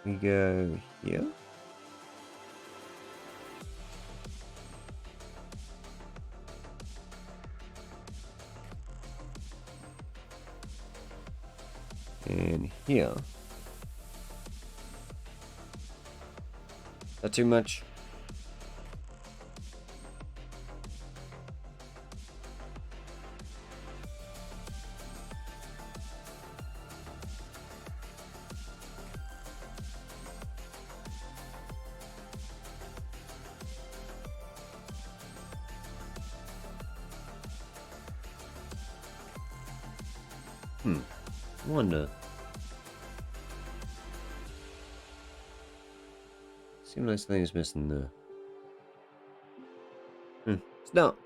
We go here. And here. Not too much. I wonder. Seems like something's missing there. It's not.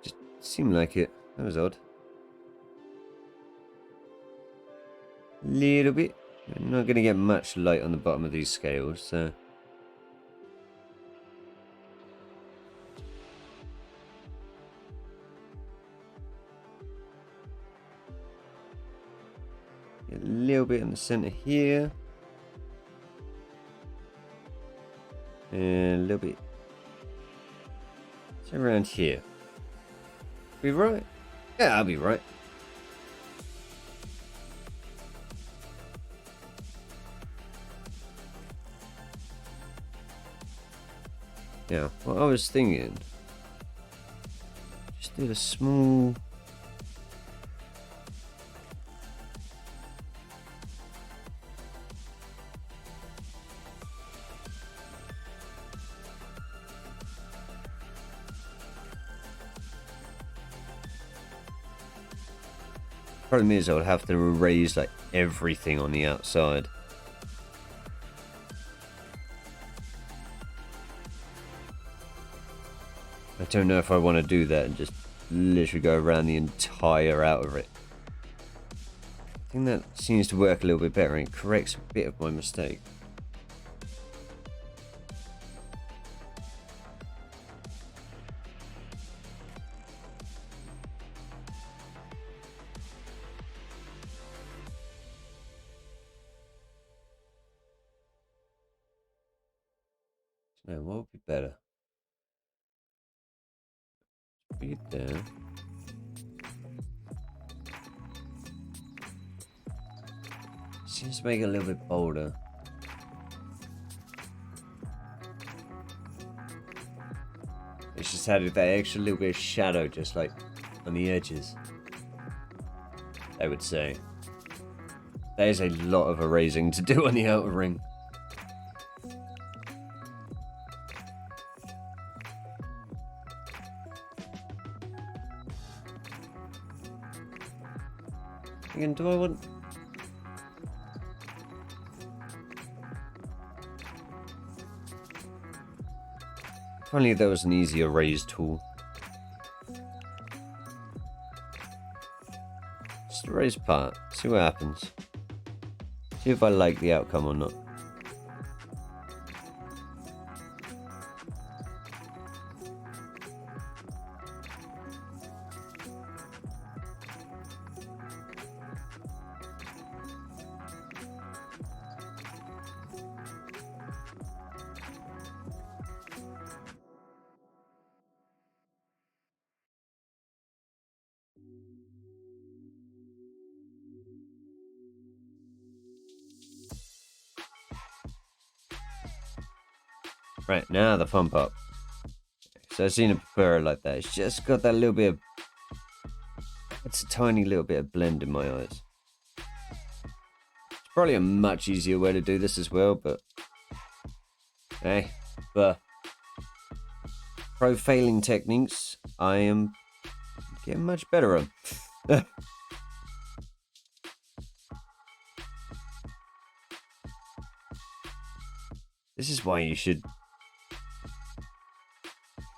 Just seemed like it. That was odd. Little bit. We're not going to get much light on the bottom of these scales, so. A little bit in the center here. And a little bit. So around here. Be right? Yeah, I'll be right. Yeah, what I was thinking. Just did a small. Problem is, I would have to erase like everything on the outside. I don't know if I want to do that and just literally go around the entire outer of it. I think that seems to work a little bit better and corrects a bit of my mistake. No, what would be better? Bring it down. Seems to make it a little bit bolder. It's just added that extra little bit of shadow just like on the edges, I would say. That is a lot of erasing to do on the outer ring. Again, do I want... If only there was an easy erase tool. Just erase part, see what happens. See if I like the outcome or not. Right, now the fun part. So I've seen a prefer like that. It's just got that little bit of... It's a tiny little bit of blend in my eyes. It's probably a much easier way to do this as well, but... Hey, but pro-failing techniques, I am getting much better at them. This is why you should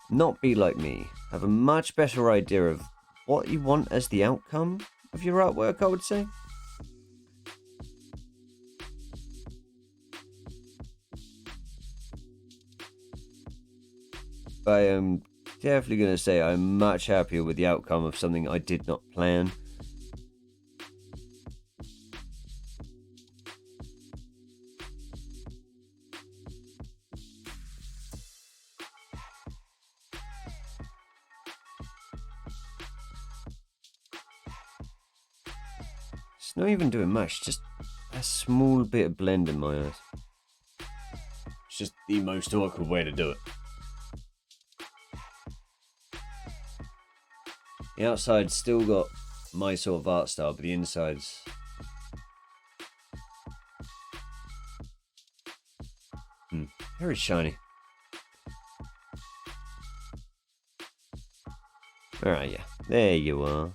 not be like me. Have a much better idea of what you want as the outcome of your artwork, I would say. I am definitely going to say I'm much happier with the outcome of something I did not plan. It's not even doing much, just a small bit of blend in my eyes. It's just the most awkward way to do it. The outside's still got my sort of art style, but the inside's... very shiny. Alright, yeah. There you are.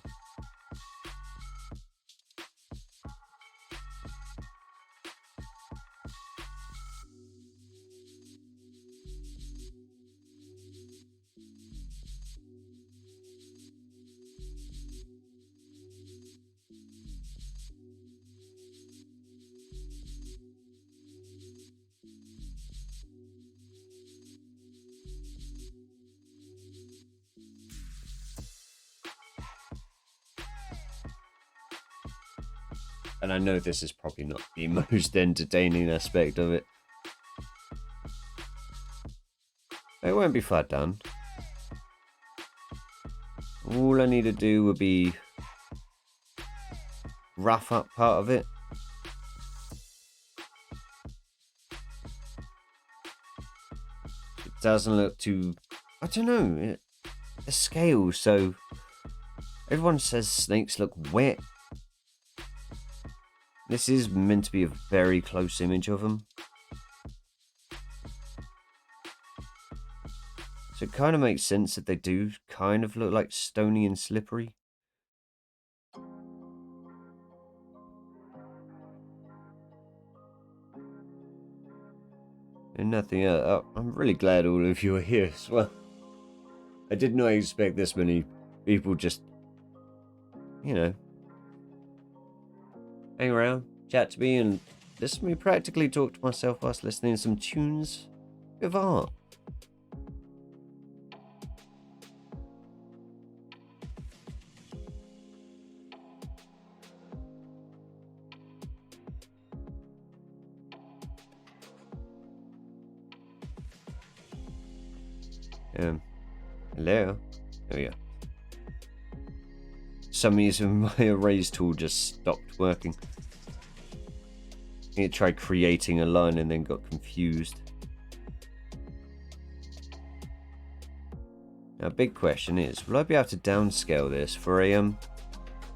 And I know this is probably not the most entertaining aspect of it. It won't be far done. All I need to do would be rough up part of it. It doesn't look too... I don't know. The scale, so... Everyone says snakes look wet. This is meant to be a very close image of them. So it kind of makes sense that they do kind of look like stony and slippery. And nothing else. Oh, I'm really glad all of you are here as well. I did not expect this many people just, you know, hang around, chat to me, and listen to me practically talk to myself whilst listening to some tunes of art. Hello? Oh yeah. Some reason my erase tool just stopped working. It tried creating a line and then got confused. Now, big question is, will I be able to downscale this for a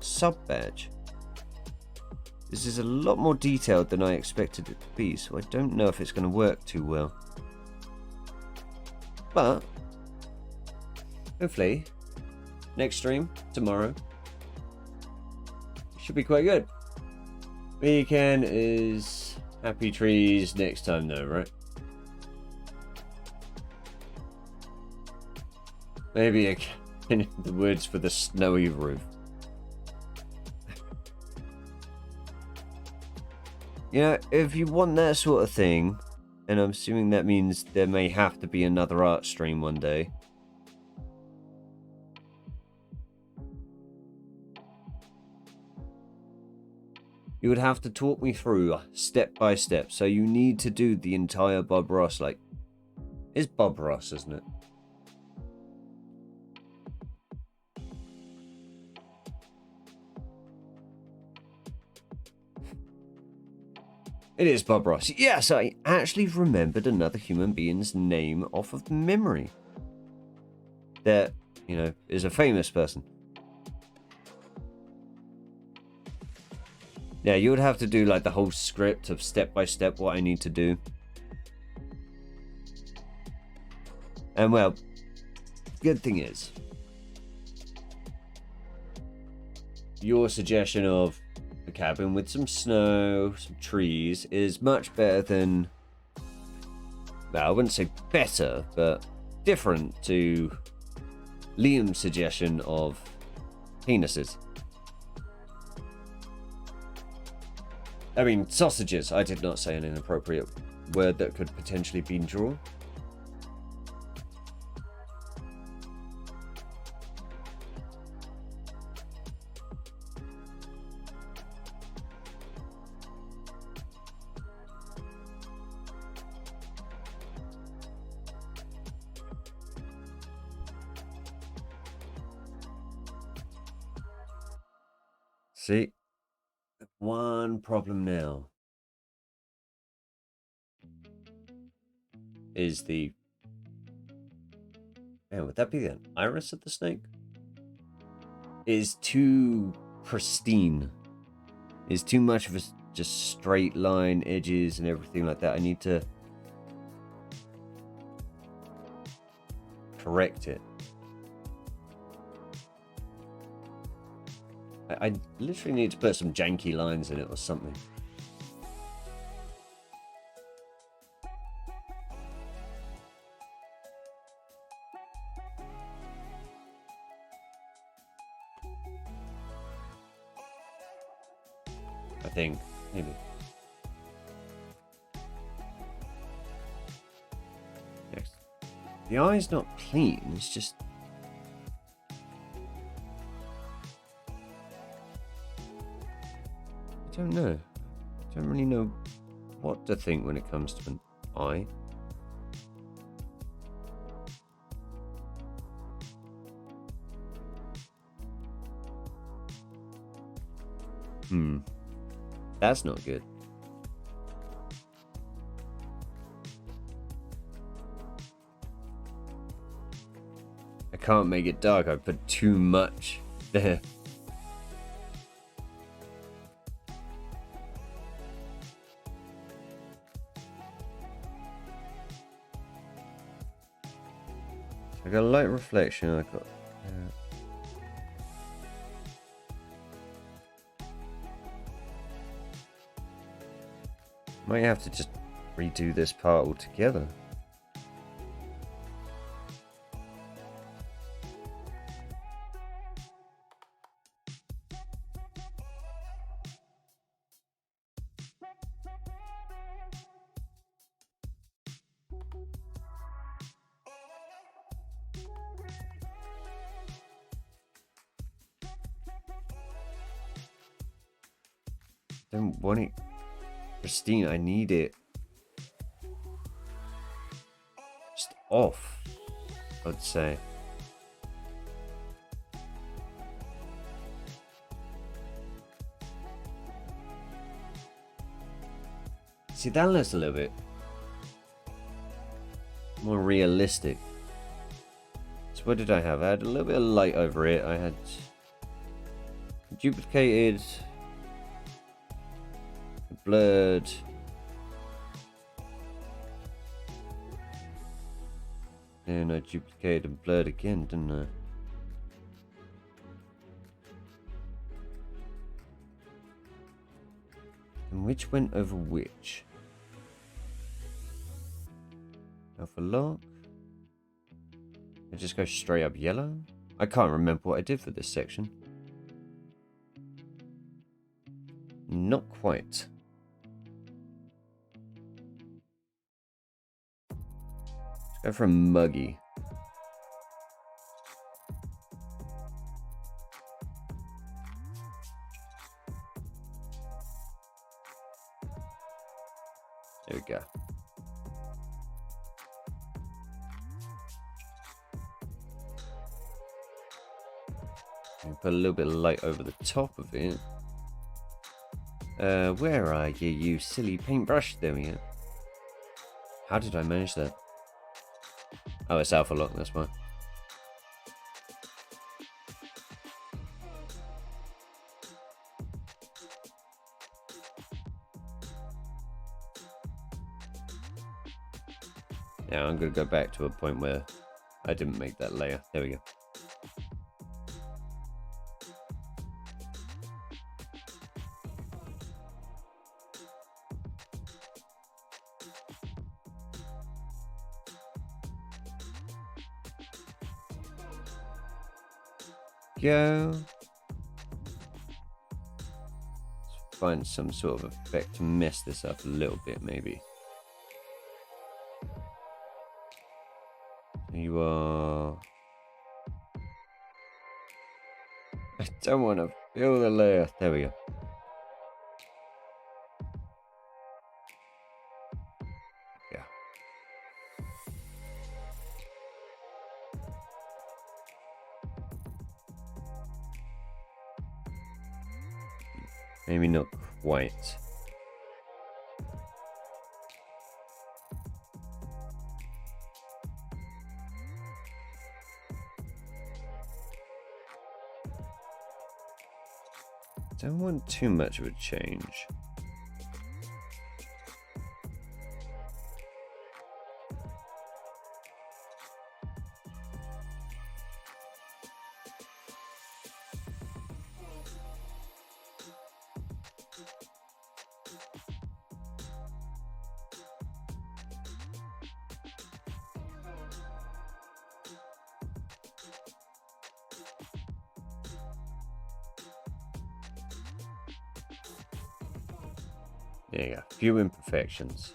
sub badge? This is a lot more detailed than I expected it to be, so I don't know if it's going to work too well. But hopefully, next stream tomorrow should be quite good. Weekend is happy trees next time though, right? Maybe again the woods for the snowy roof. You know, if you want that sort of thing, and I'm assuming that means there may have to be another art stream one day. You would have to talk me through step by step. So you need to do the entire Bob Ross, like, it's Bob Ross, isn't it? It is Bob Ross. Yes, I actually remembered another human being's name off of memory. That, you know, is a famous person. Yeah, you would have to do like the whole script of step by step what I need to do. And well, good thing is, your suggestion of a cabin with some snow, some trees, is much better than, well, I wouldn't say better, but different to Liam's suggestion of penises. I mean, sausages. I did not say an inappropriate word that could potentially be drawn. See? One problem now is the... Man, would that be the iris of the snake? Is too pristine. Is too much of a just straight line, edges and everything like that. I need to correct it. I literally need to put some janky lines in it or something. I think, maybe. Next. The eye's not clean, it's just... I don't know. I don't really know what to think when it comes to an eye. That's not good. I can't make it dark. I put too much there. I got a light reflection. I got. Might have to just redo this part altogether. Don't want it pristine. I need it just off, I'd say. See, that looks a little bit more realistic. So what did I have? I had a little bit of light over it. I had duplicated, blurred, and I duplicated and blurred again, didn't I? And which went over which? Alpha lock. I just go straight up yellow? I can't remember what I did for this section. Not quite. Go for a muggy. There we go. And put a little bit of light over the top of it. Where are you, you silly paintbrush? There we go. How did I manage that? Oh, it's alpha lock, that's why. Now I'm going to go back to a point where I didn't make that layer. There we go. Go. Let's find some sort of effect to mess this up a little bit, maybe. You are. I don't want to fill the layer. There we go. Yeah. Maybe not quite. Don't want too much of a change. There you go. Few imperfections.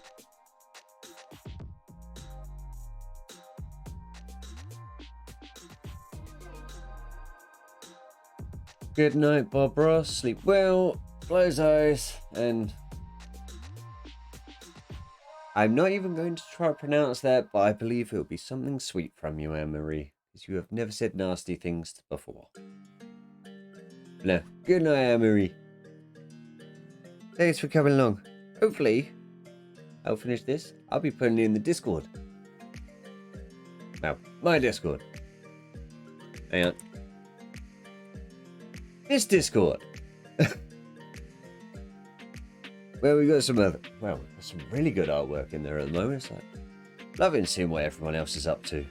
Good night, Bob Ross. Sleep well. Close eyes. And I'm not even going to try to pronounce that, but I believe it'll be something sweet from you, Anne-Marie, because you have never said nasty things before. No. Good night, Anne-Marie. Thanks for coming along. Hopefully, I'll finish this. I'll be putting it in the Discord. Now, my Discord. Hang on. This Discord. Well, we got some other. Well, we've got some really good artwork in there at the moment. So loving seeing what everyone else is up to.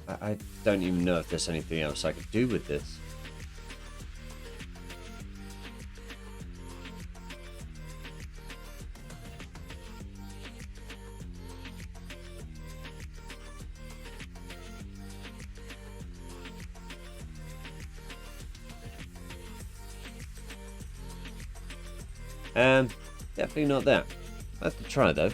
I don't even know if there's anything else I could do with this. Definitely not that. I have to try though.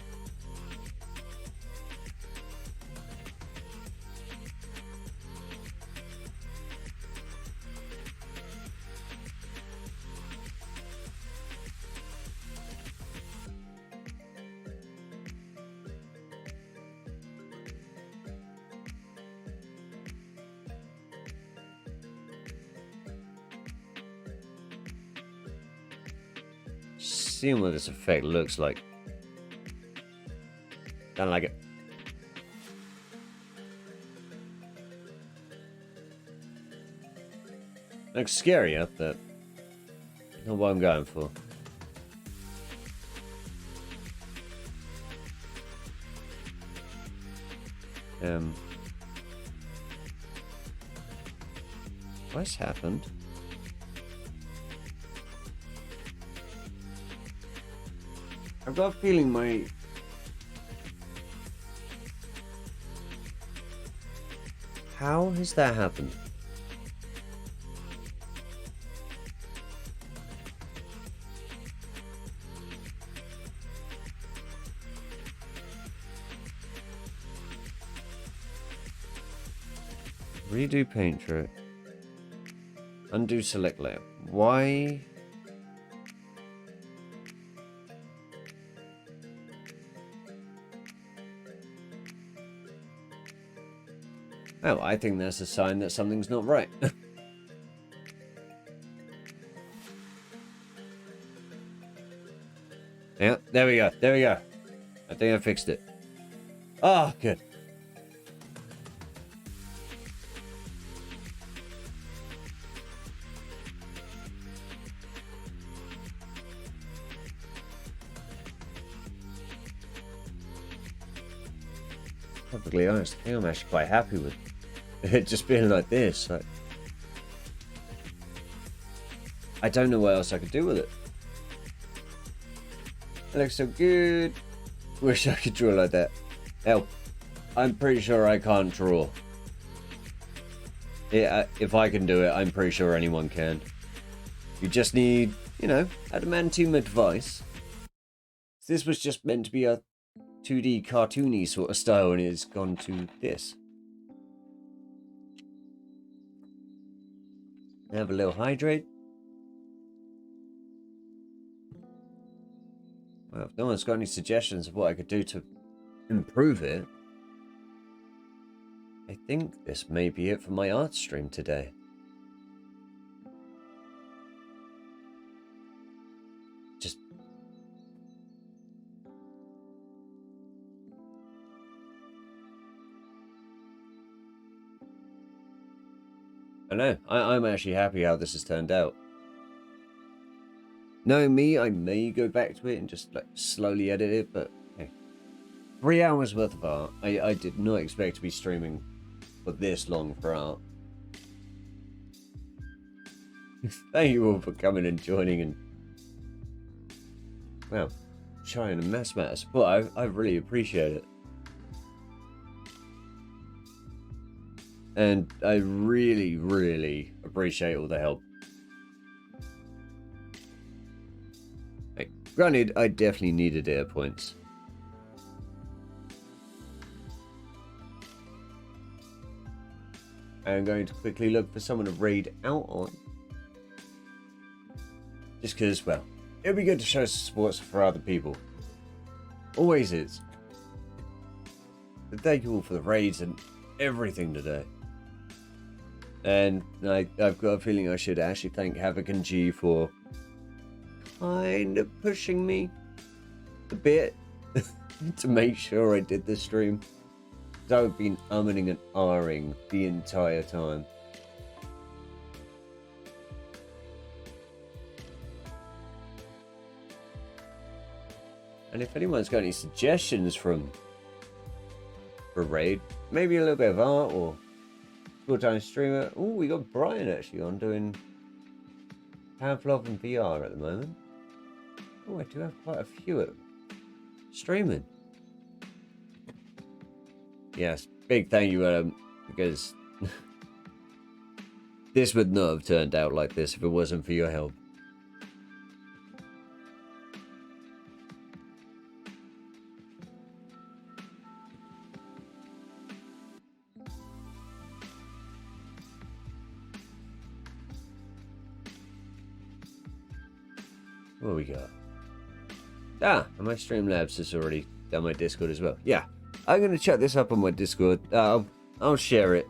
Seeing what this effect looks like. Don't like it. Looks scarier, but not what I'm going for. What's happened? I've got a feeling my... How has that happened? Redo paint stroke. Undo select layer. Why? Oh, I think that's a sign that something's not right. Yeah, there we go. There we go. I think I fixed it. Oh, good. perfectly honest, I think I'm actually quite happy with it just being like this. Like, I don't know what else I could do with it. It looks so good. Wish I could draw like that. Hell, I'm pretty sure I can't draw. Yeah, if I can do it, I'm pretty sure anyone can. You just need, you know, adamantium advice. This was just meant to be a 2D cartoony sort of style, and it's gone to this. Have a little hydrate. Well, if no one's got any suggestions of what I could do to improve it, I think this may be it for my art stream today. Just... I know, I'm actually happy how this has turned out. Knowing me, I may go back to it and just like slowly edit it, but hey. 3 hours worth of art. I did not expect to be streaming for this long for art. Thank you all for coming and joining and, well, showing a mass amount of support. I really appreciate it. And I really, really appreciate all the help. Hey, granted, I definitely needed air points. I'm going to quickly look for someone to raid out on. Just because, well, it'll be good to show support for other people. Always is. But thank you all for the raids and everything today. And I've got a feeling I should actually thank Havoc and G for kind of pushing me a bit to make sure I did this stream. Because I've been umming and ahhing the entire time. And if anyone's got any suggestions for a raid, maybe a little bit of art or full-time streamer. Oh, we got Brian actually on doing Pavlov and VR at the moment. Oh, I do have quite a few of them streaming. Yes, big thank you, Adam, because this would not have turned out like this if it wasn't for your help. What we got? Ah, and my Streamlabs has already done my Discord as well. Yeah, I'm going to check this up on my Discord. I'll share it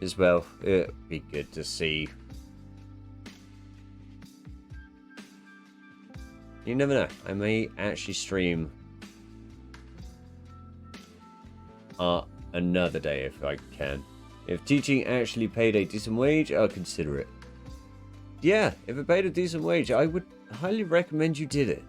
as well. It'd be good to see. You never know. I may actually stream art another day if I can. If teaching actually paid a decent wage, I'll consider it. Yeah, if it paid a decent wage, I would highly recommend you did it.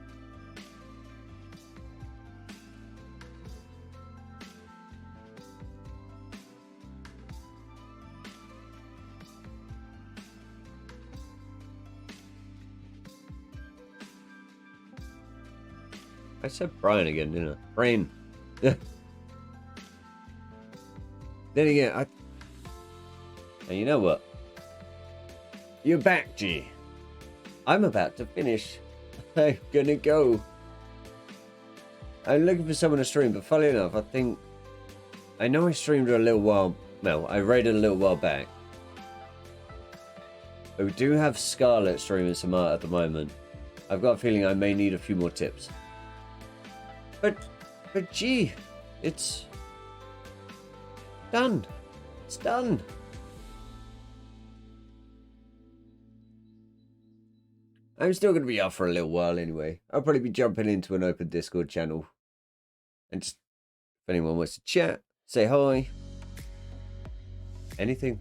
I said Brian again, didn't I? Brain. Then again, and you know what? You're back, G. I'm about to finish. I'm gonna go. I'm looking for someone to stream, but funny enough, I know I streamed a little while. Well, I raided a little while back. But we do have Scarlet streaming some art at the moment. I've got a feeling I may need a few more tips. But gee, it's done. It's done. I'm still going to be off for a little while anyway. I'll probably be jumping into an open Discord channel. And just, if anyone wants to chat, say hi. Anything.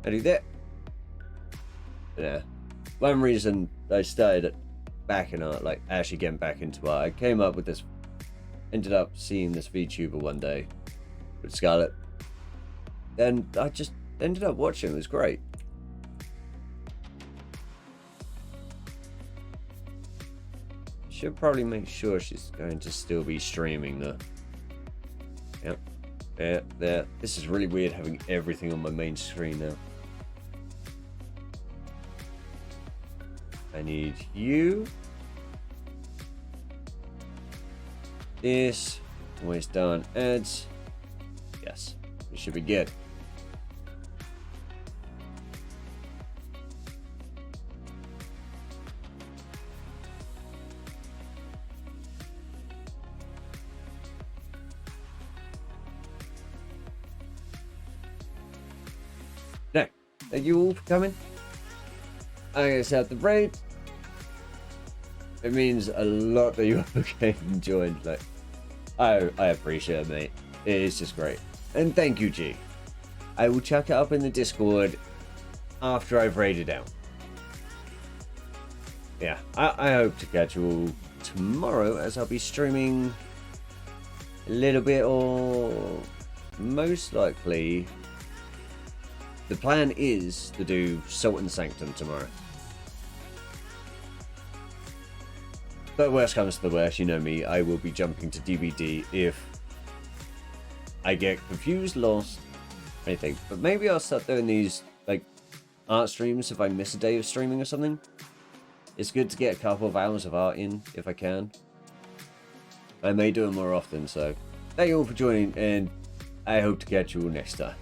I do that. Yeah. One reason I started back in art, like actually getting back into art, I came up with this, ended up seeing this VTuber one day. with Scarlett. And I just ended up watching. It was great. Should probably make sure she's going to still be streaming though. Yep. There. This is really weird having everything on my main screen now. I need you. This. Always done. Ads. Yes. We should be good. No. Thank you all for coming. I guess out the raid. It means a lot that you all came and joined. Like, I appreciate it, mate. It is just great. And thank you, G. I will chuck it up in the Discord after I've raided out. Yeah, I hope to catch you all tomorrow as I'll be streaming a little bit, or most likely the plan is to do Salt and Sanctum tomorrow. But worst comes to the worst, you know me, I will be jumping to DVD if I get confused, lost, anything. But maybe I'll start doing these, like, art streams if I miss a day of streaming or something. It's good to get a couple of hours of art in, if I can. I may do it more often, so thank you all for joining, and I hope to catch you all next time.